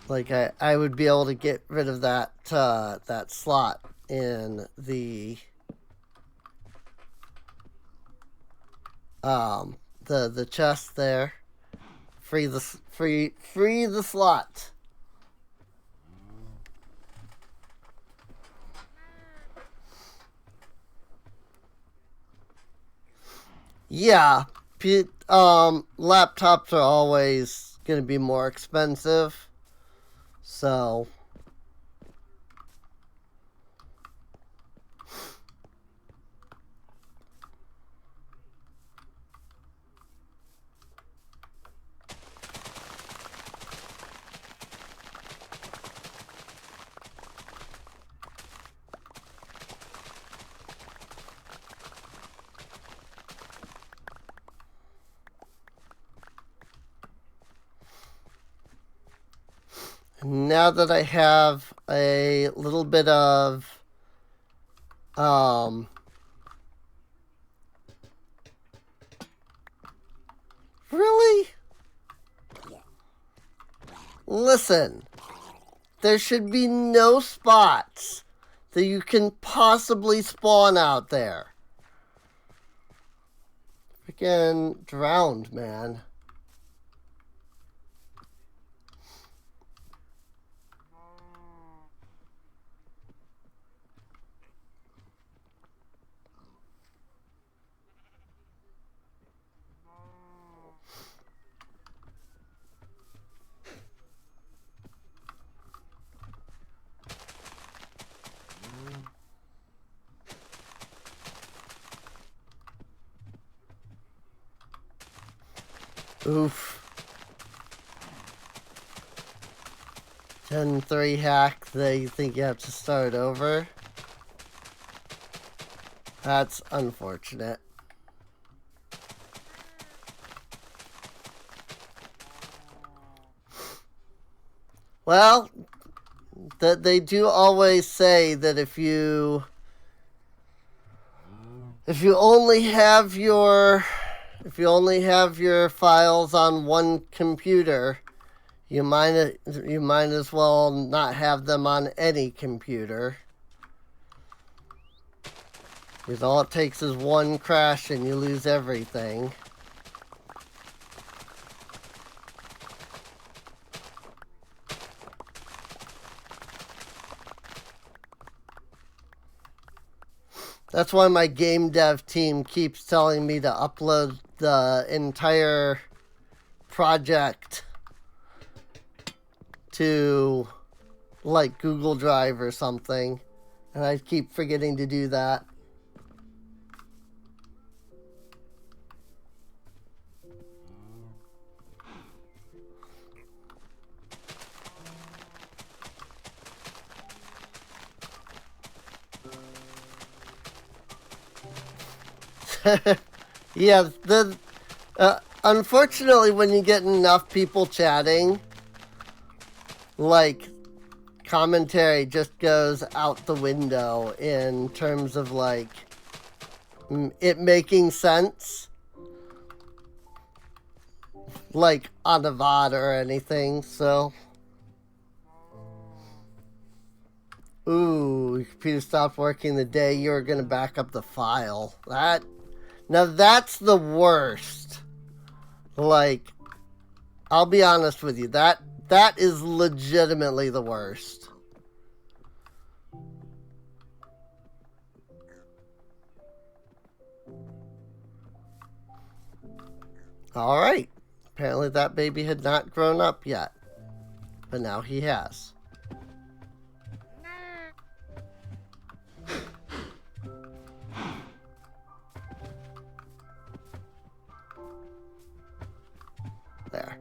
like, I would be able to get rid of that that slot in the chest there. Free the slot. Yeah, laptops are always going to be more expensive, so Now that I have a little bit of really? Listen, there should be no spots that you can possibly spawn out there. Freaking drowned, man. Oof. Gen 3 hack, they think you have to start over. That's unfortunate. Well, that they do always say that if you only have your files on one computer, you might as well not have them on any computer. Because all it takes is one crash and you lose everything. That's why my game dev team keeps telling me to upload the entire project to like Google Drive or something. And I keep forgetting to do that. Yeah, unfortunately, when you get enough people chatting, like, commentary just goes out the window in terms of, like, it making sense. Like, on a VOD or anything, so. Ooh, your computer stopped working the day you were gonna back up the file. Now that's the worst. Like, I'll be honest with you, that is legitimately the worst. Alright. Apparently that baby had not grown up yet. But now he has. There.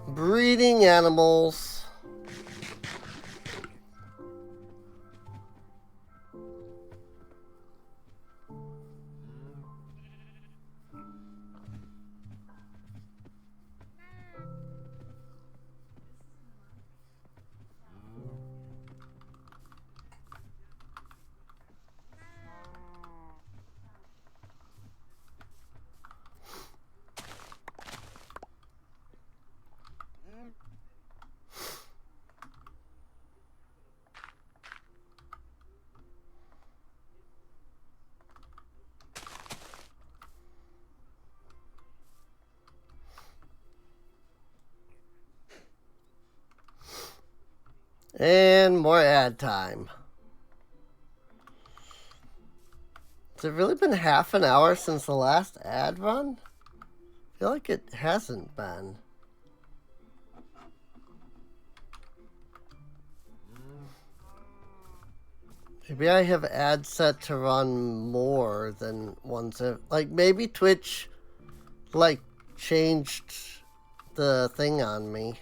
Breeding animals. And more ad time. Has it really been half an hour since the last ad run? I feel like it hasn't been. Maybe I have ads set to run more than once. Like, maybe Twitch, like, changed the thing on me.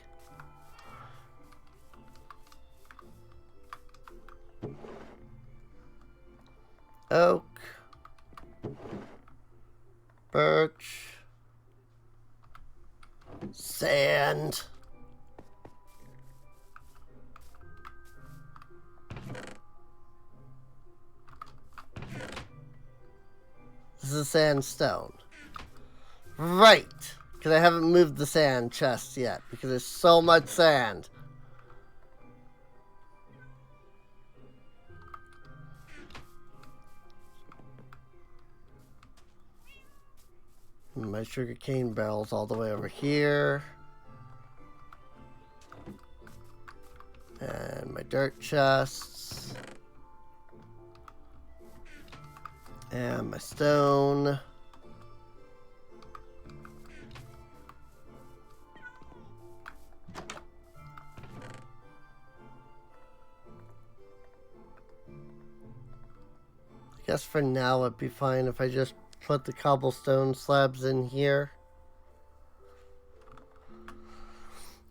Oak. Birch. Sand. is the sandstone. Right. Because I haven't moved the sand chest yet. Because there's so much sand. My sugarcane barrel's all the way over here. And my dirt chests. And my stone. I guess for now it'd be fine if I just put the cobblestone slabs in here.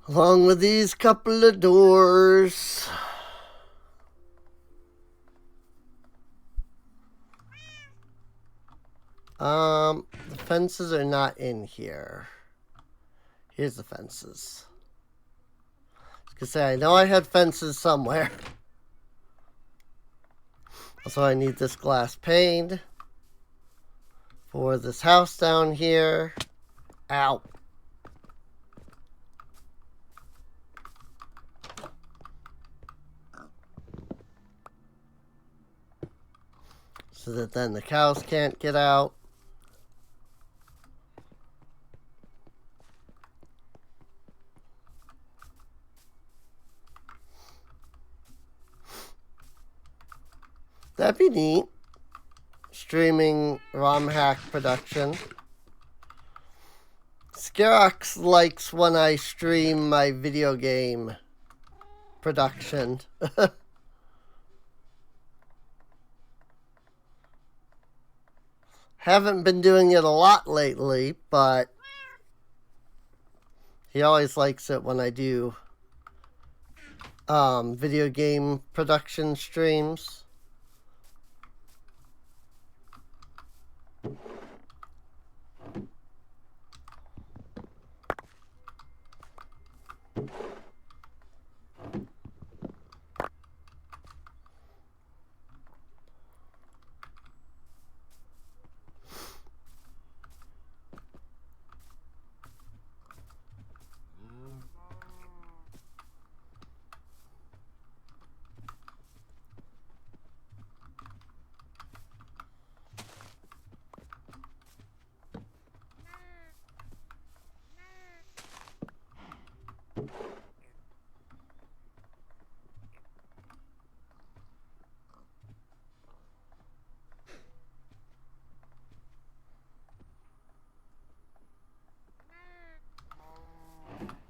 Along with these couple of doors. The fences are not in here. Here's the fences. I was gonna say, I know I had fences somewhere. Also, I need this glass pane for this house down here. Ow. So that then the cows can't get out. That'd be neat. Streaming ROM hack production. Scarox likes when I stream my video game production. Haven't been doing it a lot lately, but he always likes it when I do video game production streams.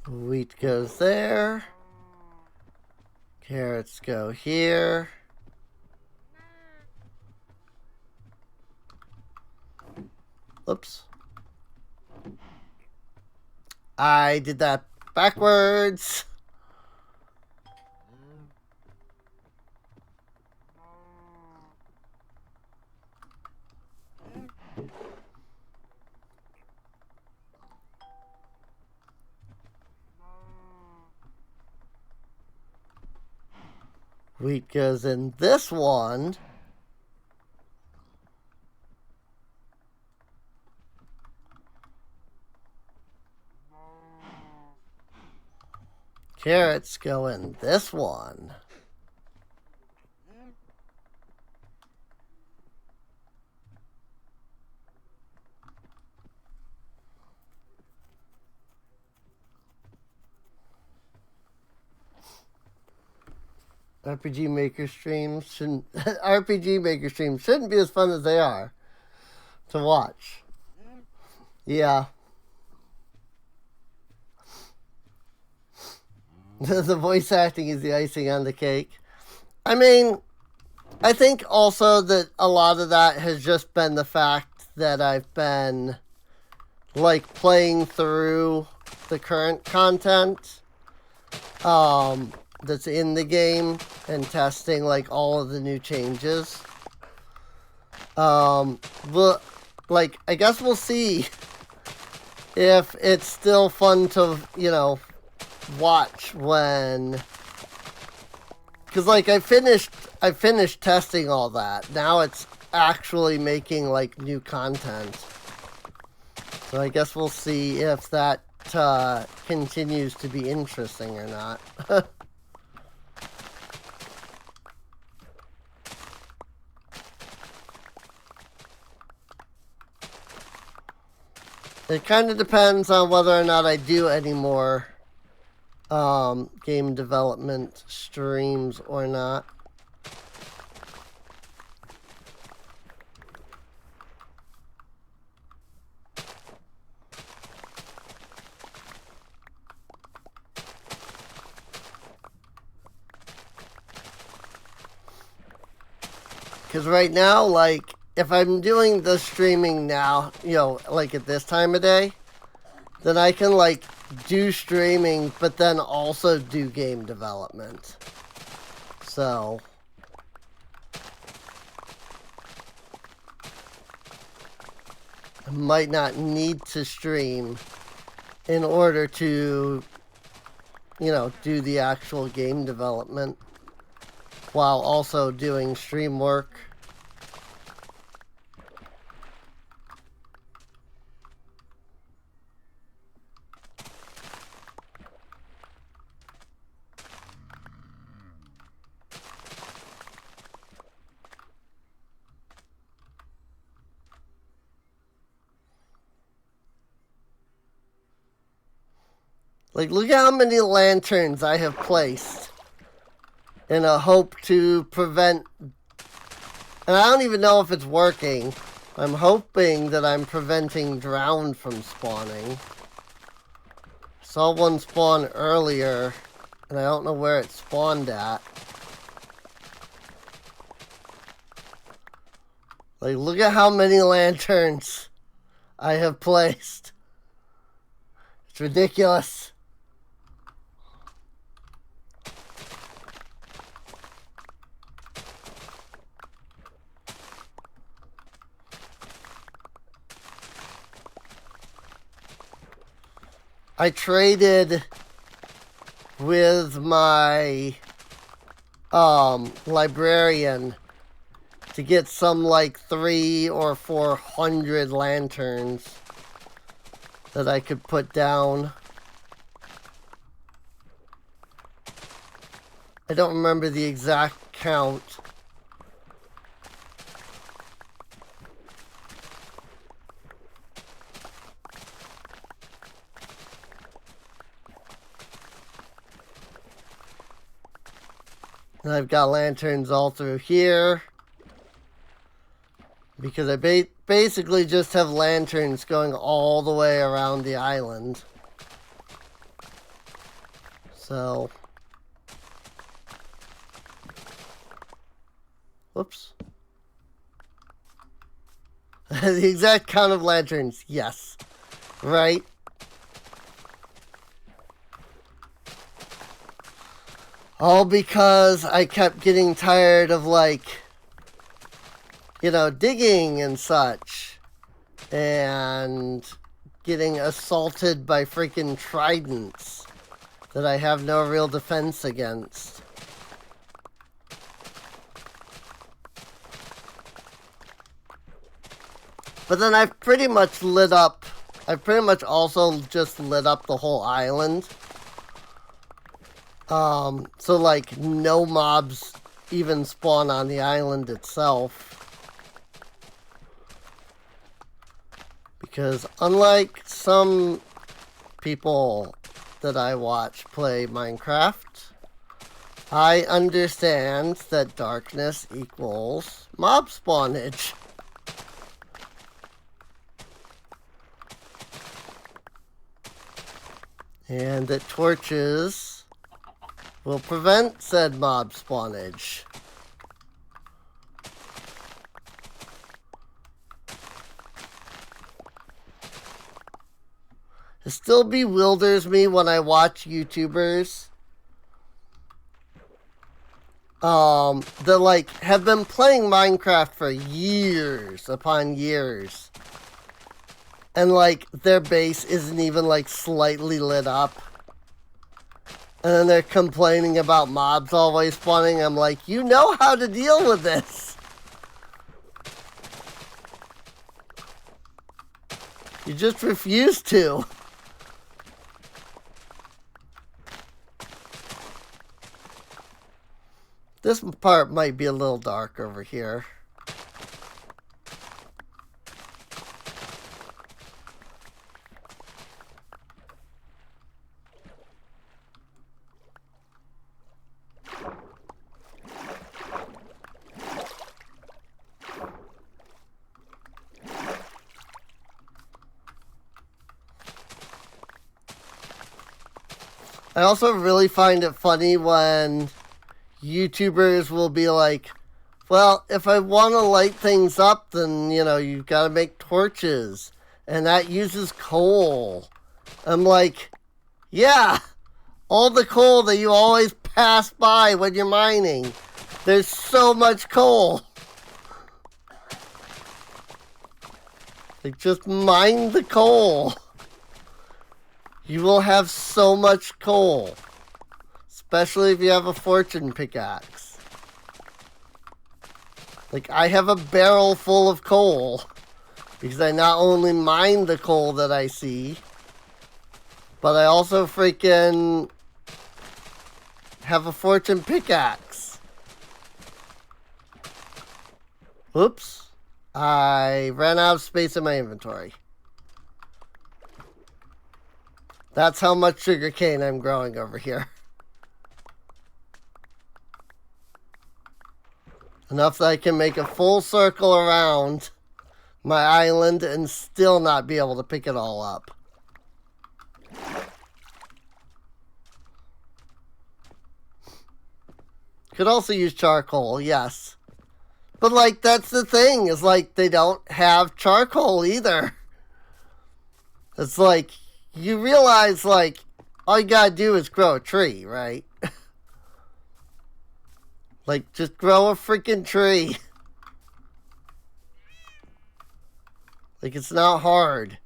Wheat goes there. Carrots go here. Oops. I did that backwards. Wheat goes in this one. Carrots go in this one. RPG Maker streams shouldn't RPG Maker streams shouldn't be as fun as they are to watch. Yeah. The voice acting is the icing on the cake. I mean, I think also that a lot of that has just been the fact that I've been like playing through the current content that's in the game and testing like all of the new changes. But like I guess we'll see if it's still fun to, you know, watch when, because like I finished testing all that. Now it's actually making like new content. So I guess we'll see if that continues to be interesting or not. It kind of depends on whether or not I do any more game development streams or not. Because right now, like, if I'm doing the streaming now, you know, like at this time of day, then I can, like, do streaming, but then also do game development. So, I might not need to stream in order to, you know, do the actual game development while also doing stream work. Like, look at how many lanterns I have placed in a hope to prevent, and I don't even know if it's working. I'm hoping that I'm preventing drown from spawning. Saw one spawn earlier, and I don't know where it spawned at. Like, look at how many lanterns I have placed. It's ridiculous. I traded with my librarian to get some like 300 or 400 lanterns that I could put down. I don't remember the exact count. And I've got lanterns all through here. Because I basically just have lanterns going all the way around the island. So. Whoops. The exact count of lanterns, yes. Right? All because I kept getting tired of, like, you know, digging and such. And getting assaulted by freaking tridents that I have no real defense against. But then I've pretty much also just lit up the whole island. So like no mobs even spawn on the island itself. Because unlike some people that I watch play Minecraft, I understand that darkness equals mob spawnage. And that torches will prevent said mob spawnage. It still bewilders me when I watch YouTubers that like have been playing Minecraft for years upon years. And like their base isn't even like slightly lit up. And then they're complaining about mobs always spawning. I'm like, you know how to deal with this. You just refuse to. This part might be a little dark over here. I also really find it funny when YouTubers will be like, well, if I want to light things up, then, you know, you've got to make torches. And that uses coal. I'm like, yeah, all the coal that you always pass by when you're mining. There's so much coal. Like, just mine the coal. You will have so much coal. Especially if you have a fortune pickaxe. Like, I have a barrel full of coal. Because I not only mine the coal that I see, but I also freaking have a fortune pickaxe. Oops. I ran out of space in my inventory. That's how much sugarcane I'm growing over here. Enough that I can make a full circle around my island and still not be able to pick it all up. Could also use charcoal, yes. But, like, that's the thing, is, like, they don't have charcoal either. It's like, you realize, like, all you gotta do is grow a tree, right? Like, just grow a freaking tree. Like, it's not hard.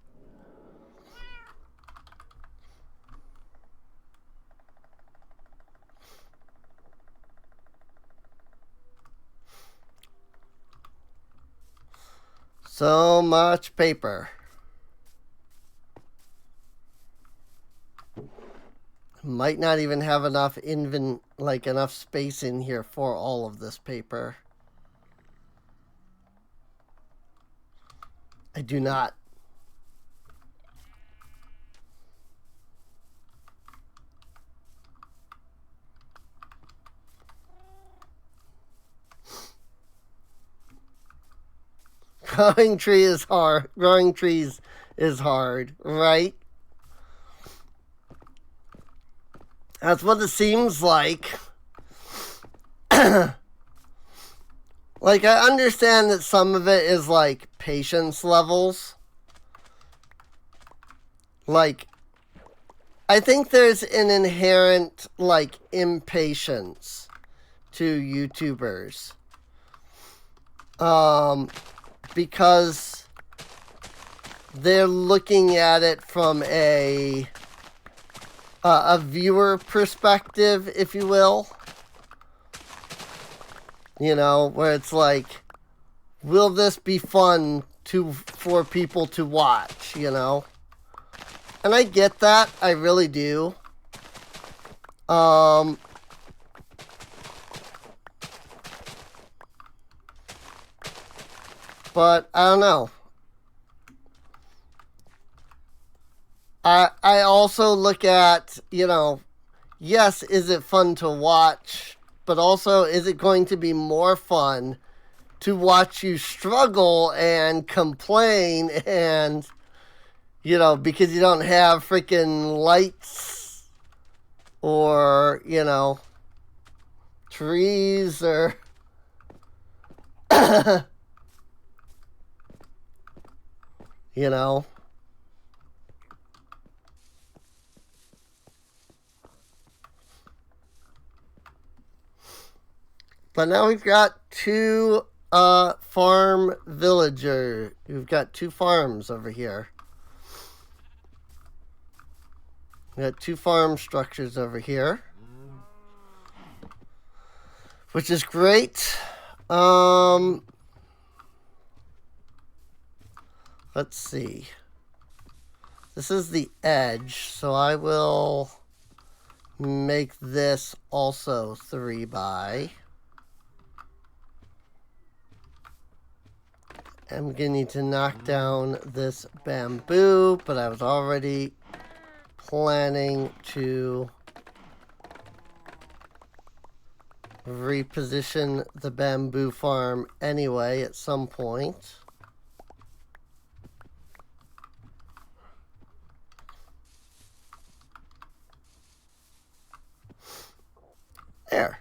So much paper. Might not even have enough enough space in here for all of this paper. I do not. Growing trees is hard, right? That's what it seems like. Like, I understand that some of it is, like, patience levels. Like, I think there's an inherent, like, impatience to YouTubers. Because they're looking at it from a viewer perspective, if you will. You know, where it's like, will this be fun for people to watch, you know? And I get that, I really do. But I don't know. I also look at, you know, yes, is it fun to watch? But also, is it going to be more fun to watch you struggle and complain and, you know, because you don't have freaking lights or, you know, trees or... you know? But now we've got two farm villager. We've got two farms over here. We got two farm structures over here, which is great. Let's see. This is the edge, so I will make this also 3 by. I'm going to need to knock down this bamboo, but I was already planning to reposition the bamboo farm anyway at some point. There.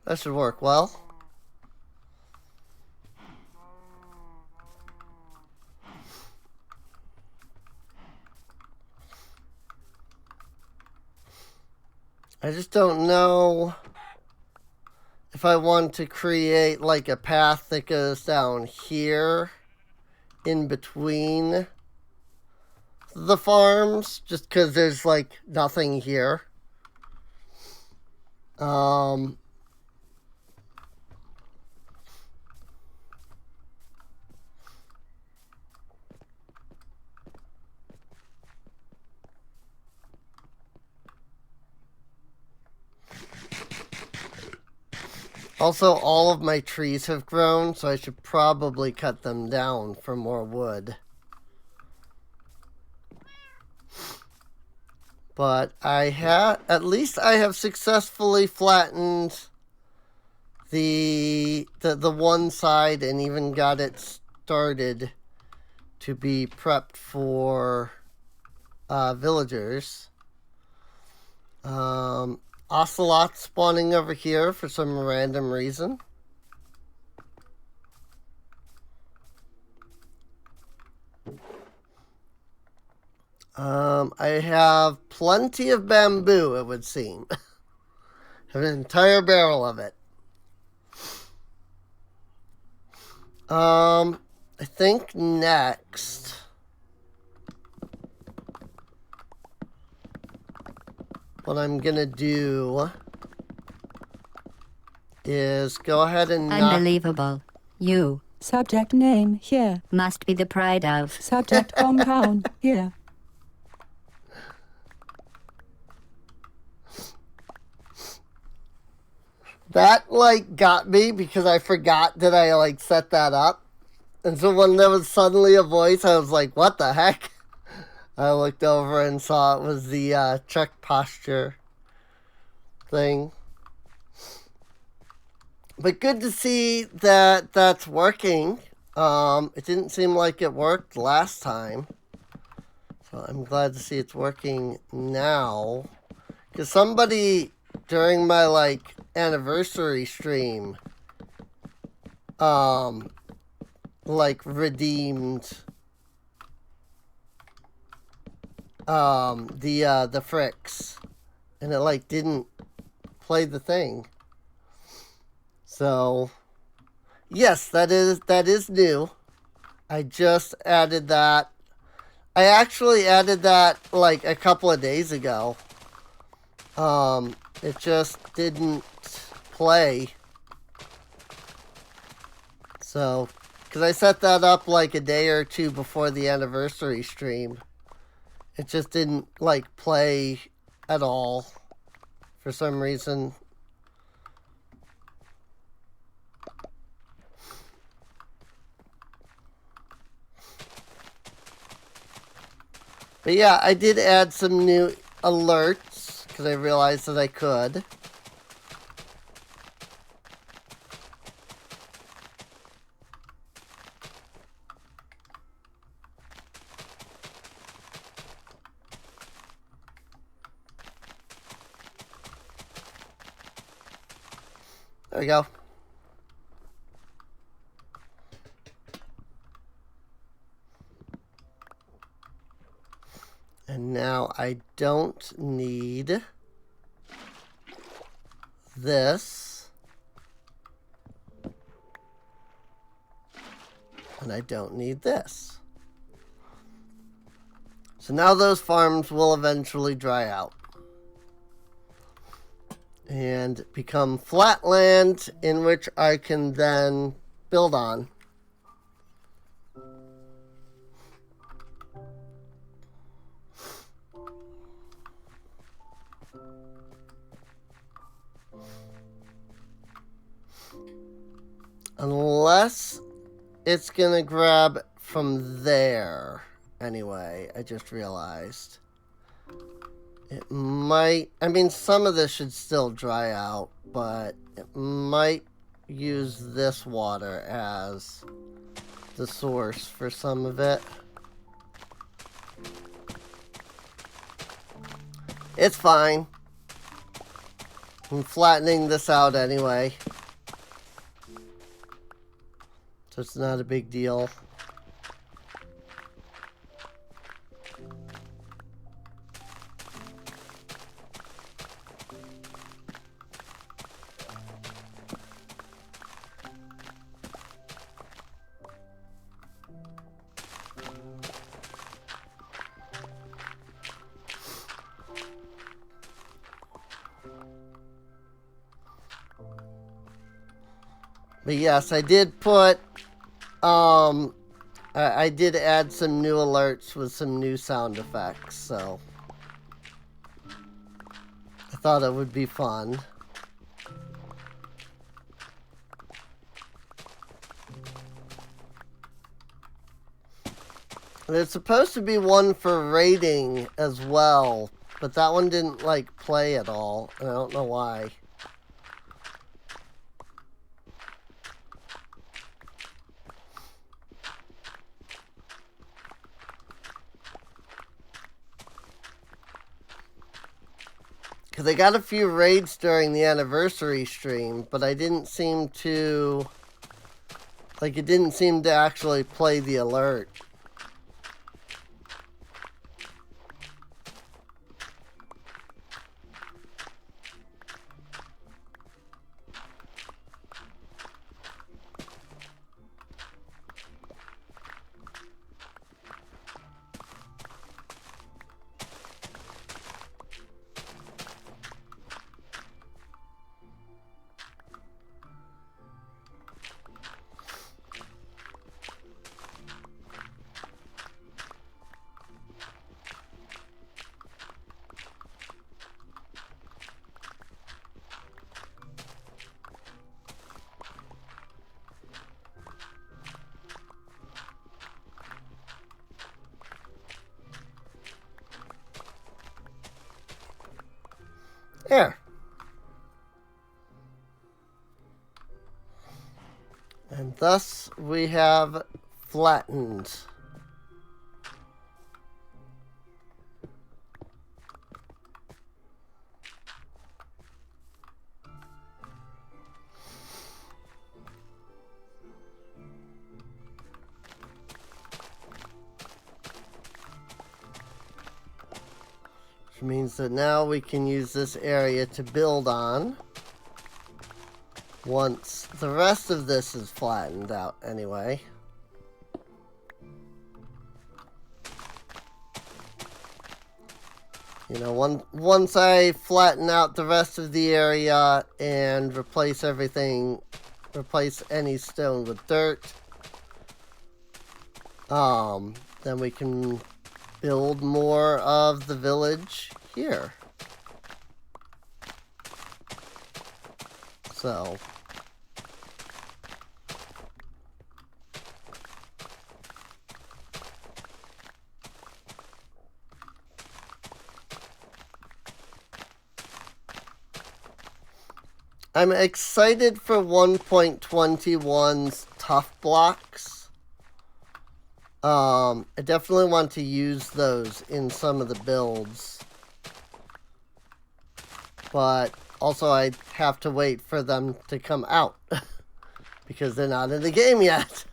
That should work well. I just don't know if I want to create like a path that goes down here in between the farms, just because there's like nothing here. Also, all of my trees have grown, so I should probably cut them down for more wood. But at least I have successfully flattened the one side and even got it started to be prepped for villagers. Ocelot spawning over here for some random reason. I have plenty of bamboo, it would seem. Have an entire barrel of it. I think next what I'm gonna do is go ahead and Unbelievable. You Subject name here. must be the pride of. Subject hometown here. That, like, got me because I forgot that I, like, set that up. And so when there was suddenly a voice, I was like, what the heck? I looked over and saw it was the check posture thing. But good to see that that's working. It didn't seem like it worked last time. So I'm glad to see it's working now. Because somebody during my, like, anniversary stream, like, redeemed the Fricks, and it like didn't play the thing. So yes, that is new. I just added that. I actually added that like a couple of days ago. It just didn't play. So, because I set that up like a day or two before the anniversary stream. It just didn't like play at all for some reason. But yeah, I did add some new alerts because I realized that I could. There we go. And now I don't need this. And I don't need this. So now those farms will eventually dry out and become flat land in which I can then build on. Unless it's gonna grab from there. Anyway, I just realized. It might... I mean, some of this should still dry out, but it might use this water as the source for some of it. It's fine. I'm flattening this out anyway. So it's not a big deal. But yes, I did put, I did add some new alerts with some new sound effects, so I thought it would be fun. There's supposed to be one for raiding as well, but that one didn't, like, play at all, and I don't know why. Because I got a few raids during the anniversary stream, but I didn't seem to... Like, it didn't seem to actually play the alert. There. And thus we have flattened. Which means that now we can use this area to build on once the rest of this is flattened out anyway. You know, once I flatten out the rest of the area and replace everything, replace any stone with dirt, then we can build more of the village here. So I'm excited for 1.21's tough blocks. I definitely want to use those in some of the builds. But also I have to wait for them to come out. Because they're not in the game yet.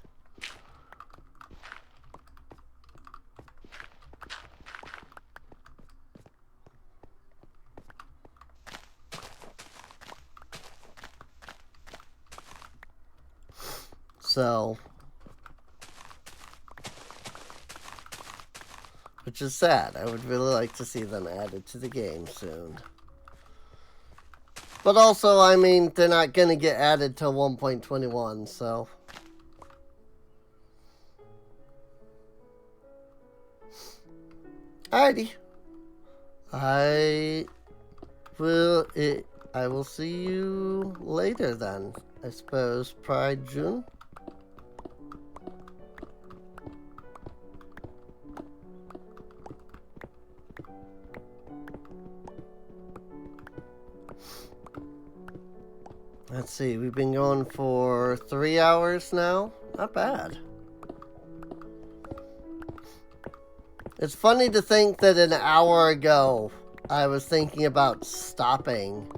So, which is sad. I would really like to see them added to the game soon. But also, I mean, they're not going to get added till 1.21, so. Alrighty. I will see you later then. I suppose Pride June. Let's see, we've been going for 3 hours now. Not bad. It's funny to think that an hour ago I was thinking about stopping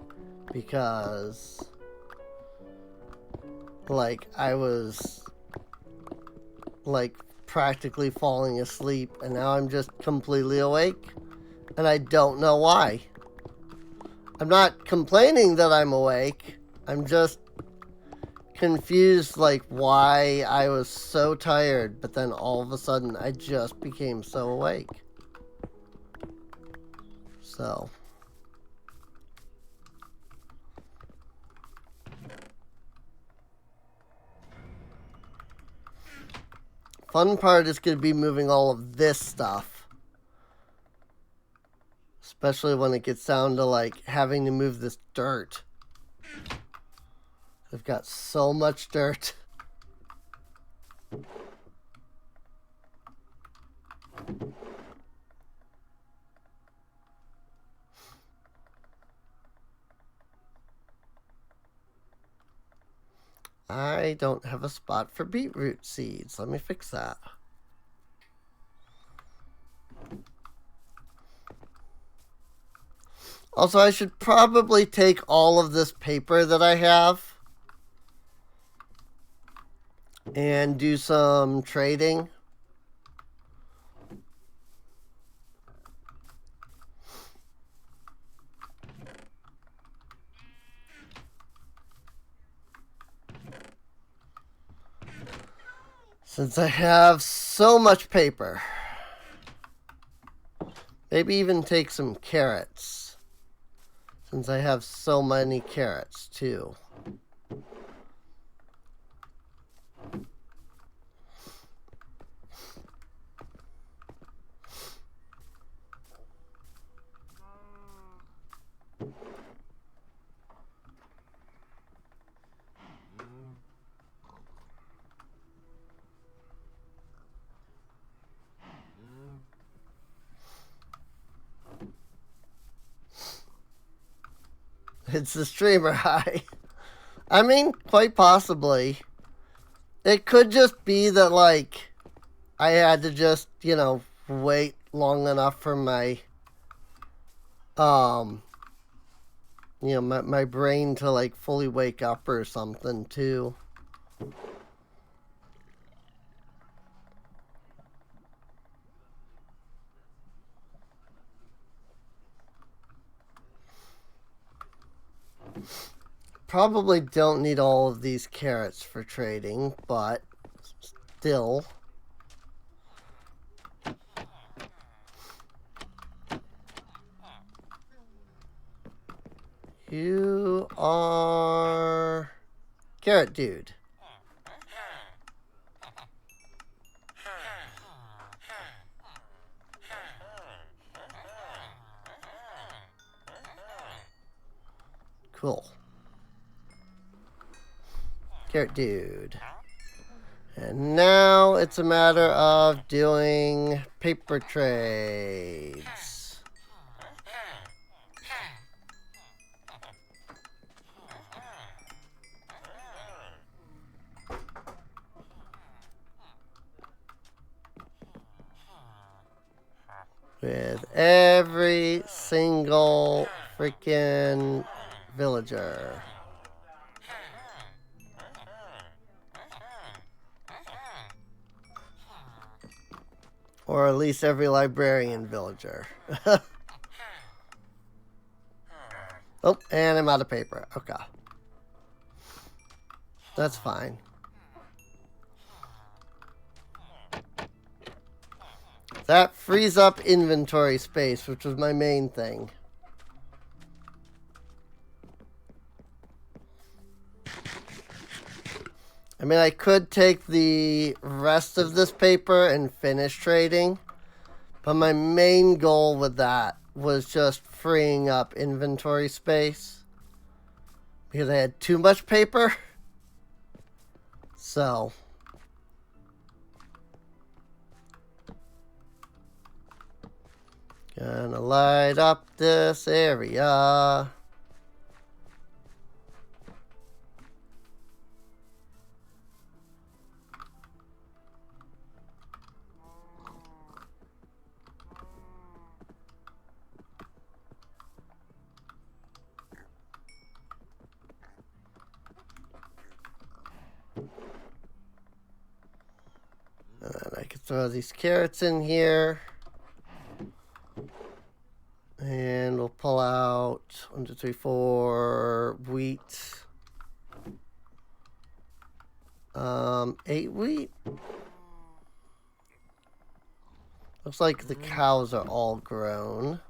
because, like, I was, like, practically falling asleep, and now I'm just completely awake, and I don't know why. I'm not complaining that I'm awake. I'm just confused, like, why I was so tired, but then all of a sudden I just became so awake. So. Fun part is going to be moving all of this stuff. Especially when it gets down to, like, having to move this dirt. I've got so much dirt. I don't have a spot for beetroot seeds. Let me fix that. Also, I should probably take all of this paper that I have and do some trading. Since I have so much paper. Maybe even take some carrots. Since I have so many carrots too. It's the streamer high. I mean, quite possibly. It could just be that, like, I had to just, you know, wait long enough for my, you know, my brain to, like, fully wake up or something, too. Probably don't need all of these carrots for trading, but still. You are Carrot Dude. Cool. Carrot Dude. And now it's a matter of doing paper trades. With every single freaking villager. Or at least every librarian villager. Oh, and I'm out of paper. Okay. That's fine. That frees up inventory space, which was my main thing. I mean, I could take the rest of this paper and finish trading, but my main goal with that was just freeing up inventory space because I had too much paper. So, gonna light up this area. And then I can throw these carrots in here. And we'll pull out 1, 2, 3, 4 wheat. 8 wheat. Looks like the cows are all grown.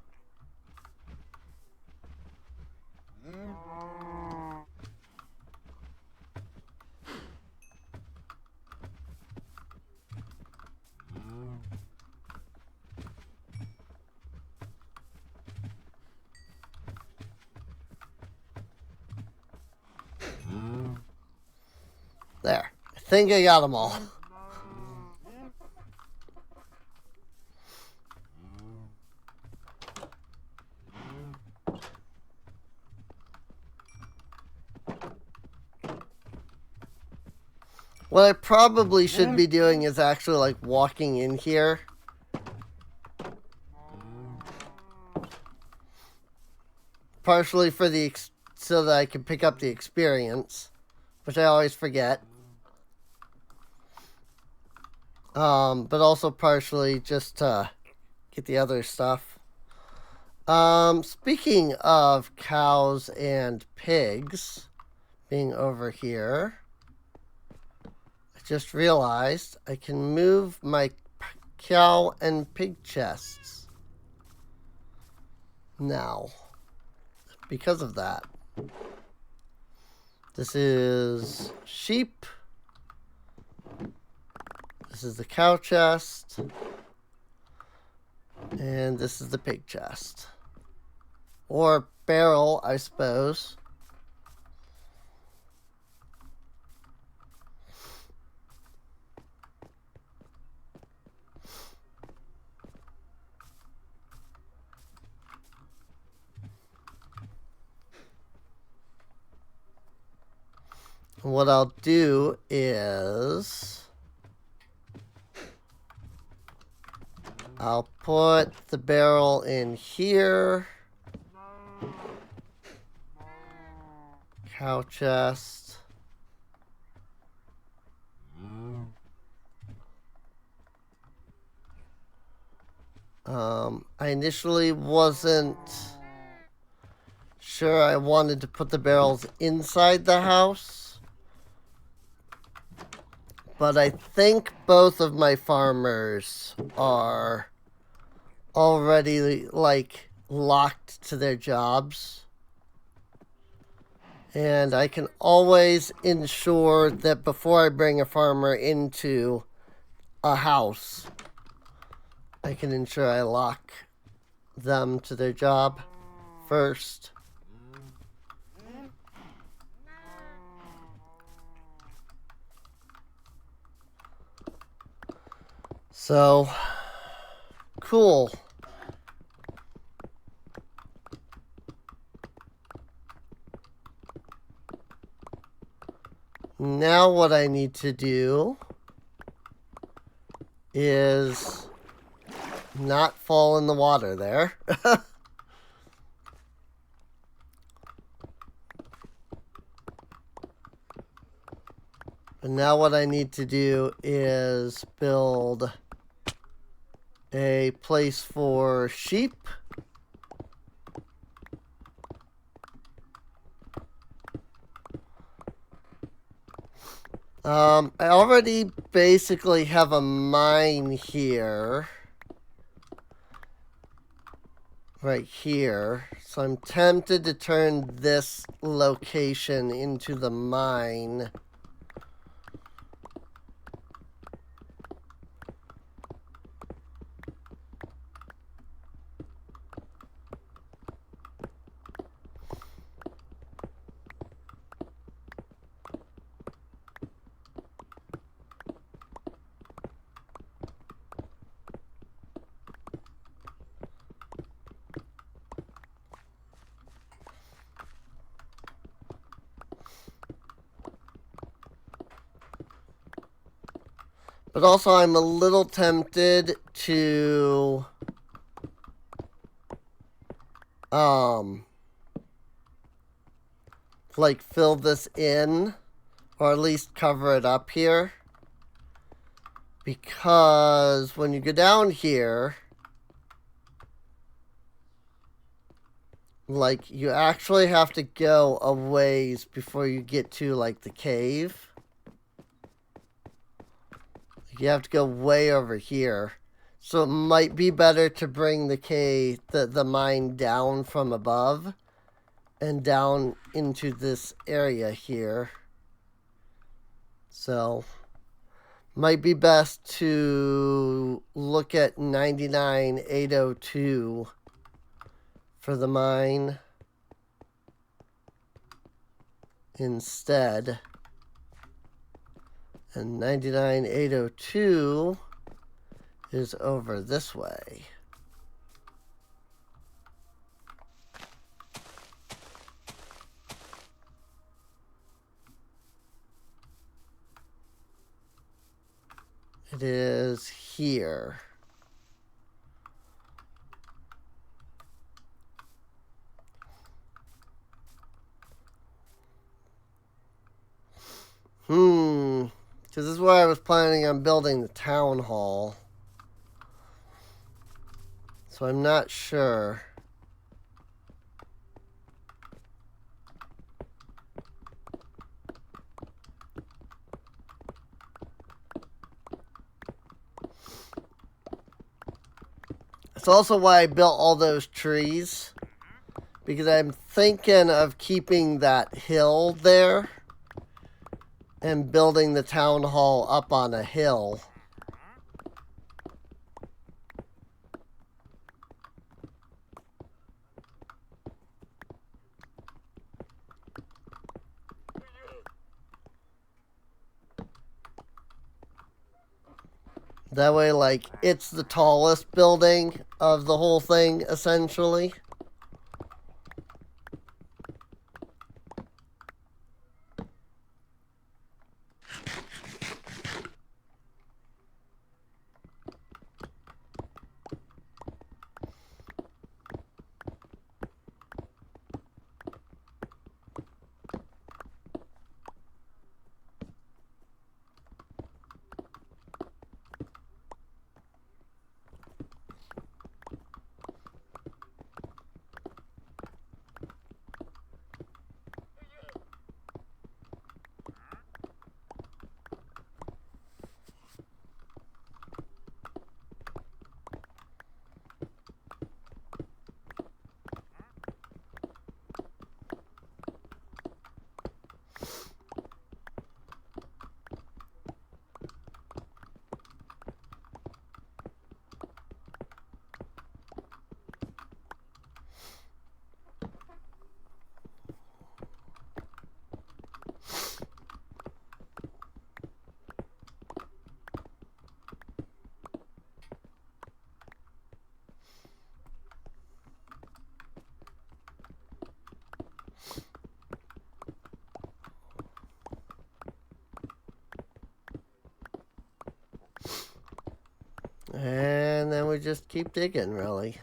There. I think I got them all. What I probably should be doing is actually like walking in here. Partially for the so that I can pick up the experience, which I always forget. But also partially just to get the other stuff. Speaking of cows and pigs being over here, I just realized I can move my cow and pig chests now because of that. This is sheep. This is the cow chest. And this is the pig chest. Or barrel, I suppose. What I'll do is I'll put the barrel in here. Cow chest. I initially wasn't sure I wanted to put the barrels inside the house, but I think both of my farmers are already like locked to their jobs. And I can always ensure that before I bring a farmer into a house, I can ensure I lock them to their job first. So, cool. Now what I need to do is not fall in the water there. And now what I need to do is build a place for sheep. I already basically have a mine here. Right here. So I'm tempted to turn this location into the mine. But also I'm a little tempted to like fill this in, or at least cover it up here, because when you go down here, like, you actually have to go a ways before you get to, like, the cave. You have to go way over here. So it might be better to bring the mine down from above and down into this area here. So might be best to look at 99,802 for the mine instead. And 99,802 is over this way. It is here. Because this is where I was planning on building the town hall. So I'm not sure. It's also why I built all those trees, because I'm thinking of keeping that hill there and building the town hall up on a hill. That way, like, it's the tallest building of the whole thing, essentially. And then we just keep digging, really.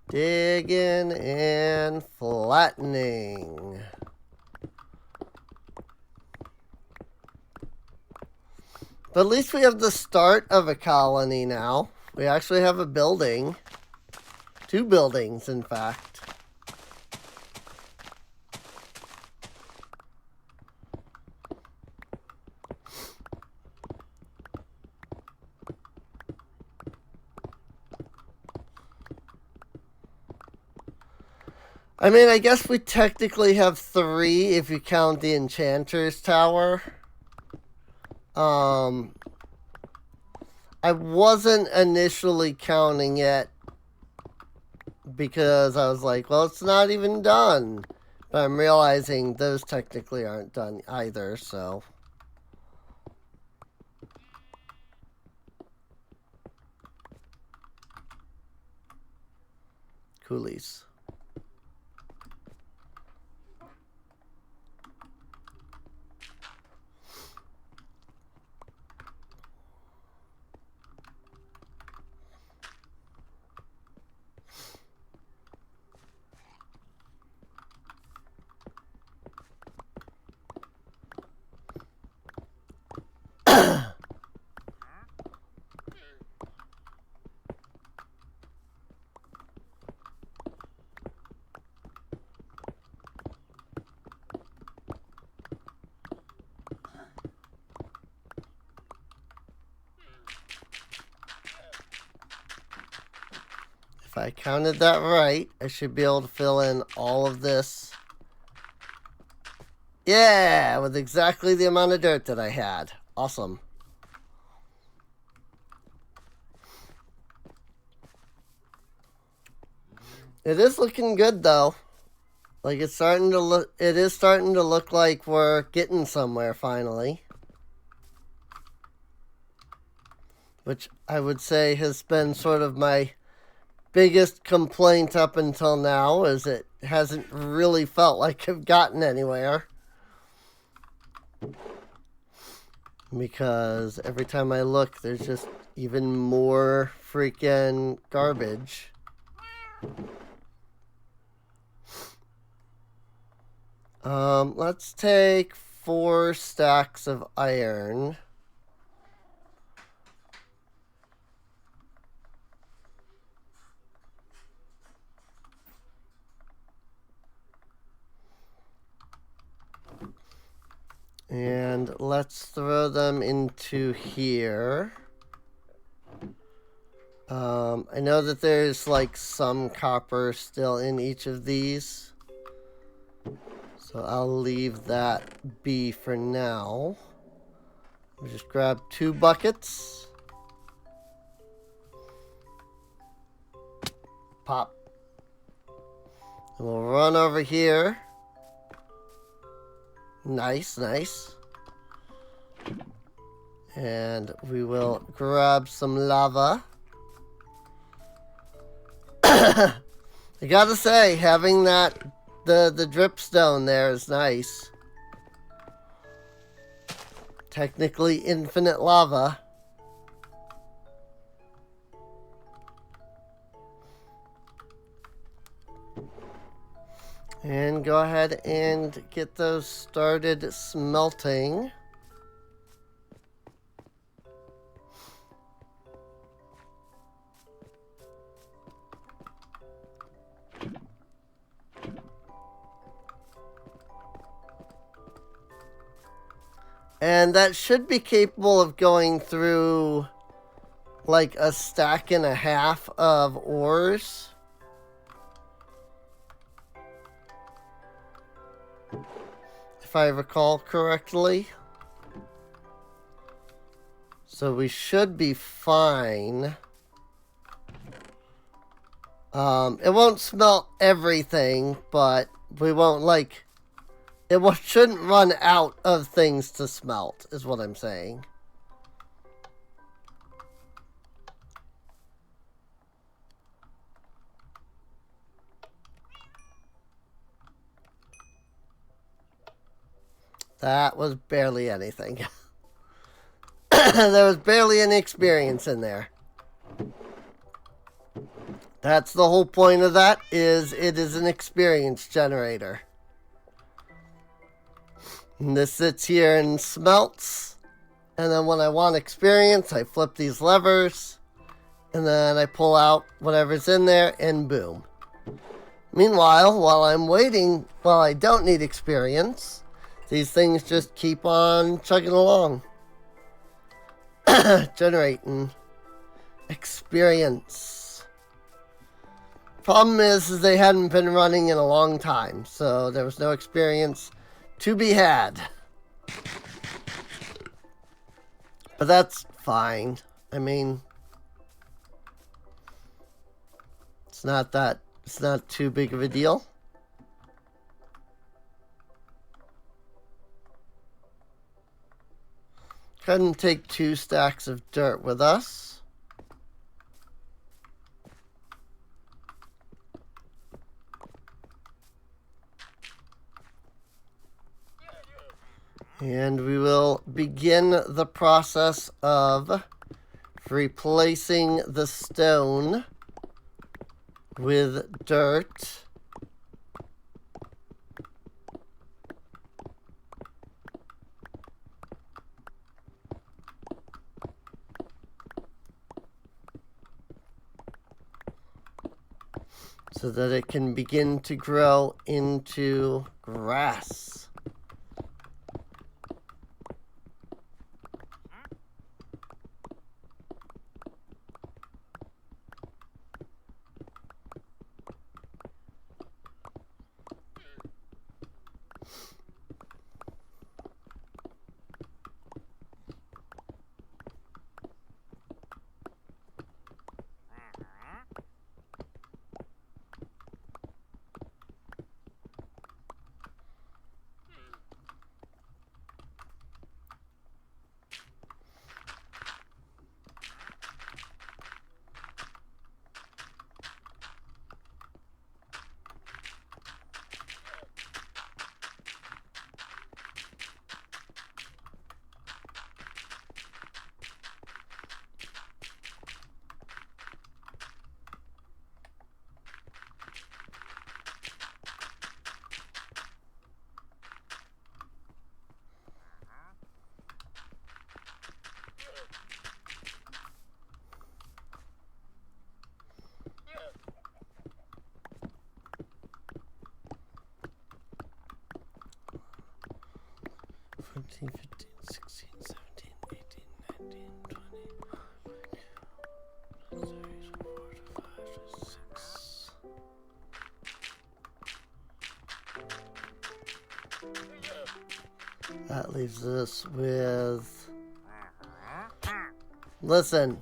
Digging and flattening. But at least we have the start of a colony now. We actually have a building. 2 buildings, in fact. I mean, I guess we technically have 3 if you count the Enchanter's Tower. I wasn't initially counting it because I was like, well, it's not even done. But I'm realizing those technically aren't done either, so. Coolies. If I counted that right, I should be able to fill in all of this. Yeah, with exactly the amount of dirt that I had. Awesome. It is looking good though. Like it is starting to look like we're getting somewhere finally. Which I would say has been sort of my biggest complaint up until now, is it hasn't really felt like I've gotten anywhere. Because every time I look, there's just even more freaking garbage. Let's take 4 stacks of iron. And let's throw them into here. I know that there's like some copper still in each of these. So I'll leave that be for now. We'll just grab 2 buckets. Pop. And we'll run over here. Nice, nice. And we will grab some lava. I gotta say, having that, the dripstone there is nice. Technically infinite lava. And go ahead and get those started smelting. And that should be capable of going through like a stack and a half of ores. If I recall correctly. So we should be fine. It won't smelt everything, but we won't like... shouldn't run out of things to smelt, is what I'm saying. That was barely anything. There was barely any experience in there. That's the whole point of that, is it is an experience generator. And this sits here and smelts. And then when I want experience, I flip these levers. And then I pull out whatever's in there and boom. Meanwhile, while I'm waiting, while I don't need experience, these things just keep on chugging along. Generating experience. Problem is they hadn't been running in a long time, so there was no experience to be had. But that's fine. I mean, it's not too big of a deal. Go ahead and take 2 stacks of dirt with us. And we will begin the process of replacing the stone with dirt. So that it can begin to grow into grass. Fifteen, 16, 17, 18, 19, 20, 4, 5, 6. That leaves us with... Listen.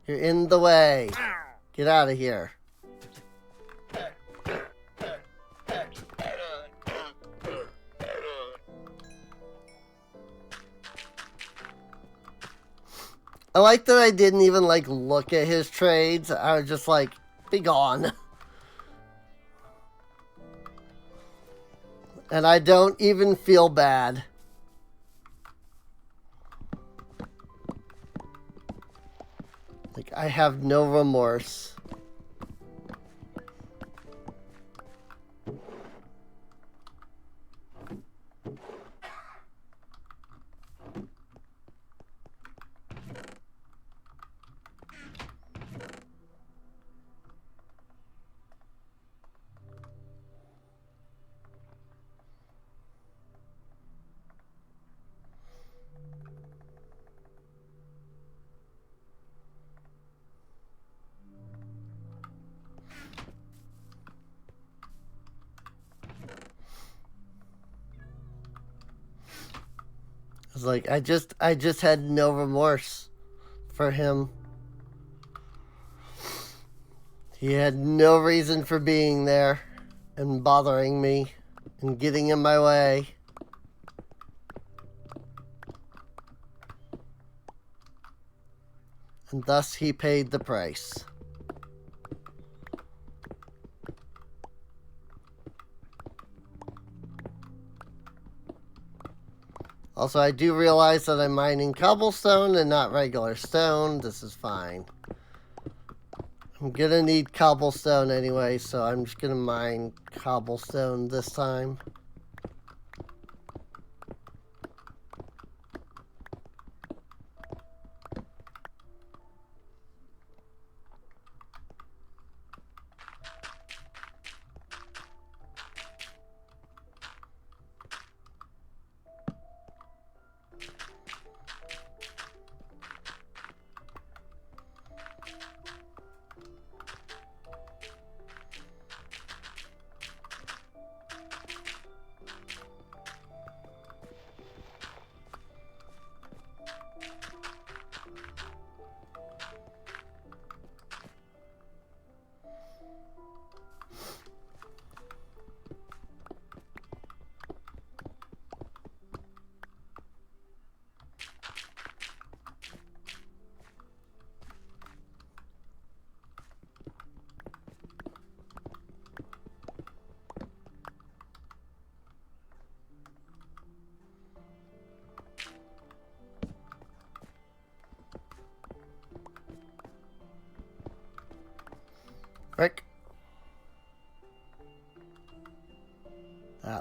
You're in the way. Get out of here. I like that I didn't even, like, look at his trades. I was just like, be gone. And I don't even feel bad. Like, I have no remorse. It's like I just had no remorse for him. He had no reason for being there and bothering me and getting in my way. And thus he paid the price. Also, I do realize that I'm mining cobblestone and not regular stone. This is fine. I'm gonna need cobblestone anyway, so I'm just gonna mine cobblestone this time.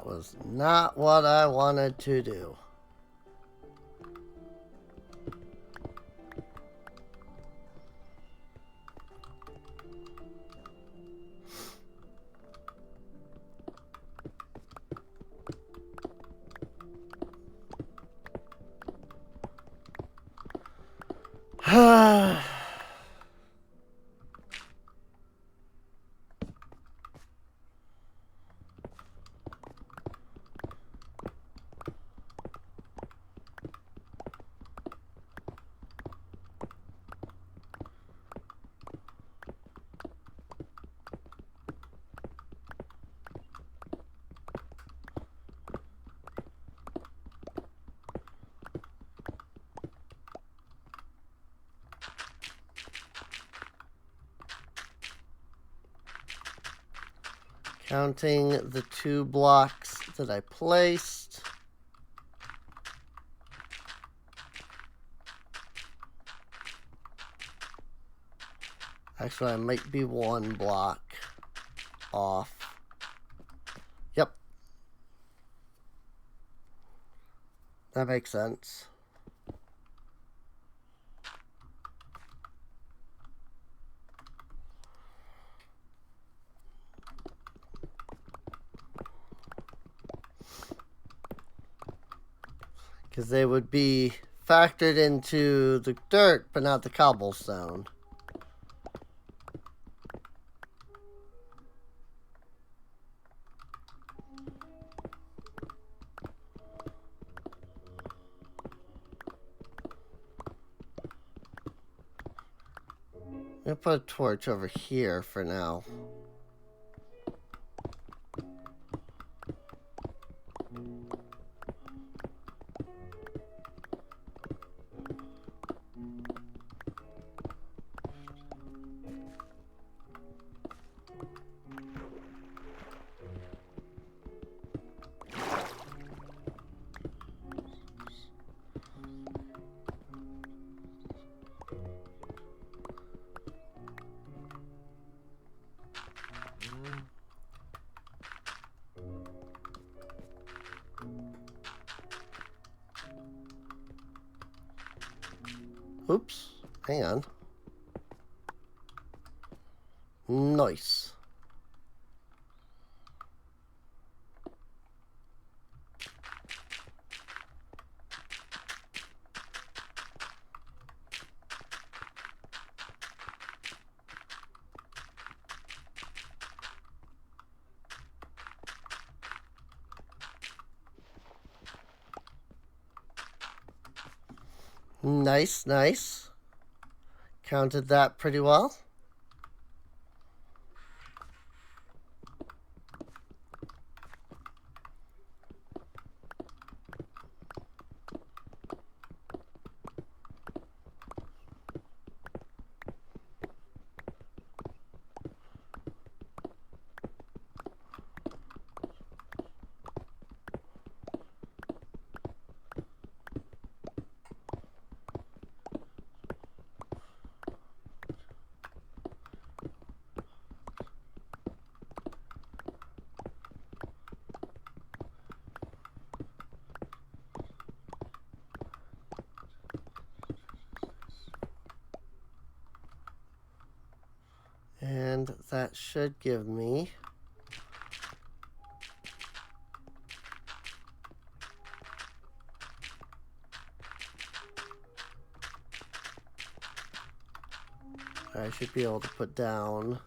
That was not what I wanted to do. Counting the 2 blocks that I placed. Actually, I might be 1 block off. Yep. That makes sense. Because they would be factored into the dirt, but not the cobblestone. I'm going to put a torch over here for now. Oops, hang on. Nice. Nice, nice. Counted that pretty well. And that should give me I should be able to put down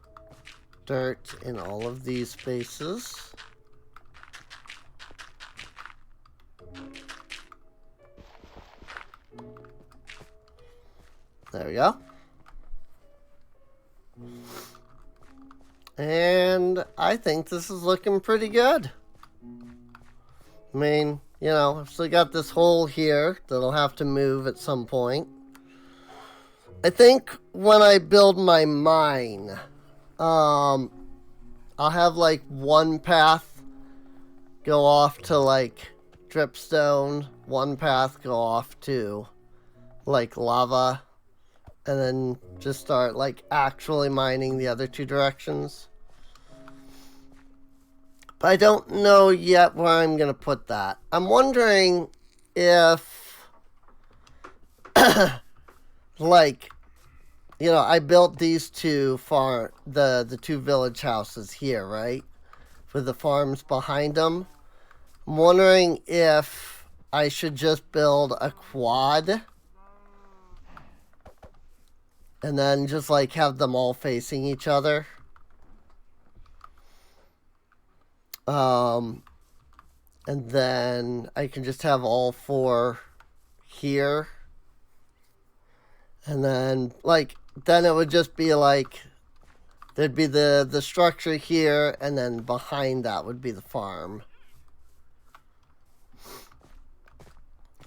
dirt in all of these spaces. There we go. And I think this is looking pretty good. I mean, you know, I've still got this hole here that'll have to move at some point. I think when I build my mine, I'll have like one path go off to like dripstone, one path go off to like lava, and then just start like actually mining the other 2 directions. But I don't know yet where I'm going to put that. I'm wondering if, like, you know, I built these two the two village houses here, right? With the farms behind them. I'm wondering if I should just build a quad and then just like have them all facing each other. And then I can just have all four here. And then, like, then it would just be like, there'd be the structure here, and then behind that would be the farm.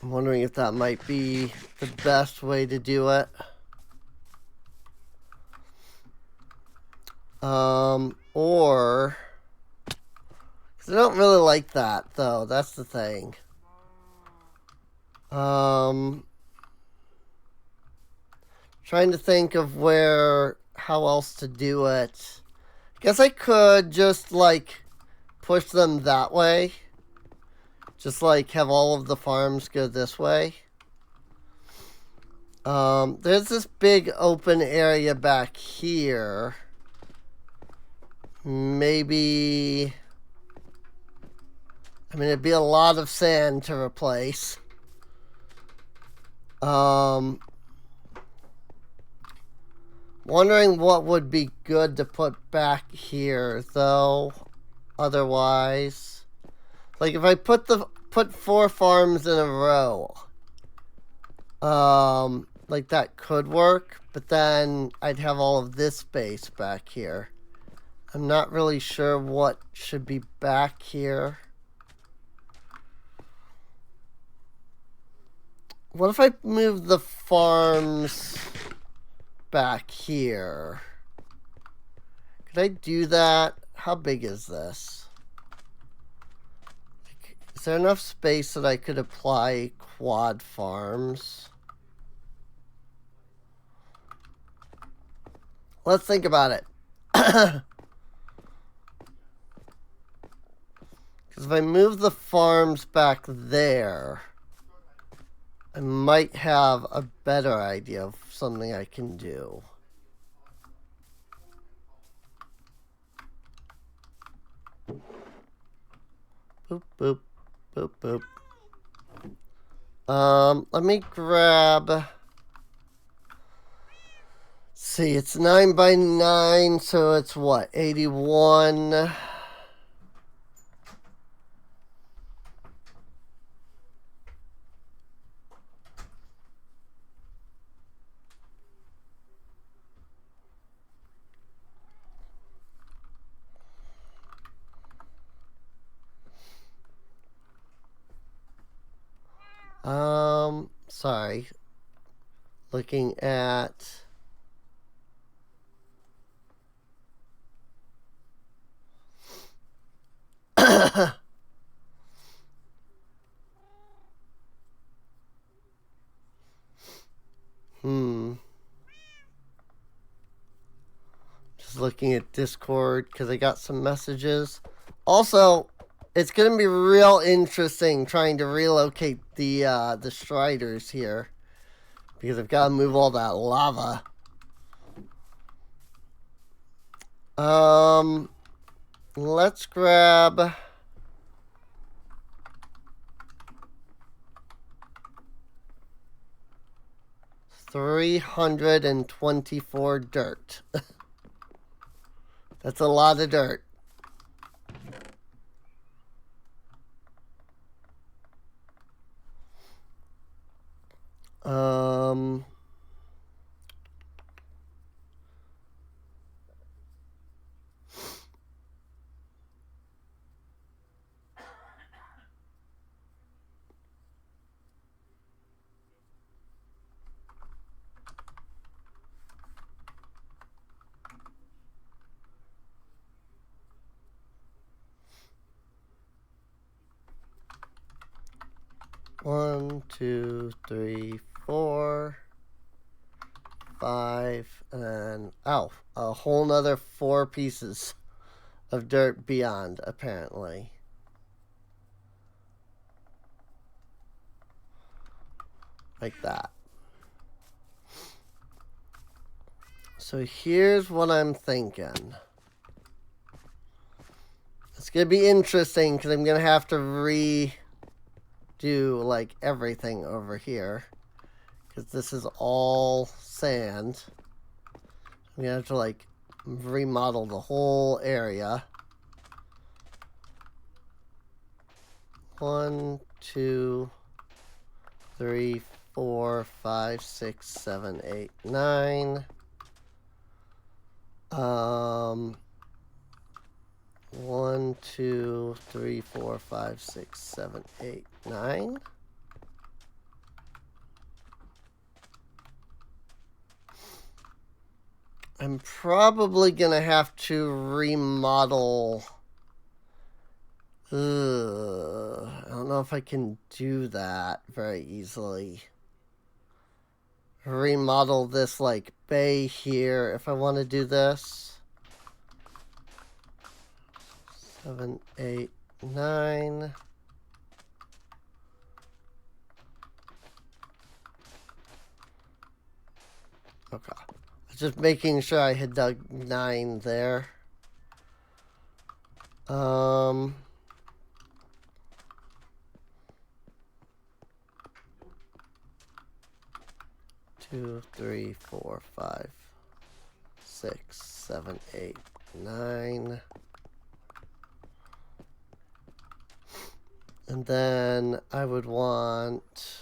I'm wondering if that might be the best way to do it. Or... I don't really like that, though. That's the thing. Trying to think of how else to do it. I guess I could just, like, push them that way. Just, like, have all of the farms go this way. There's this big open area back here. Maybe... I mean, it'd be a lot of sand to replace. Wondering what would be good to put back here, though. Otherwise, like if I put 4 farms in a row, like that could work, but then I'd have all of this space back here. I'm not really sure what should be back here. What if I move the farms back here? Could I do that? How big is this? Like, is there enough space that I could apply quad farms? Let's think about it. Because if I move the farms back there, I might have a better idea of something I can do. Boop, boop, boop, boop. Let me grab... Let's see, it's 9 by 9, so it's what, 81... Sorry. Looking at... Just looking at Discord because I got some messages. Also, it's going to be real interesting trying to relocate the Striders here. Because I've got to move all that lava. Let's grab... 324 dirt. That's a lot of dirt. One, two, three, 4, 5, and then, a whole nother 4 pieces of dirt beyond, apparently. Like that. So here's what I'm thinking. It's going to be interesting because I'm going to have to redo like everything over here. Because this is all sand. I'm going to have to like remodel the whole area. 1, 2, 3, 4, 5, 6, 7, 8, 9. 1, 2, 3, 4, 5, 6, 7, 8, 9. I'm probably gonna have to remodel. I don't know if I can do that very easily. Remodel this like bay here if I want to do this. 7, 8, 9. Okay. Just making sure I had dug 9 there. 2, 3, 4, 5, 6, 7, 8, 9. And then I would want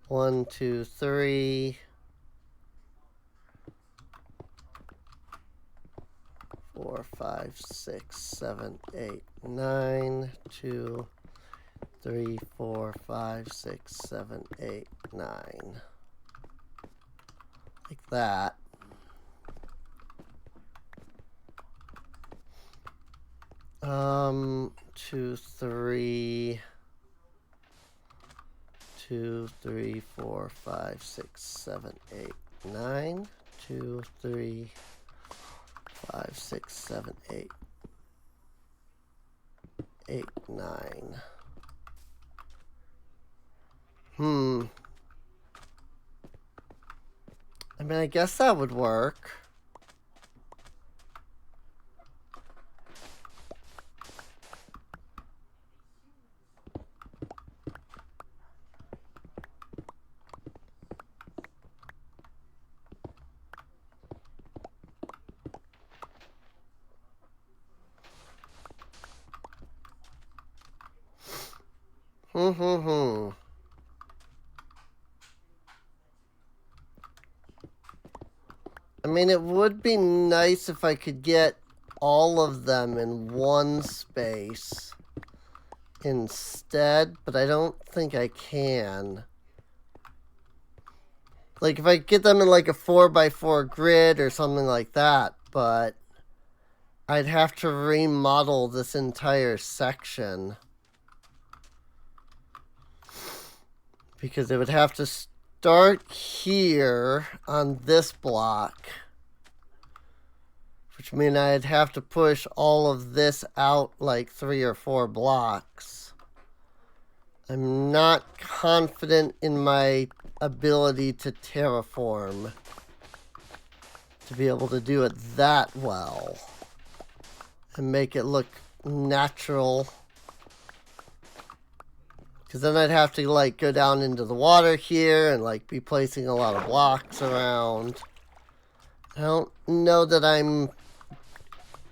1, 2, 3, 4, 5, 6, 7, 8, 9, 2, 3, 4, 5, 6, 7, 8, 9. Like that. Um, 2, 3, 2, 3, 4, 5, 6, 7, 8, 9. 2, 3, 5, 6, 7, 8, 8, 9. I mean, I guess that would work. I mean, it would be nice if I could get all of them in one space instead, but I don't think I can. Like, if I get them in like a 4x4 grid or something like that, but I'd have to remodel this entire section. Because it would have to start here on this block. Which means I'd have to push all of this out like 3 or 4 blocks. I'm not confident in my ability to terraform to be able to do it that well and make it look natural. Because then I'd have to like go down into the water here and like be placing a lot of blocks around. I don't know that I'm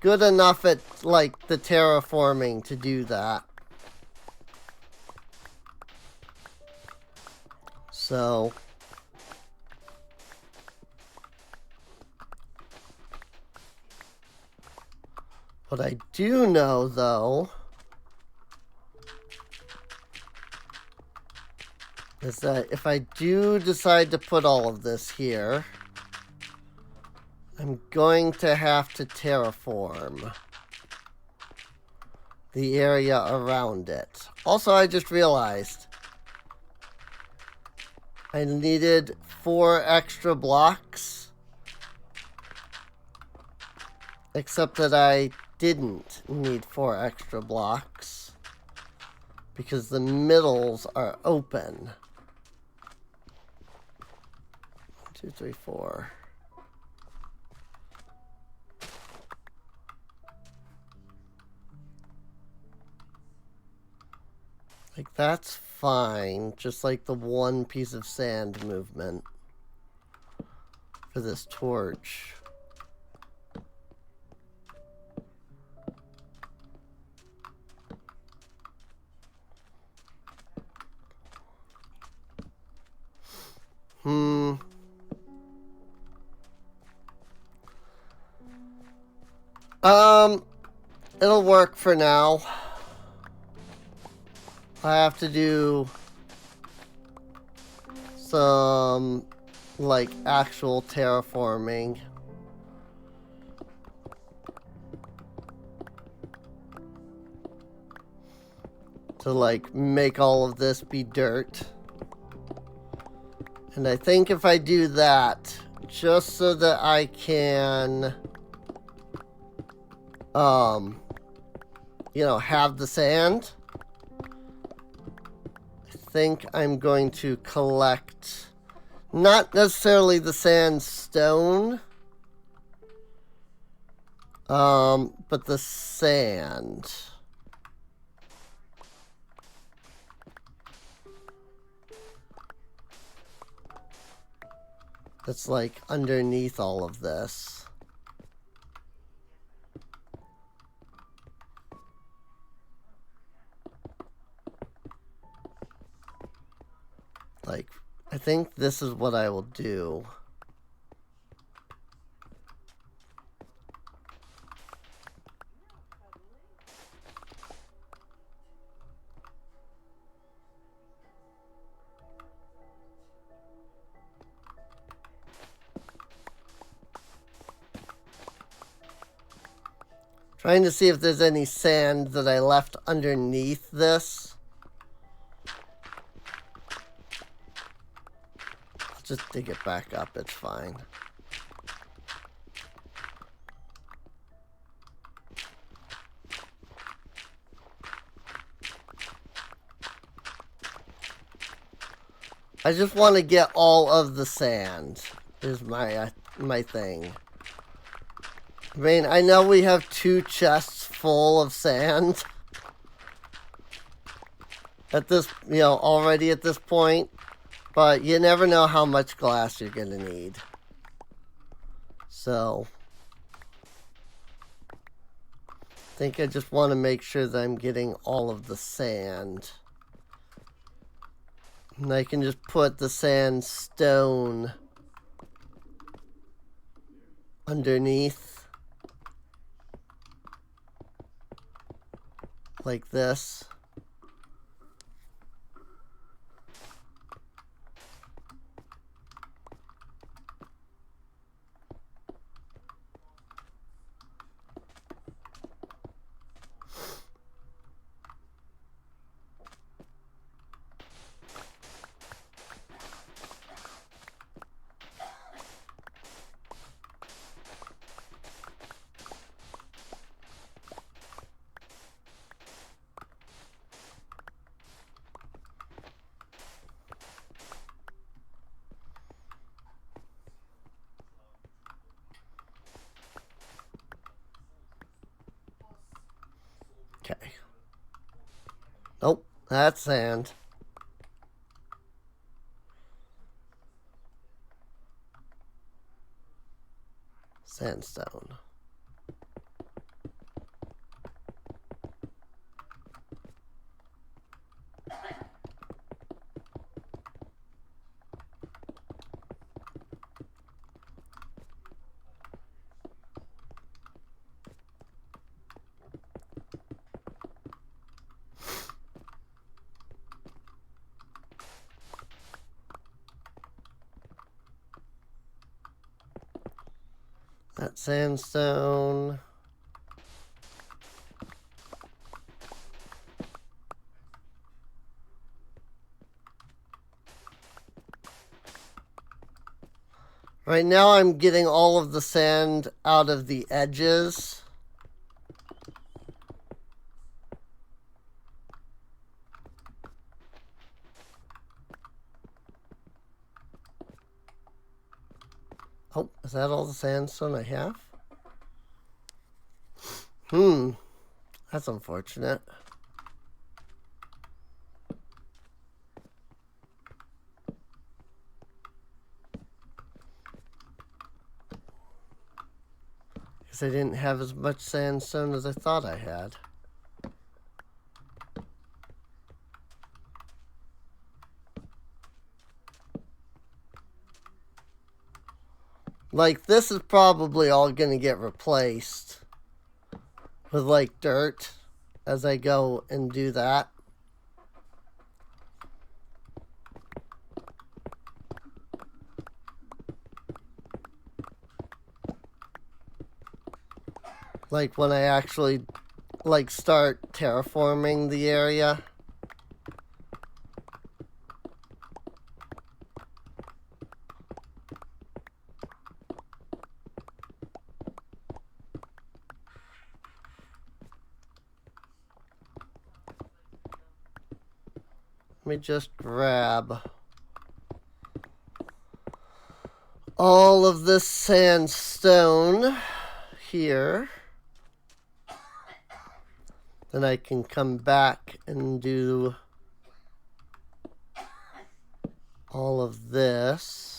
good enough at like the terraforming to do that. So what I do know though is that if I do decide to put all of this here, I'm going to have to terraform the area around it. Also, I just realized I needed 4 extra blocks, except that I didn't need 4 extra blocks because the middles are open. 1, 2, 3, 4. Like, that's fine. Just like the one piece of sand movement for this torch. It'll work for now. I have to do some, like, actual terraforming. To, like, make all of this be dirt. And I think if I do that, just so that I can, you know, have the sand, I think I'm going to collect, not necessarily the sandstone, but the sand. That's like underneath all of this. Like, I think this is what I will do. Trying to see if there's any sand that I left underneath this. I'll just dig it back up, it's fine. I just want to get all of the sand, is my thing. I mean, I know we have 2 chests full of sand at this, you know, already at this point, but you never know how much glass you're going to need. So, I think I just want to make sure that I'm getting all of the sand. And I can just put the sandstone underneath. Like this. Okay. Nope, that's sand. Sandstone. That sandstone. Right now I'm getting all of the sand out of the edges. Oh, is that all the sandstone I have? That's unfortunate. Because I didn't have as much sandstone as I thought I had. Like, this is probably all going to get replaced with, like, dirt as I go and do that. Like, when I actually, like, start terraforming the area. Let me just grab all of this sandstone here. Then I can come back and do all of this.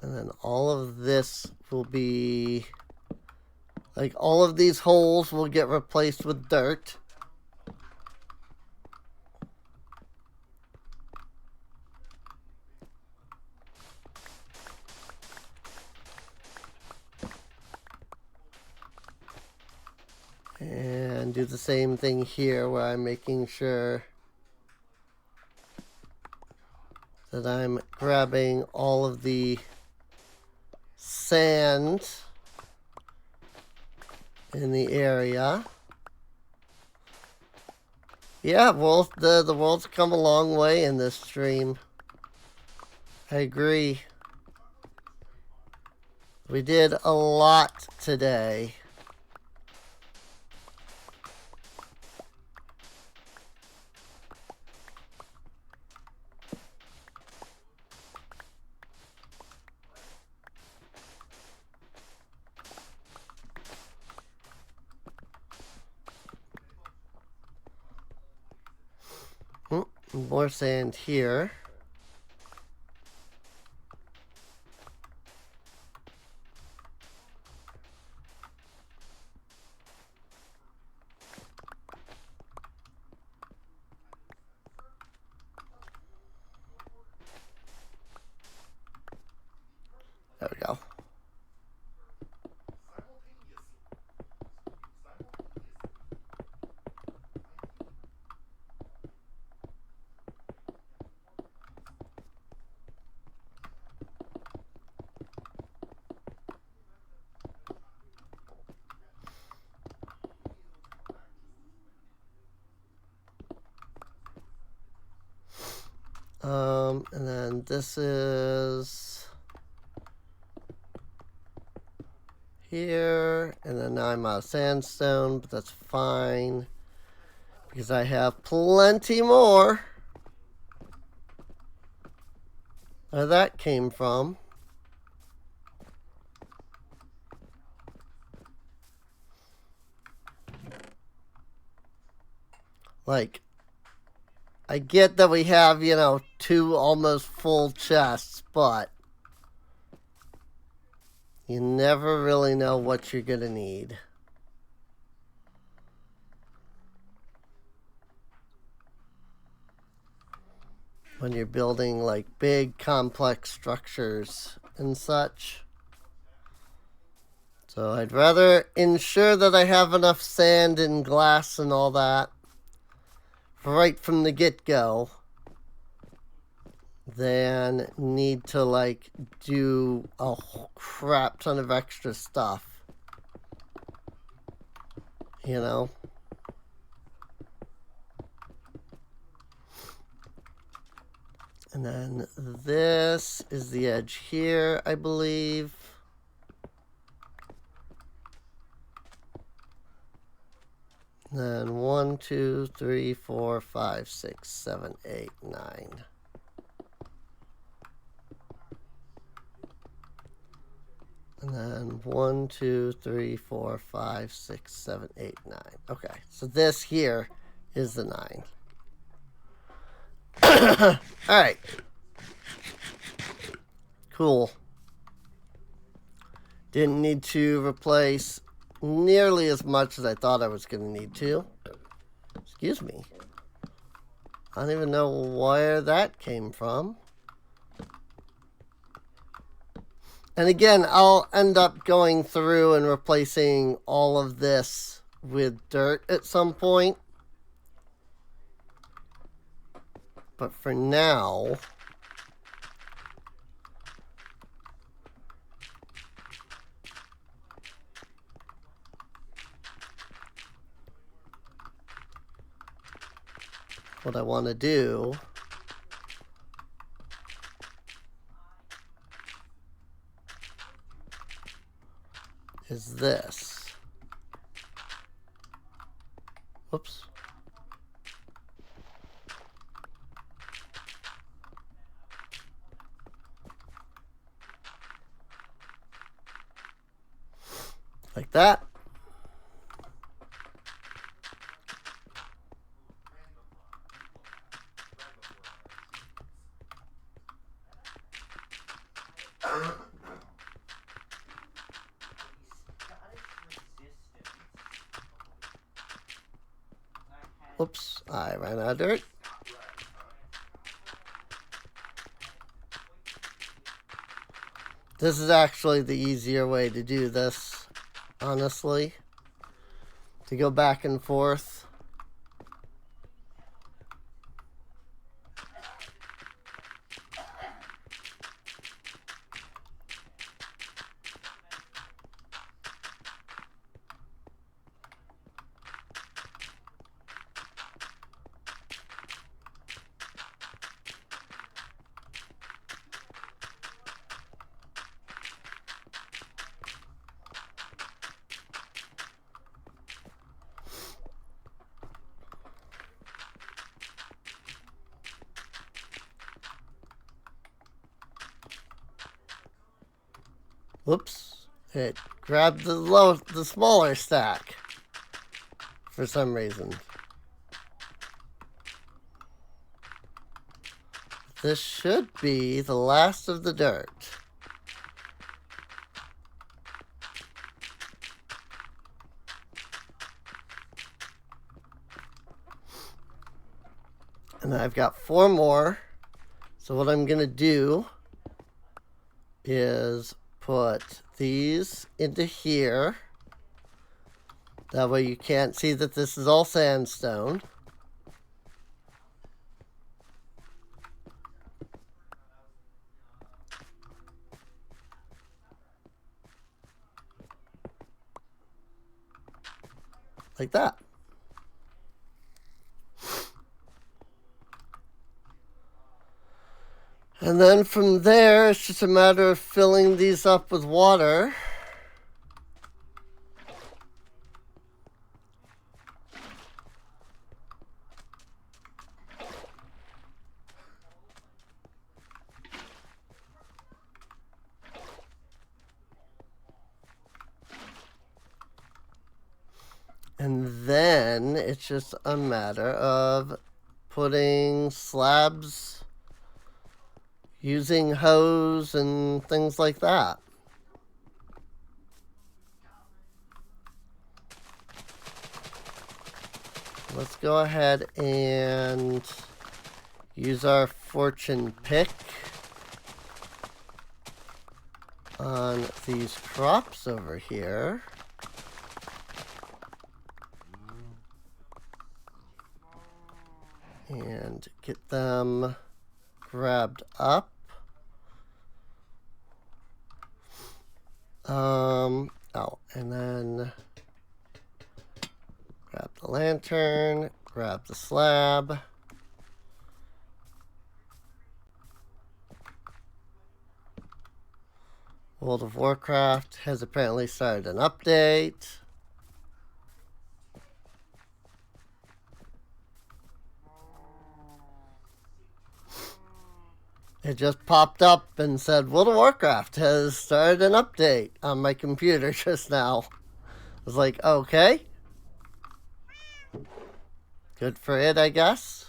And then all of this will be, like, all of these holes will get replaced with dirt. And do the same thing here where I'm making sure that I'm grabbing all of the sand in the area. Yeah, well, the world's come a long way in this stream. I agree. We did a lot today. More sand here. There we go. And then this is here, and then now I'm out of sandstone, but that's fine because I have plenty more. Where that came from. Like, I get that we have, you know, 2 almost full chests, but you never really know what you're gonna need. When you're building, like, big, complex structures and such. So I'd rather ensure that I have enough sand and glass and all that right from the get-go than need to like do a crap ton of extra stuff. You know? And then this is the edge here, I believe. Then 1, 2, 3, 4, 5, 6, 7, 8, 9. And then 1, 2, 3, 4, 5, 6, 7, 8, 9. Okay, so this here is the 9. All right. Cool. Didn't need to replace nearly as much as I thought I was going to need to. Excuse me. I don't even know where that came from. And again, I'll end up going through and replacing all of this with dirt at some point. But for now, what I want to do is this. Whoops. Like that. Oops, I ran out of dirt. This is actually the easier way to do this, honestly. To go back and forth. Whoops, it grabbed the smaller stack for some reason. This should be the last of the dirt. And I've got 4 more. So what I'm going to do is put these into here. That way you can't see that this is all sandstone. Like that. And then from there, it's just a matter of filling these up with water. And then it's just a matter of putting slabs, using hose and things like that. Let's go ahead and use our fortune pick on these crops over here. And get them grabbed up. Oh, and then grab the lantern, grab the slab. World of Warcraft has apparently started an update. It just popped up and said World of Warcraft has started an update on my computer just now. I was like, okay. Good for it, I guess.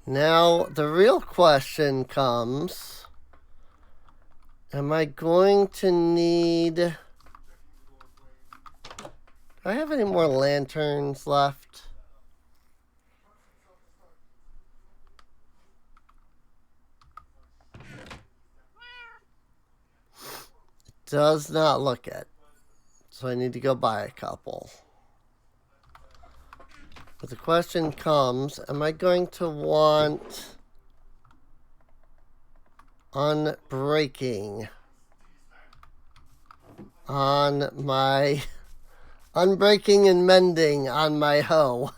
Now, the real question comes, am I going to need... Do I have any more lanterns left? Does not look it. So I need to go buy a couple. But the question comes, am I going to want unbreaking on my... Unbreaking and mending on my hoe?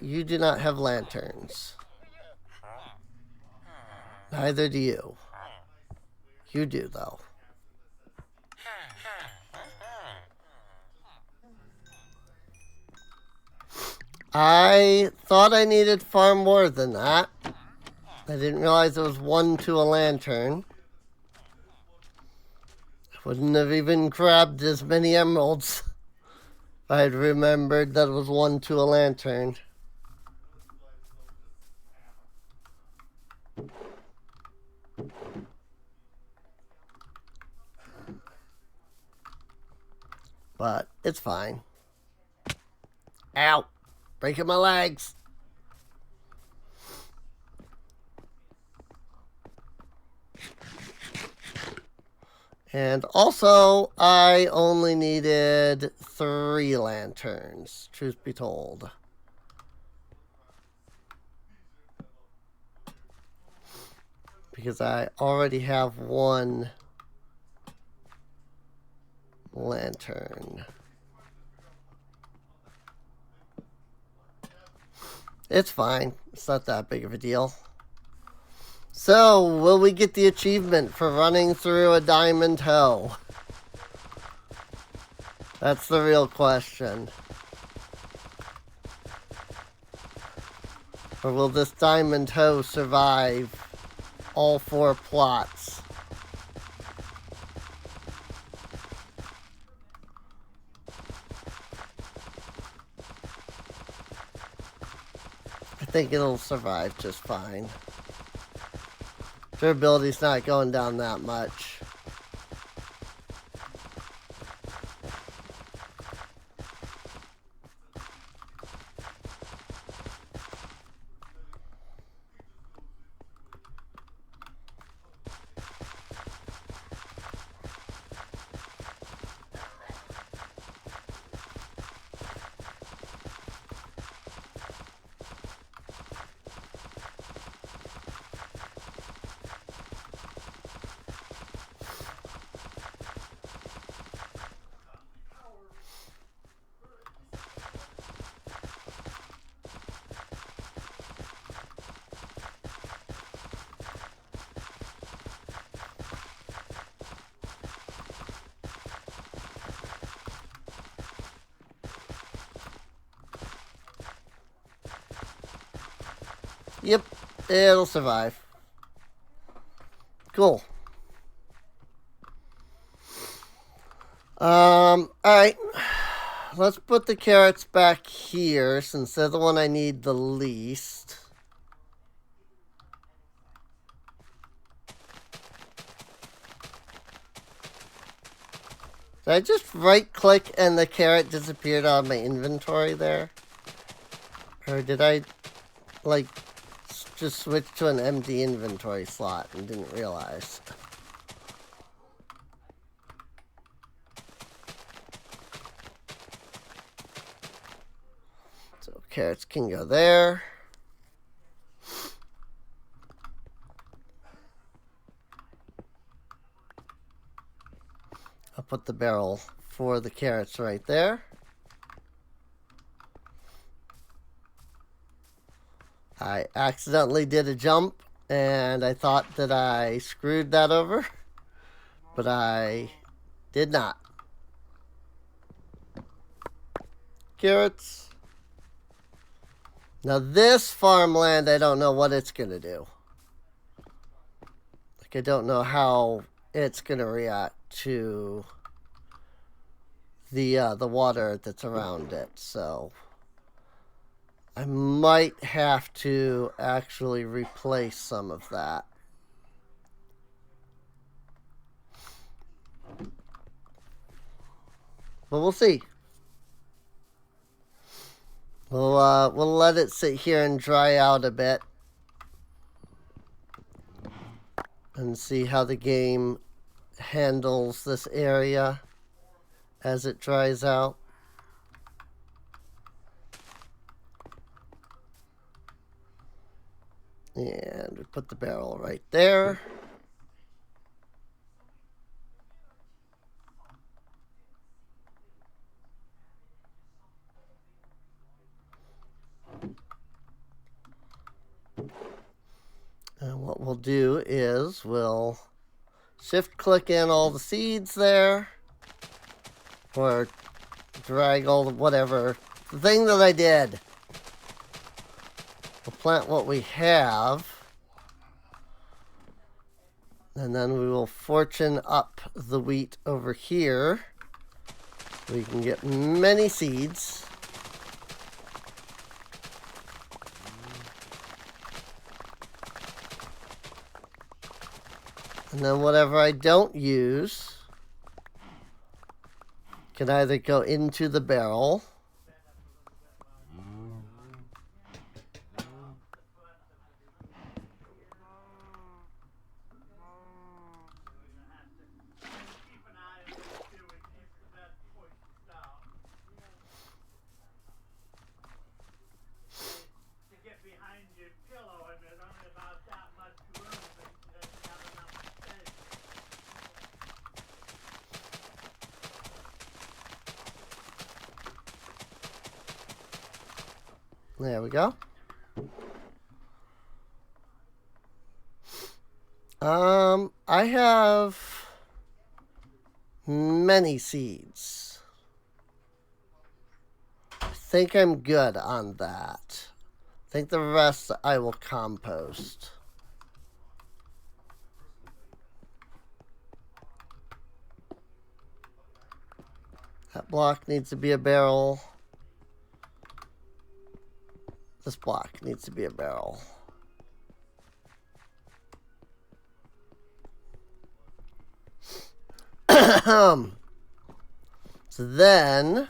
You do not have lanterns. Neither do you. You do, though. I thought I needed far more than that. I didn't realize it was 1 to a lantern. I wouldn't have even grabbed as many emeralds if I had remembered that it was 1 to a lantern. But it's fine. Ow! Breaking my legs. And also, I only needed 3 lanterns, truth be told. Because I already have 1 lantern. It's fine. It's not that big of a deal. So, will we get the achievement for running through a diamond hoe? That's the real question. Or will this diamond hoe survive all 4 plots? I think it'll survive just fine. Durability's not going down that much. Yep, it'll survive. Cool. Alright. let's put the carrots back here since they're the one I need the least. Did I just right click and the carrot disappeared out of my inventory there? Or did I, like, just switch to an empty inventory slot and didn't realize? So carrots can go there. I'll put the barrel for the carrots right there. I accidentally did a jump and I thought that I screwed that over, but I did not. Carrots. Now this farmland, I don't know what it's gonna do. Like, I don't know how it's gonna react to the water that's around it, so I might have to actually replace some of that. But we'll see. We'll let it sit here and dry out a bit and see how the game handles this area as it dries out. And we put the barrel right there. And what we'll do is we'll shift click in all the seeds there, or drag all the whatever, the thing that I did. We'll plant what we have, and then we will fortune up the wheat over here. We can get many seeds. And then whatever I don't use can either go into the barrel There we go. I have many seeds. I think I'm good on that. I think the rest I will compost. That block needs to be a barrel. This block needs to be a barrel. So then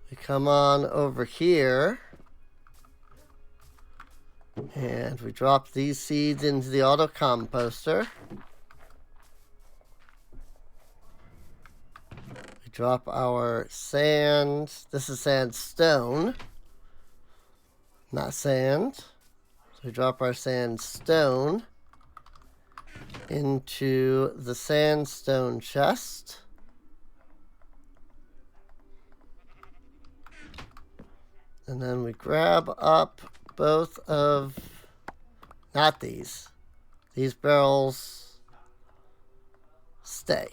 we come on over here and we drop these seeds into the auto composter. We drop our sand. This is sandstone, not sand. So we drop our sandstone into the sandstone chest. And then we grab up both of, not these barrels stay.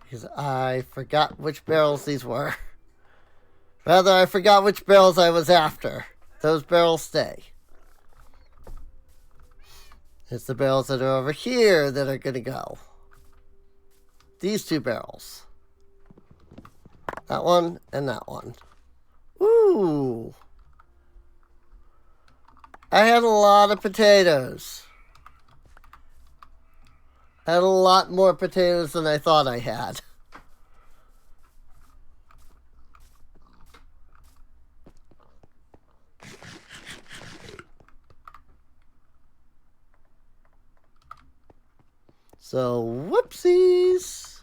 Because I forgot which barrels these were. Rather, I forgot which barrels I was after. Those barrels stay. It's the barrels that are over here that are going to go these two barrels. That one and that one. Ooh. I had a lot of potatoes. I had a lot more potatoes than I thought I had. So, whoopsies.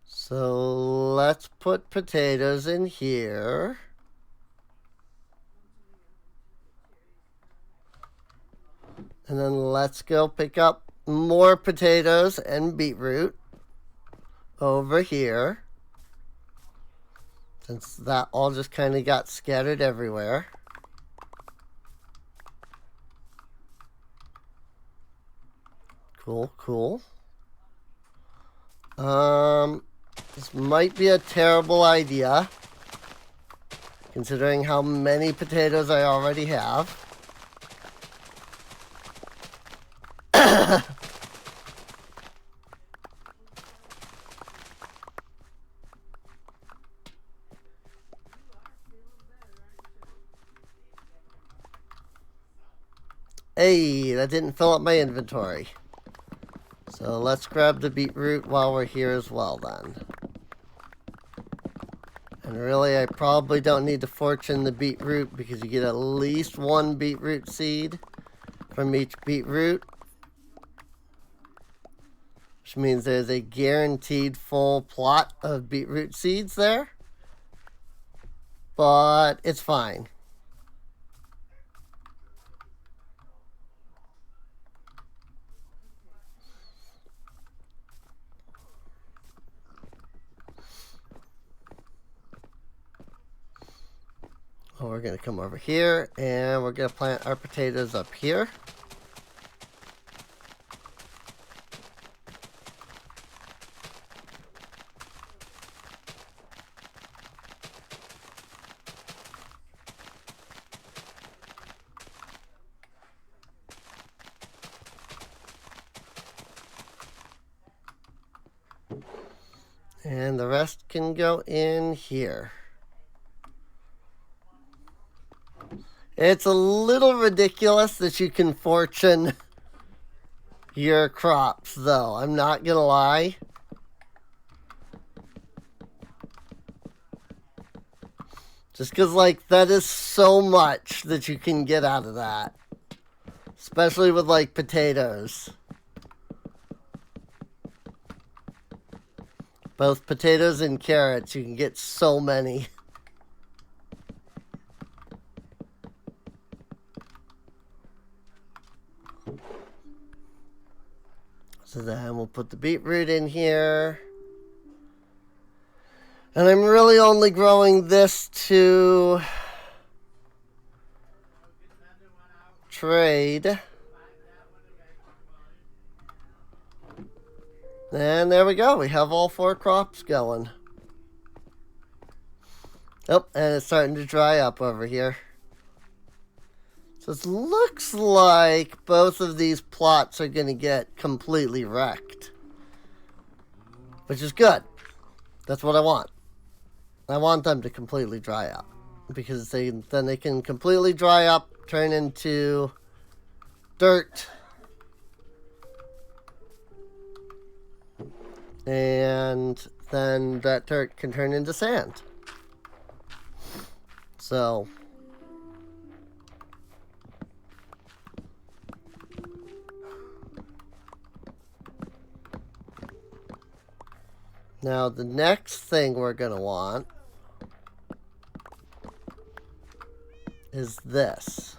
So, let's put potatoes in here. And then let's go pick up more potatoes and beetroot over here. Since that all just kind of got scattered everywhere. Cool, cool. This might be a terrible idea, considering how many potatoes I already have. Hey, that didn't fill up my inventory. So let's grab the beetroot while we're here as well then. And really, I probably don't need to fortune the beetroot because you get at least one beetroot seed from each beetroot. Which means there's a guaranteed full plot of beetroot seeds there. But it's fine. Oh, we're going to come over here and we're going to plant our potatoes up here. And the rest can go in here. It's a little ridiculous that you can fortune your crops, though. I'm not gonna lie. Just because, like, that is so much that you can get out of that. Especially with, like, potatoes. Both potatoes and carrots, you can get so many. So then we'll put the beetroot in here. And I'm really only growing this to trade. And there we go. We have all 4 crops going. Oh, and it's starting to dry up over here. So it looks like both of these plots are going to get completely wrecked. Which is good. That's what I want. I want them to completely dry up. Because then they can completely dry up, turn into dirt. And then that dirt can turn into sand. So now the next thing we're going to want is this.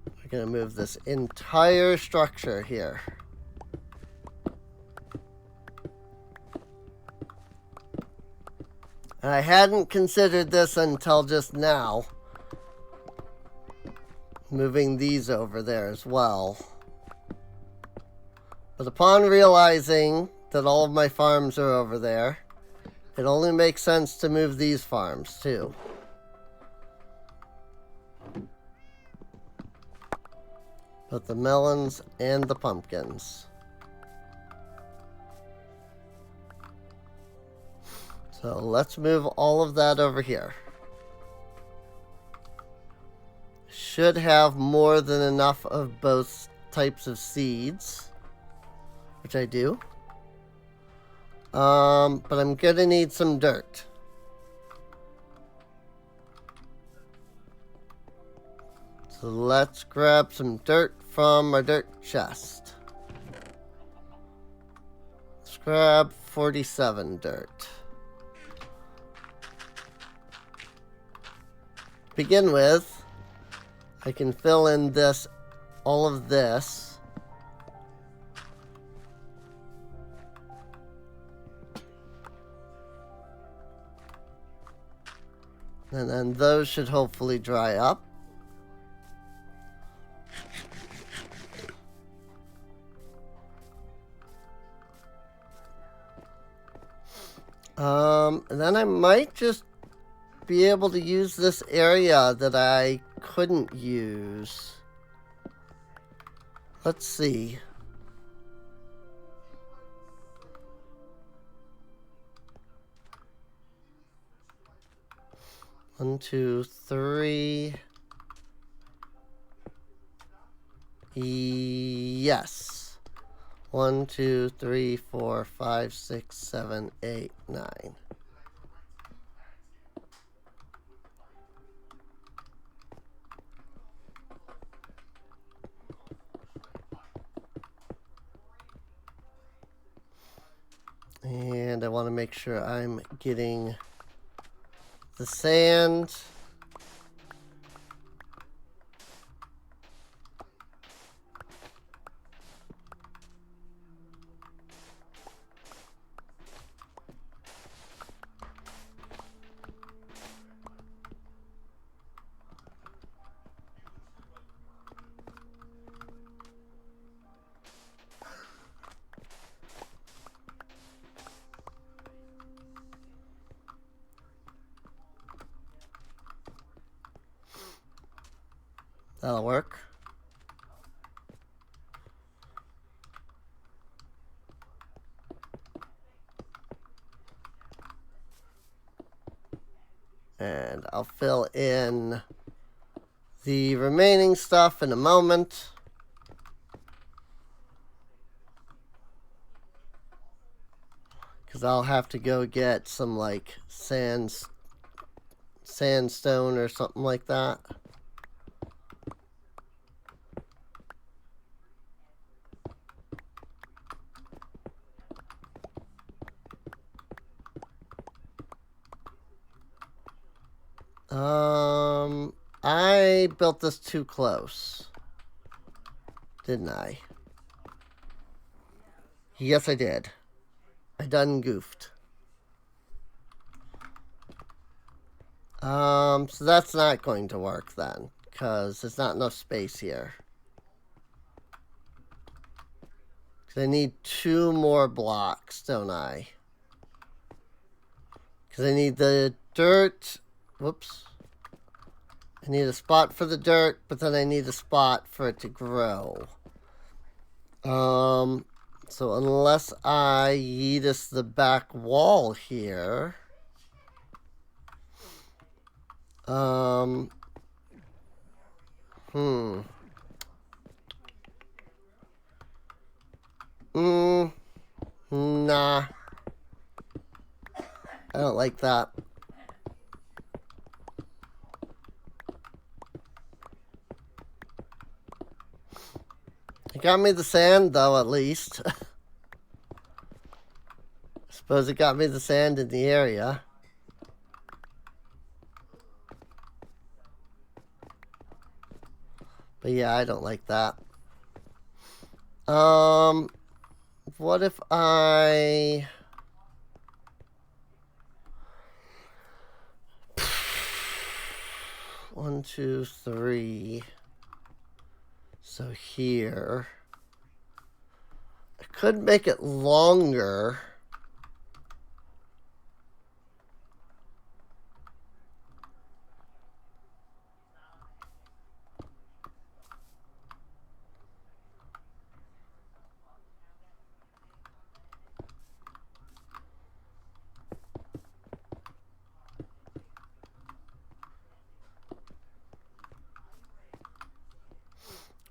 We're going to move this entire structure here. And I hadn't considered this until just now. Moving these over there as well. But upon realizing that all of my farms are over there, it only makes sense to move these farms too. Both the melons and the pumpkins. So let's move all of that over here. Should have more than enough of both types of seeds, which I do. But I'm gonna need some dirt. So let's grab some dirt from our dirt chest. Let's grab 47 dirt. To begin with, I can fill in all of this. And then those should hopefully dry up. And then I might just be able to use this area that I couldn't use. Let's see. One, two, three. Yes. 1, 2, 3, 4, 5, 6, 7, 8, 9. And I want to make sure I'm getting the sand. That'll work. And I'll fill in the remaining stuff in a moment. Because I'll have to go get some like sandstone or something like that. I built this too close, didn't I? Yes, I did. I done goofed. So that's not going to work then, because there's not enough space here. 'Cause I need 2 more blocks, don't I? Because I need the dirt. Whoops. I need a spot for the dirt, but then I need a spot for it to grow. So unless I yeetus the back wall here, nah. I don't like that. It got me the sand, though, at least. Suppose it got me the sand in the area. But yeah, I don't like that. What if I... One, two, three... So here, I Could make it longer.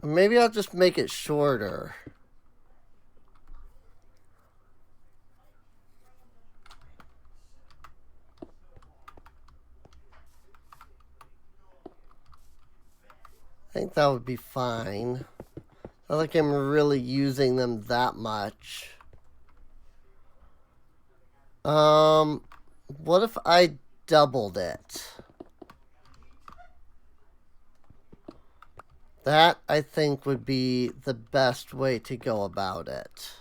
Maybe I'll just make it shorter. I think that would be fine. Not like I'm really using them that much. What if I doubled it? That, I think, would be the best way to go about it.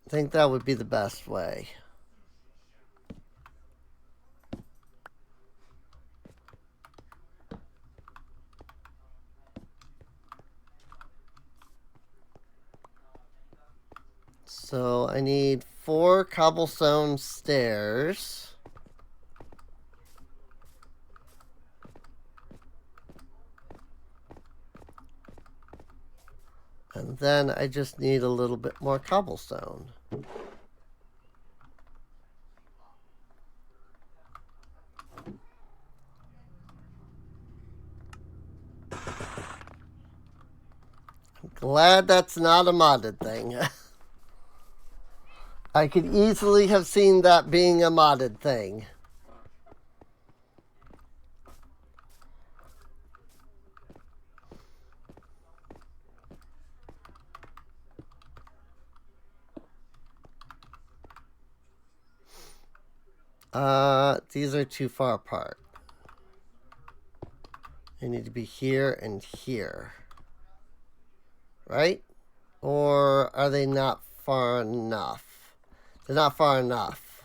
I think that would be the best way. So I need 4 cobblestone stairs. And then I just need a little bit more cobblestone. I'm glad that's not a modded thing. I could easily have seen that being a modded thing. These are too far apart. They need to be here and here. Right? Or are they not far enough? They're not far enough.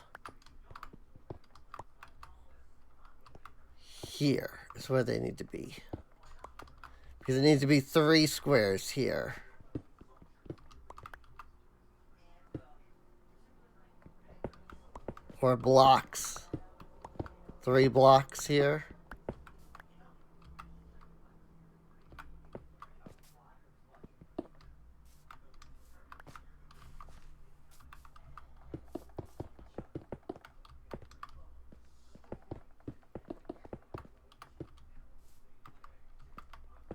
Here is where they need to be. Because it needs to be 3 squares here. Or blocks. 3 blocks here.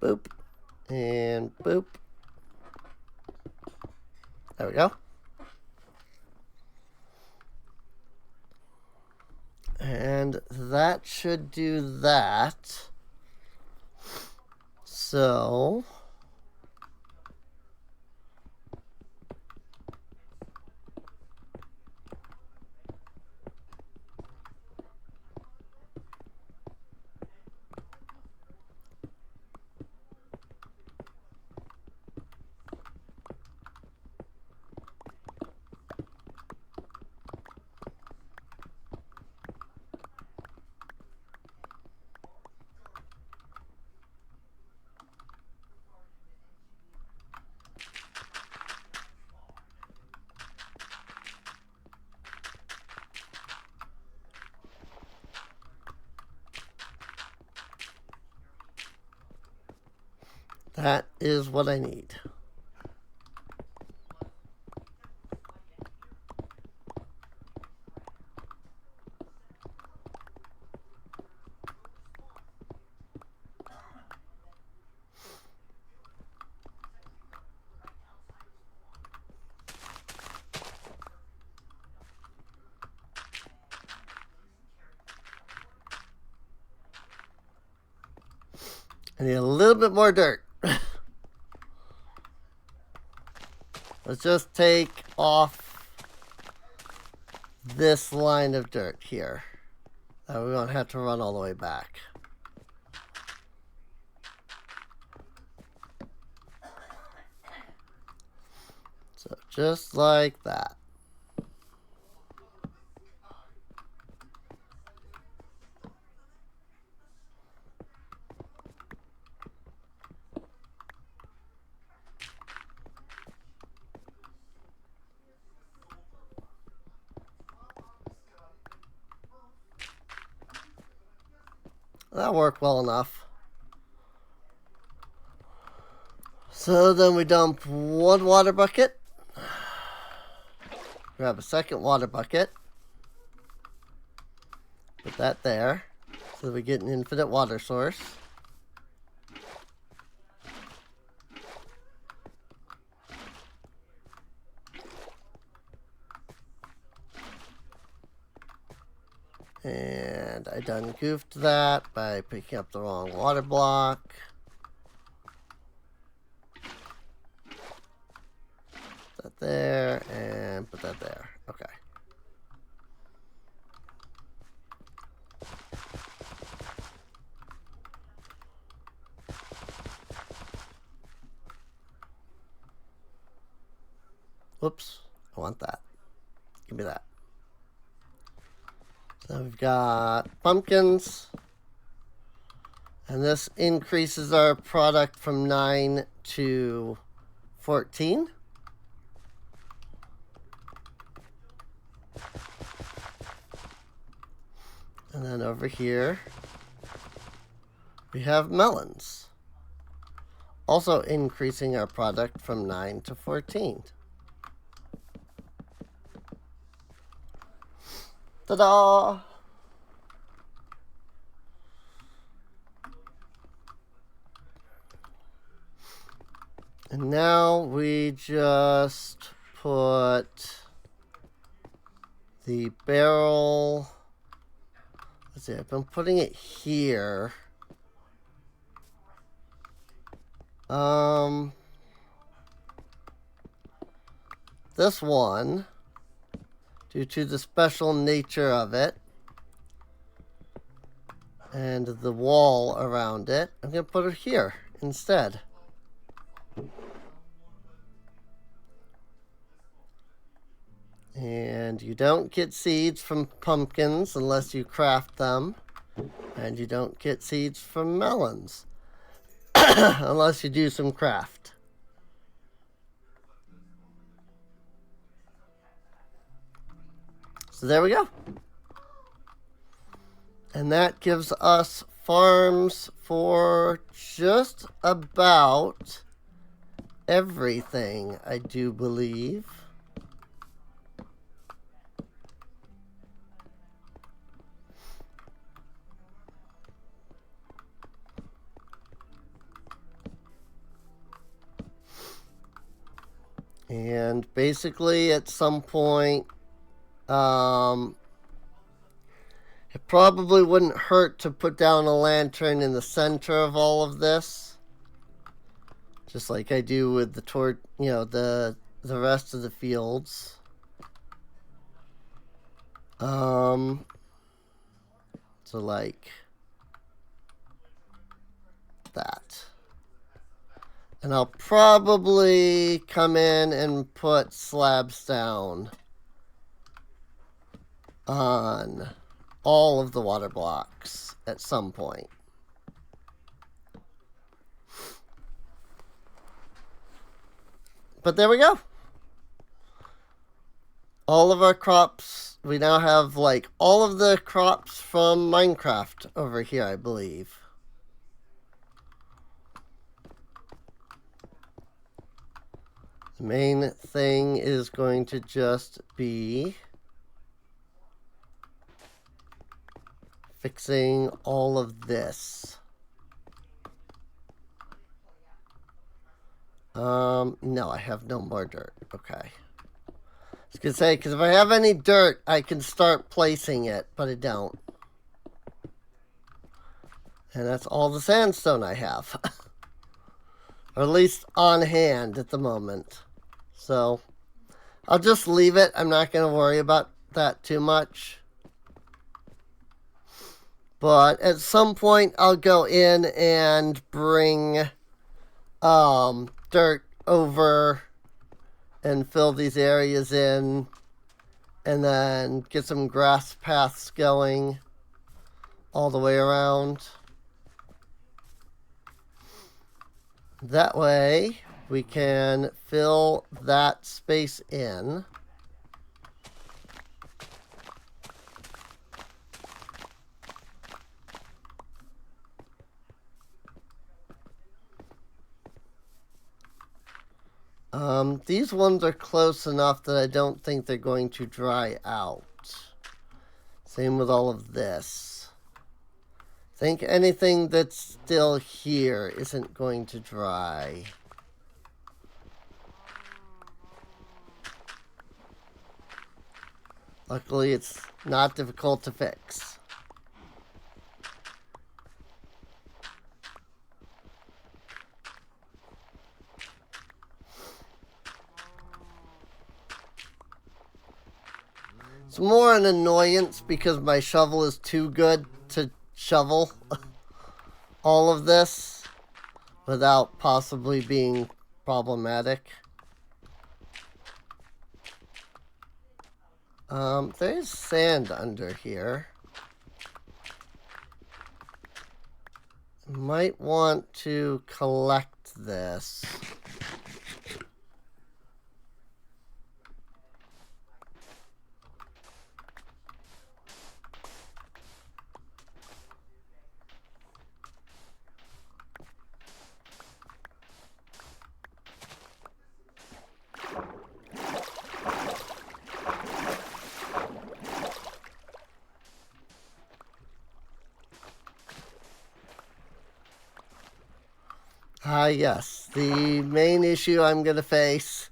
Boop. And boop. There we go. And that should do that. So that is what I need. I need a little bit more dirt. Let's just take off this line of dirt here. We won't have to run all the way back. So just like that. That worked well enough. So then we dump one water bucket. Grab a second water bucket. Put that there. So that we get an infinite water source. And I done goofed that by picking up the wrong water block. Put that there and put that there. Okay. Whoops. I want that. Give me that. So we've got pumpkins. And this increases our product from 9 to 14. And then over here, we have melons. Also increasing our product from 9 to 14. Ta-da! And now we just put the barrel. Let's see, I've been putting it here. This one, due to the special nature of it and the wall around it, I'm going to put it here instead. And you don't get seeds from pumpkins unless you craft them. And you don't get seeds from melons unless you do some craft. So there we go. And that gives us farms for just about everything, I do believe. And basically at some point, it probably wouldn't hurt to put down a lantern in the center of all of this. Just like I do with the the rest of the fields. So like that. And I'll probably come in and put slabs down on all of the water blocks at some point. But there we go. All of our crops, we now have like all of the crops from Minecraft over here, I believe. The main thing is going to just be fixing all of this. No, I have no more dirt. Okay. I was going to say, because if I have any dirt, I can start placing it, but I don't. And that's all the sandstone I have. Or at least on hand at the moment. So, I'll just leave it. I'm not going to worry about that too much. But at some point, I'll go in and bring dirt over and fill these areas in, and then get some grass paths going all the way around. That way we can fill that space in. These ones are close enough that I don't think they're going to dry out. Same with all of this. I think anything that's still here isn't going to dry. Luckily, it's not difficult to fix. It's more an annoyance because my shovel is too good to shovel all of this without possibly being problematic. There's sand under here. Might want to collect this. Yes, the main issue I'm going to face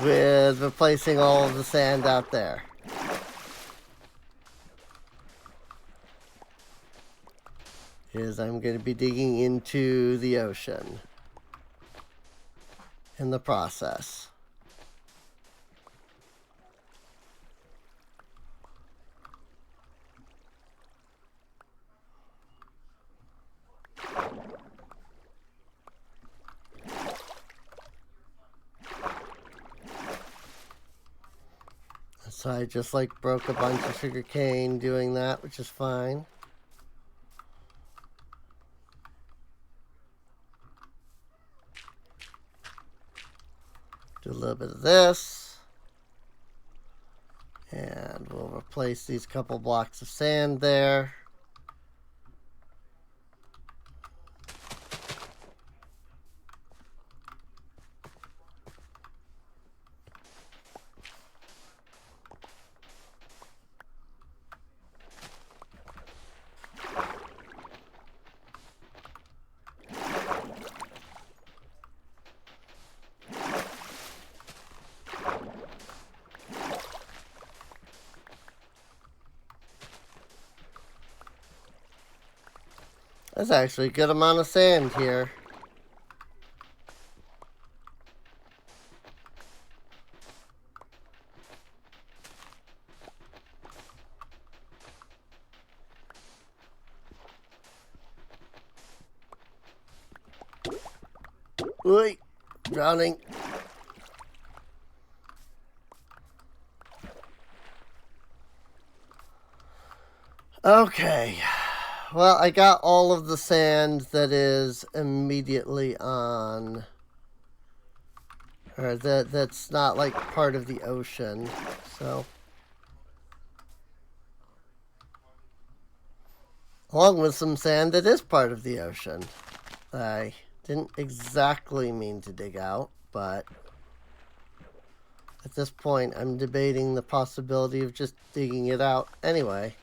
with replacing all of the sand out there. Is I'm going to be digging into the ocean in the process. So I just like broke a bunch of sugar cane doing that, which is fine. Do a little bit of this. And we'll replace these couple blocks of sand there. That's actually a good amount of sand here. Oi, drowning. Okay. Well, I got all of the sand that is immediately on, or that's not like part of the ocean, so. Along with some sand that is part of the ocean. I didn't exactly mean to dig out, but at this point I'm debating the possibility of just digging it out anyway.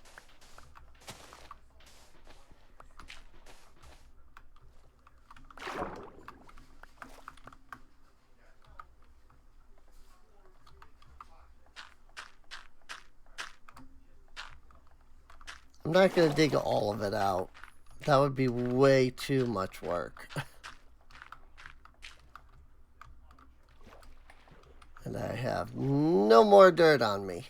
I'm not going to dig all of it out. That would be way too much work. And I have no more dirt on me.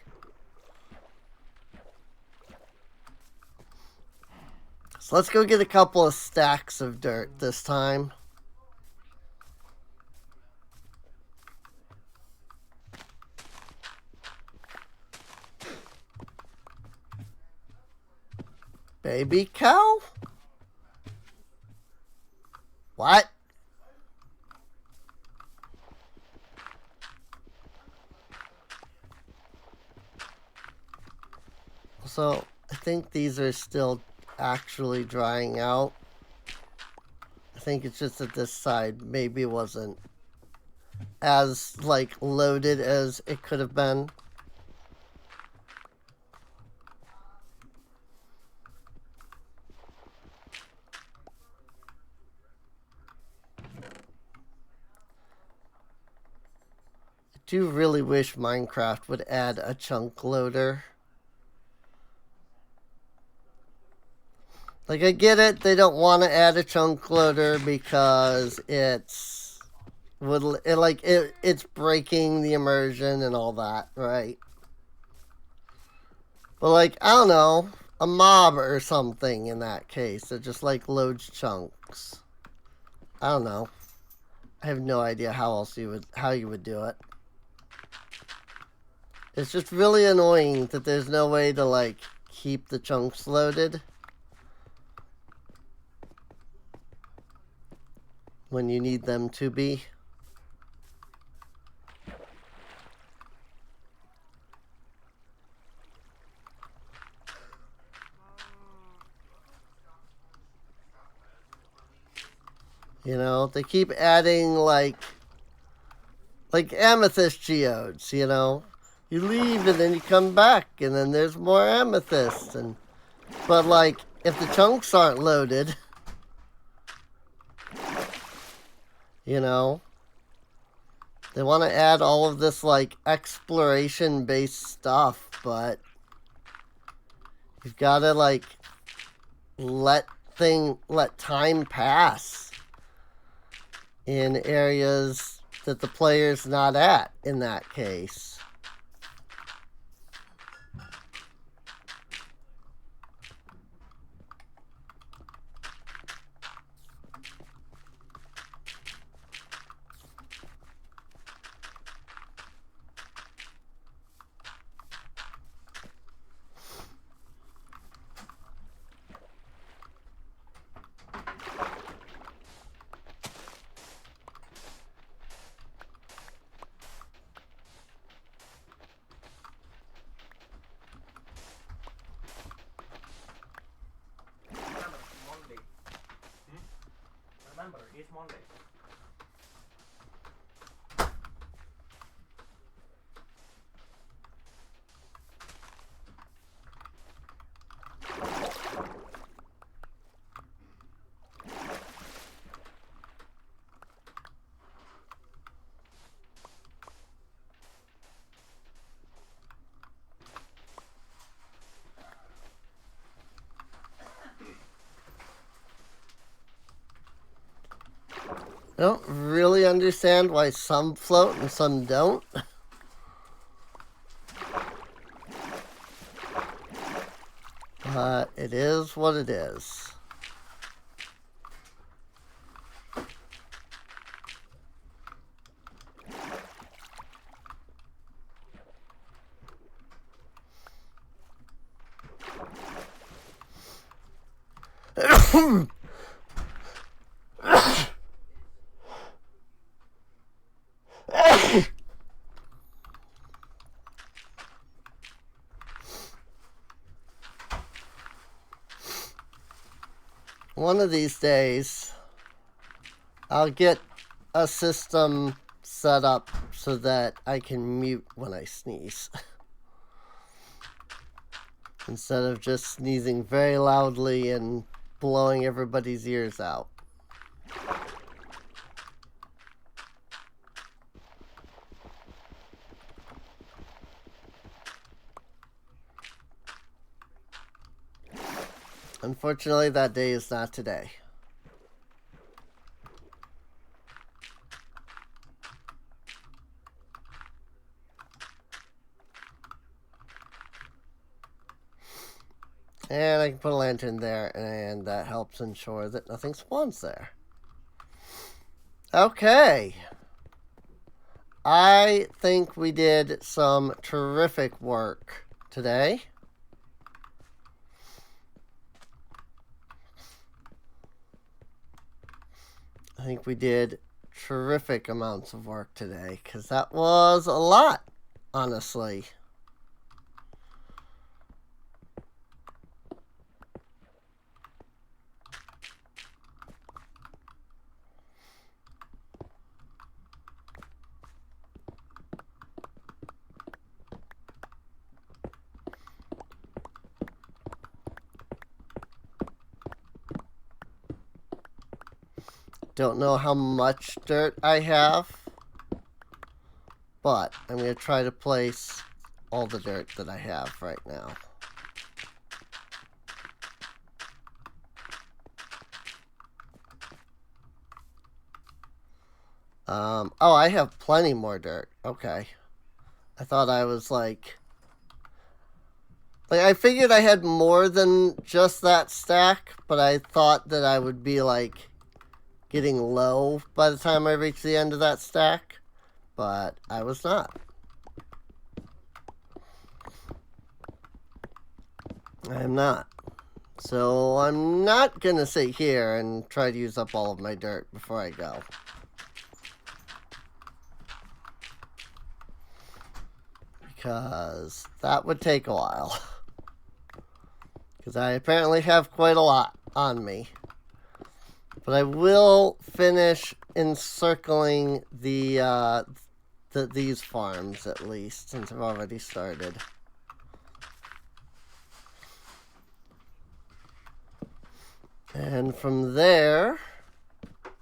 So let's go get a couple of stacks of dirt this time. Baby cow? What? So, I think these are still actually drying out. I think it's just that this side maybe wasn't as, like, loaded as it could have been. I do really wish Minecraft would add a chunk loader. Like, I get it, they don't want to add a chunk loader because it's breaking the immersion and all that, right? But like, I don't know, a mob or something in that case that just like loads chunks. I don't know. I have no idea how you would do it. It's just really annoying that there's no way to like keep the chunks loaded when you need them to be. You know, they keep adding like amethyst geodes, you know. You leave and then you come back and then there's more amethyst but like if the chunks aren't loaded, you know, they want to add all of this like exploration based stuff, but you've got to like let time pass in areas that the player's not at in that case. Remember, it's Monday. I don't really understand why some float and some don't. But it is what it is. One of these days, I'll get a system set up so that I can mute when I sneeze. Instead of just sneezing very loudly and blowing everybody's ears out. Unfortunately, that day is not today. And I can put a lantern there, and that helps ensure that nothing spawns there. Okay. I think we did some terrific work today. I think we did terrific amounts of work today, because that was a lot, honestly. Don't know how much dirt I have, but I'm going to try to place all the dirt that I have right now. Oh, I have plenty more dirt. Okay. I thought I was like, I figured I had more than just that stack, but I thought that I would be like getting low by the time I reached the end of that stack, but I was not. I am not. So I'm not gonna sit here and try to use up all of my dirt before I go. Because that would take a while. Because I apparently have quite a lot on me. But I will finish encircling these farms at least, since I've already started. And from there,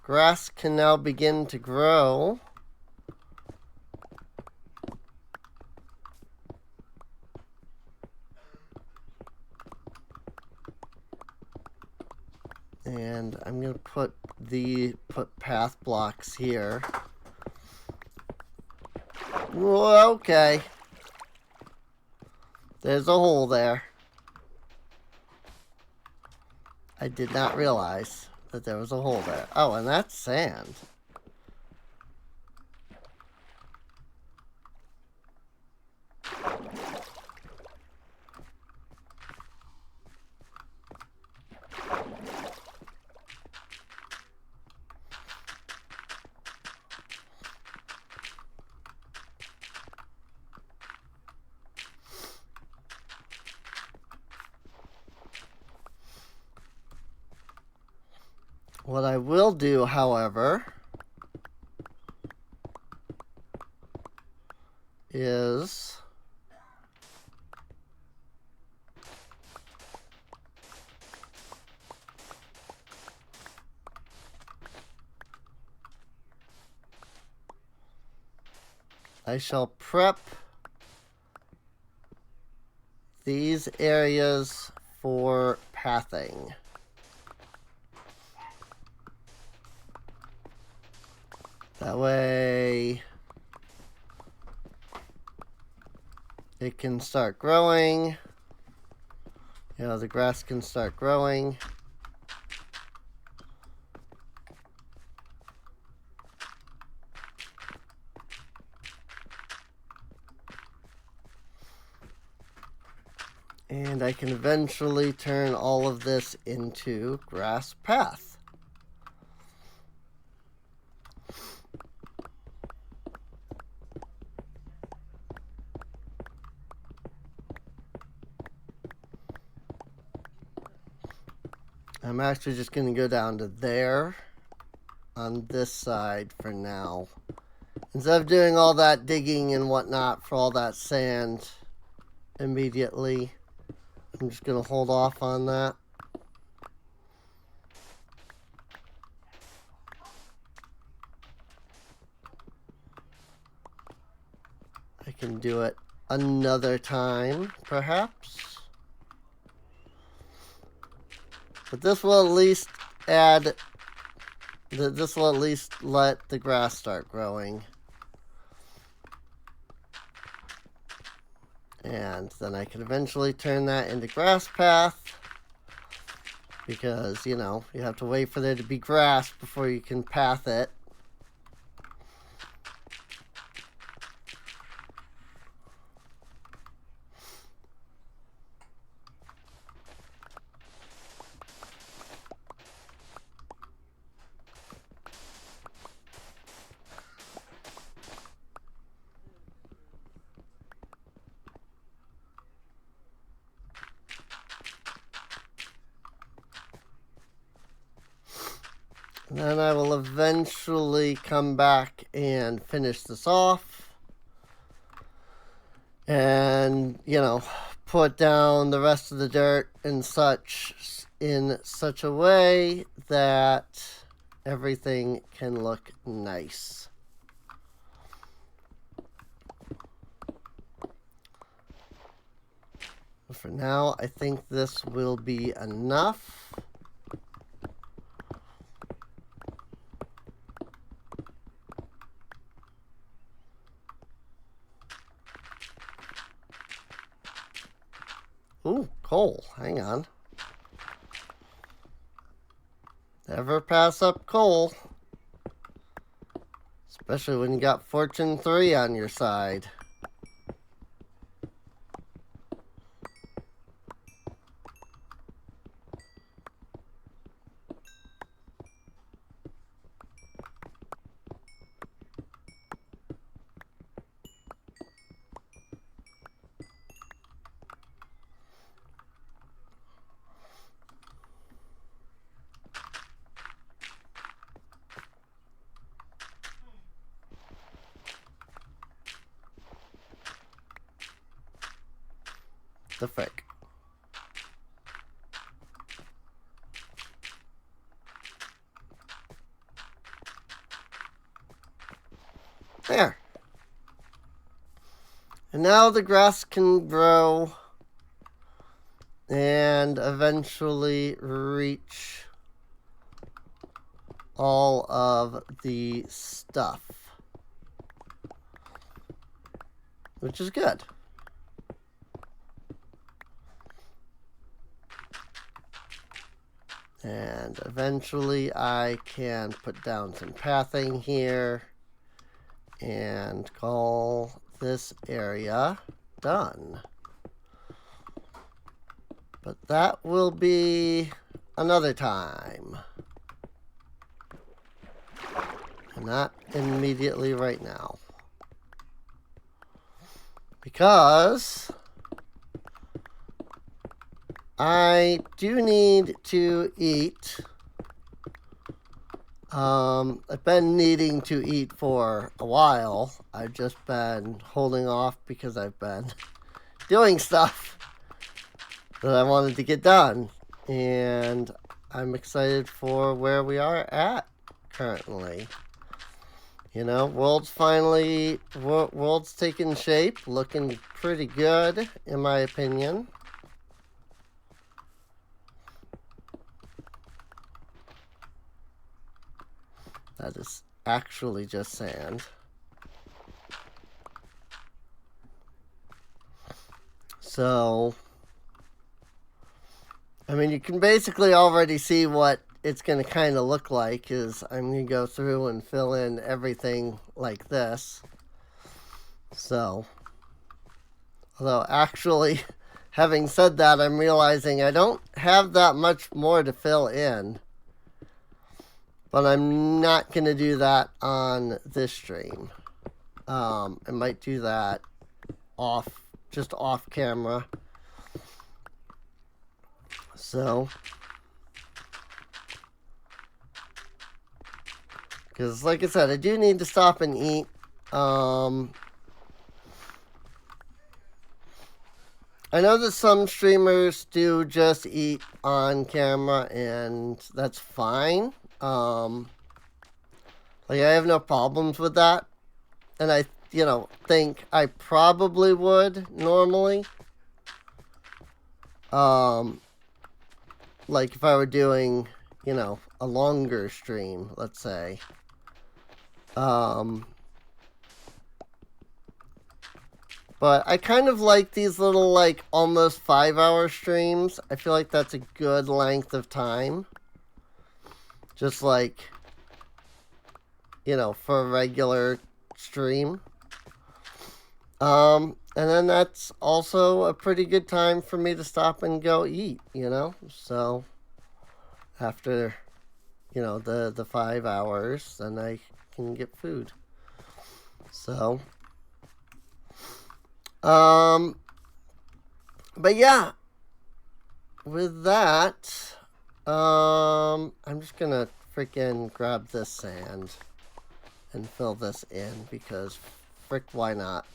grass can now begin to grow. And I'm going to put path blocks here. Whoa, okay. There's a hole there. I did not realize that there was a hole there. Oh, and that's sand. What I will do, however, is I shall prep these areas for pathing. That way it can start growing. You know, the grass can start growing. And I can eventually turn all of this into grass path. I'm actually just going to go down to there on this side for now. Instead of doing all that digging and whatnot for all that sand immediately, I'm just going to hold off on that. I can do it another time, perhaps. But this will at least add, this will at least let the grass start growing. And then I can eventually turn that into grass path. Because, you know, you have to wait for there to be grass before you can path it. And then I will eventually come back and finish this off. And, you know, put down the rest of the dirt and such in such a way that everything can look nice. For now, I think this will be enough. Ooh, coal. Hang on. Never pass up coal. Especially when you got Fortune 3 on your side. The frick. There. And now the grass can grow and eventually reach all of the stuff, which is good. And eventually I can put down some pathing here and call this area done. But that will be another time. And not immediately right now. Because I do need to eat. I've been needing to eat for a while. I've just been holding off because I've been doing stuff that I wanted to get done. And I'm excited for where we are at currently. You know, world's taking shape, looking pretty good in my opinion. That is actually just sand. So, I mean, you can basically already see what it's going to kind of look like. Is I'm going to go through and fill in everything like this. So, although actually, having said that, I'm realizing I don't have that much more to fill in. But I'm not going to do that on this stream. I might do that just off camera. So, because like I said, I do need to stop and eat. I know that some streamers do just eat on camera, and that's fine. Like I have no problems with that, and I, think I probably would normally. Like if I were doing, a longer stream, let's say. But I kind of like these little, almost 5-hour streams. I feel like that's a good length of time. Just for a regular stream. And then that's also a pretty good time for me to stop and go eat, So, after, the 5 hours, then I can get food. So, but yeah, with that, I'm just gonna freaking grab this sand and fill this in because frick, why not?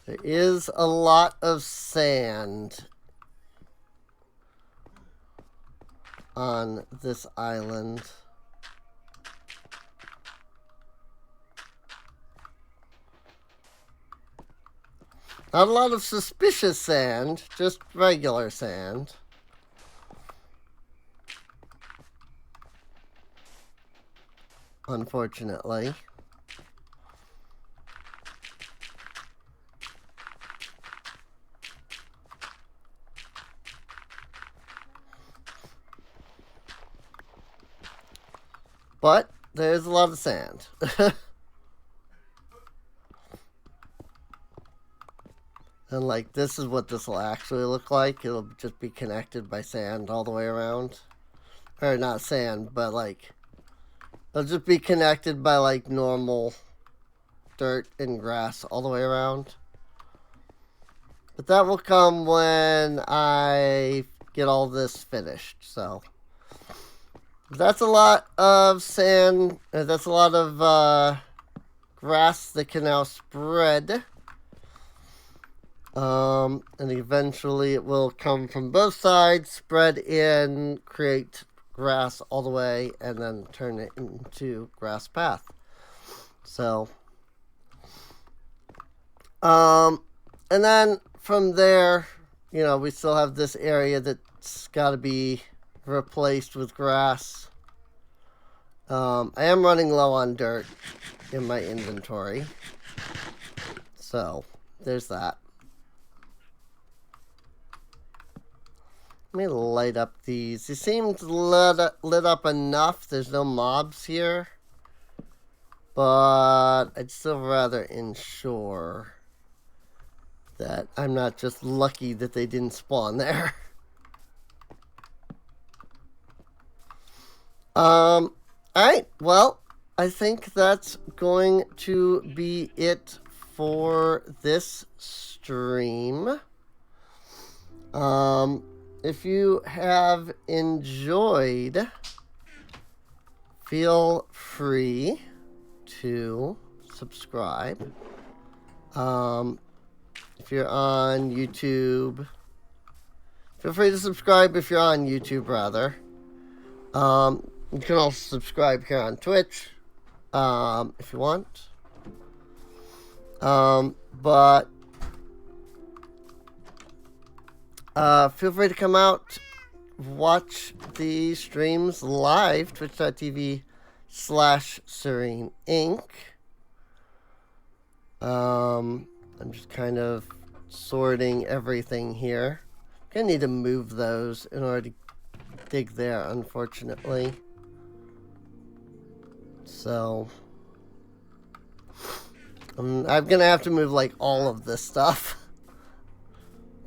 There is a lot of sand on this island. Not a lot of suspicious sand, just regular sand. Unfortunately. But there's a lot of sand. And like, this is what this will actually look like. It'll just be connected by sand all the way around. Or not sand, but like, it'll just be connected by like normal dirt and grass all the way around. But that will come when I get all this finished, so. That's a lot of sand, that's a lot of grass that can now spread. And eventually it will come from both sides, spread in, create grass all the way, and then turn it into grass path. So, and then from there, you know, we still have this area that's got to be replaced with grass. I am running low on dirt in my inventory. So, there's that. Let me light up these. They seem lit up enough. There's no mobs here. But I'd still rather ensure that I'm not just lucky that they didn't spawn there. Alright, well, I think that's going to be it for this stream. If you have enjoyed, feel free to subscribe. If you're on YouTube, feel free to subscribe if you're on YouTube, rather. You can also subscribe here on Twitch, if you want. But feel free to come out, watch the streams live, twitch.tv/Serene Inc. I'm just kind of sorting everything here. Gonna need to move those in order to dig there, unfortunately. So I'm gonna have to move like all of this stuff.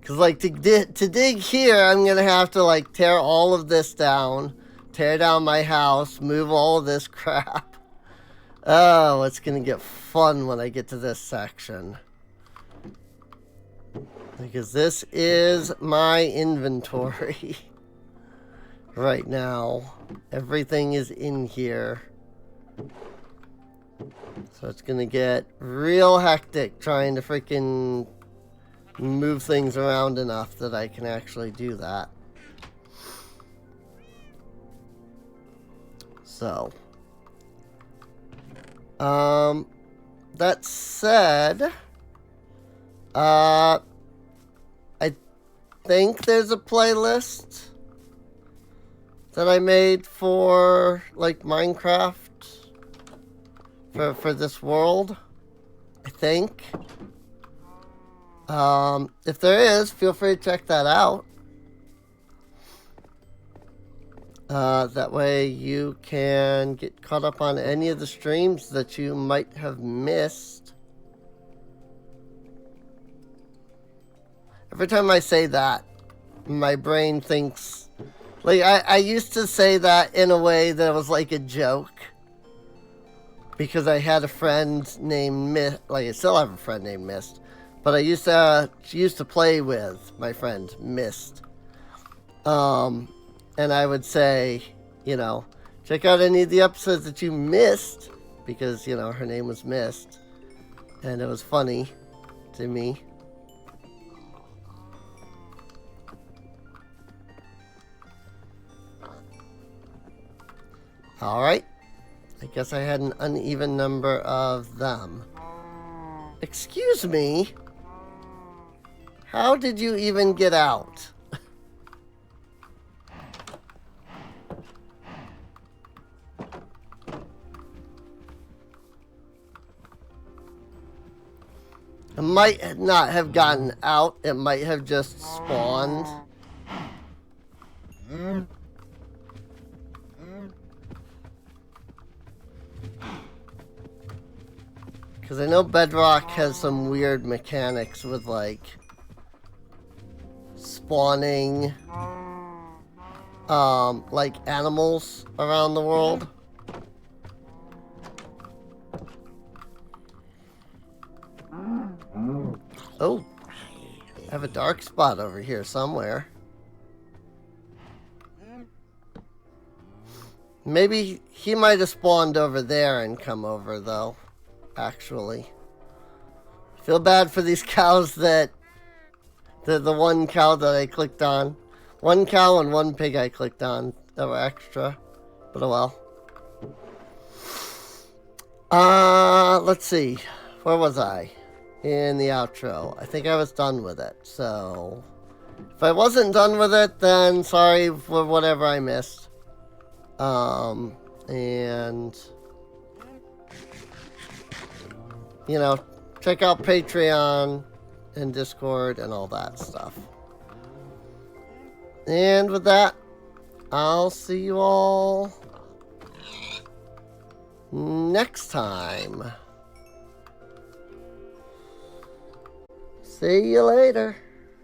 Cause like to dig here, I'm gonna have to like tear all of this down, tear down my house, move all of this crap. Oh, it's gonna get fun when I get to this section. Because this is my inventory right now. Everything is in here. So it's gonna get real hectic trying to freaking move things around enough that I can actually do that. So, that said, I think there's a playlist that I made for like Minecraft for this world, I think. If there is, feel free to check that out. That way you can get caught up on any of the streams that you might have missed. Every time I say that, my brain thinks... Like, I used to say that in a way that was like a joke. Because I had a friend named Mist. Like, I still have a friend named Mist. but I used to play with my friend Mist. And I would say, you know, check out any of the episodes that you missed, because, you know, her name was Mist, and it was funny to me. Alright. I guess I had an uneven number of them. Excuse me? How did you even get out? It might not have gotten out. It might have just spawned. Because I know Bedrock has some weird mechanics with, like, spawning, like, animals around the world. Oh, I have a dark spot over here somewhere. Maybe he might have spawned over there and come over, though, actually. Feel bad for these cows that... The one cow that I clicked on. One cow and one pig I clicked on that were extra. But oh well. Let's see. Where was I? In the outro. I think I was done with it. So, if I wasn't done with it, then sorry for whatever I missed. And, you know, check out Patreon and Discord and all that stuff. And with that, I'll see you all next time. See you later.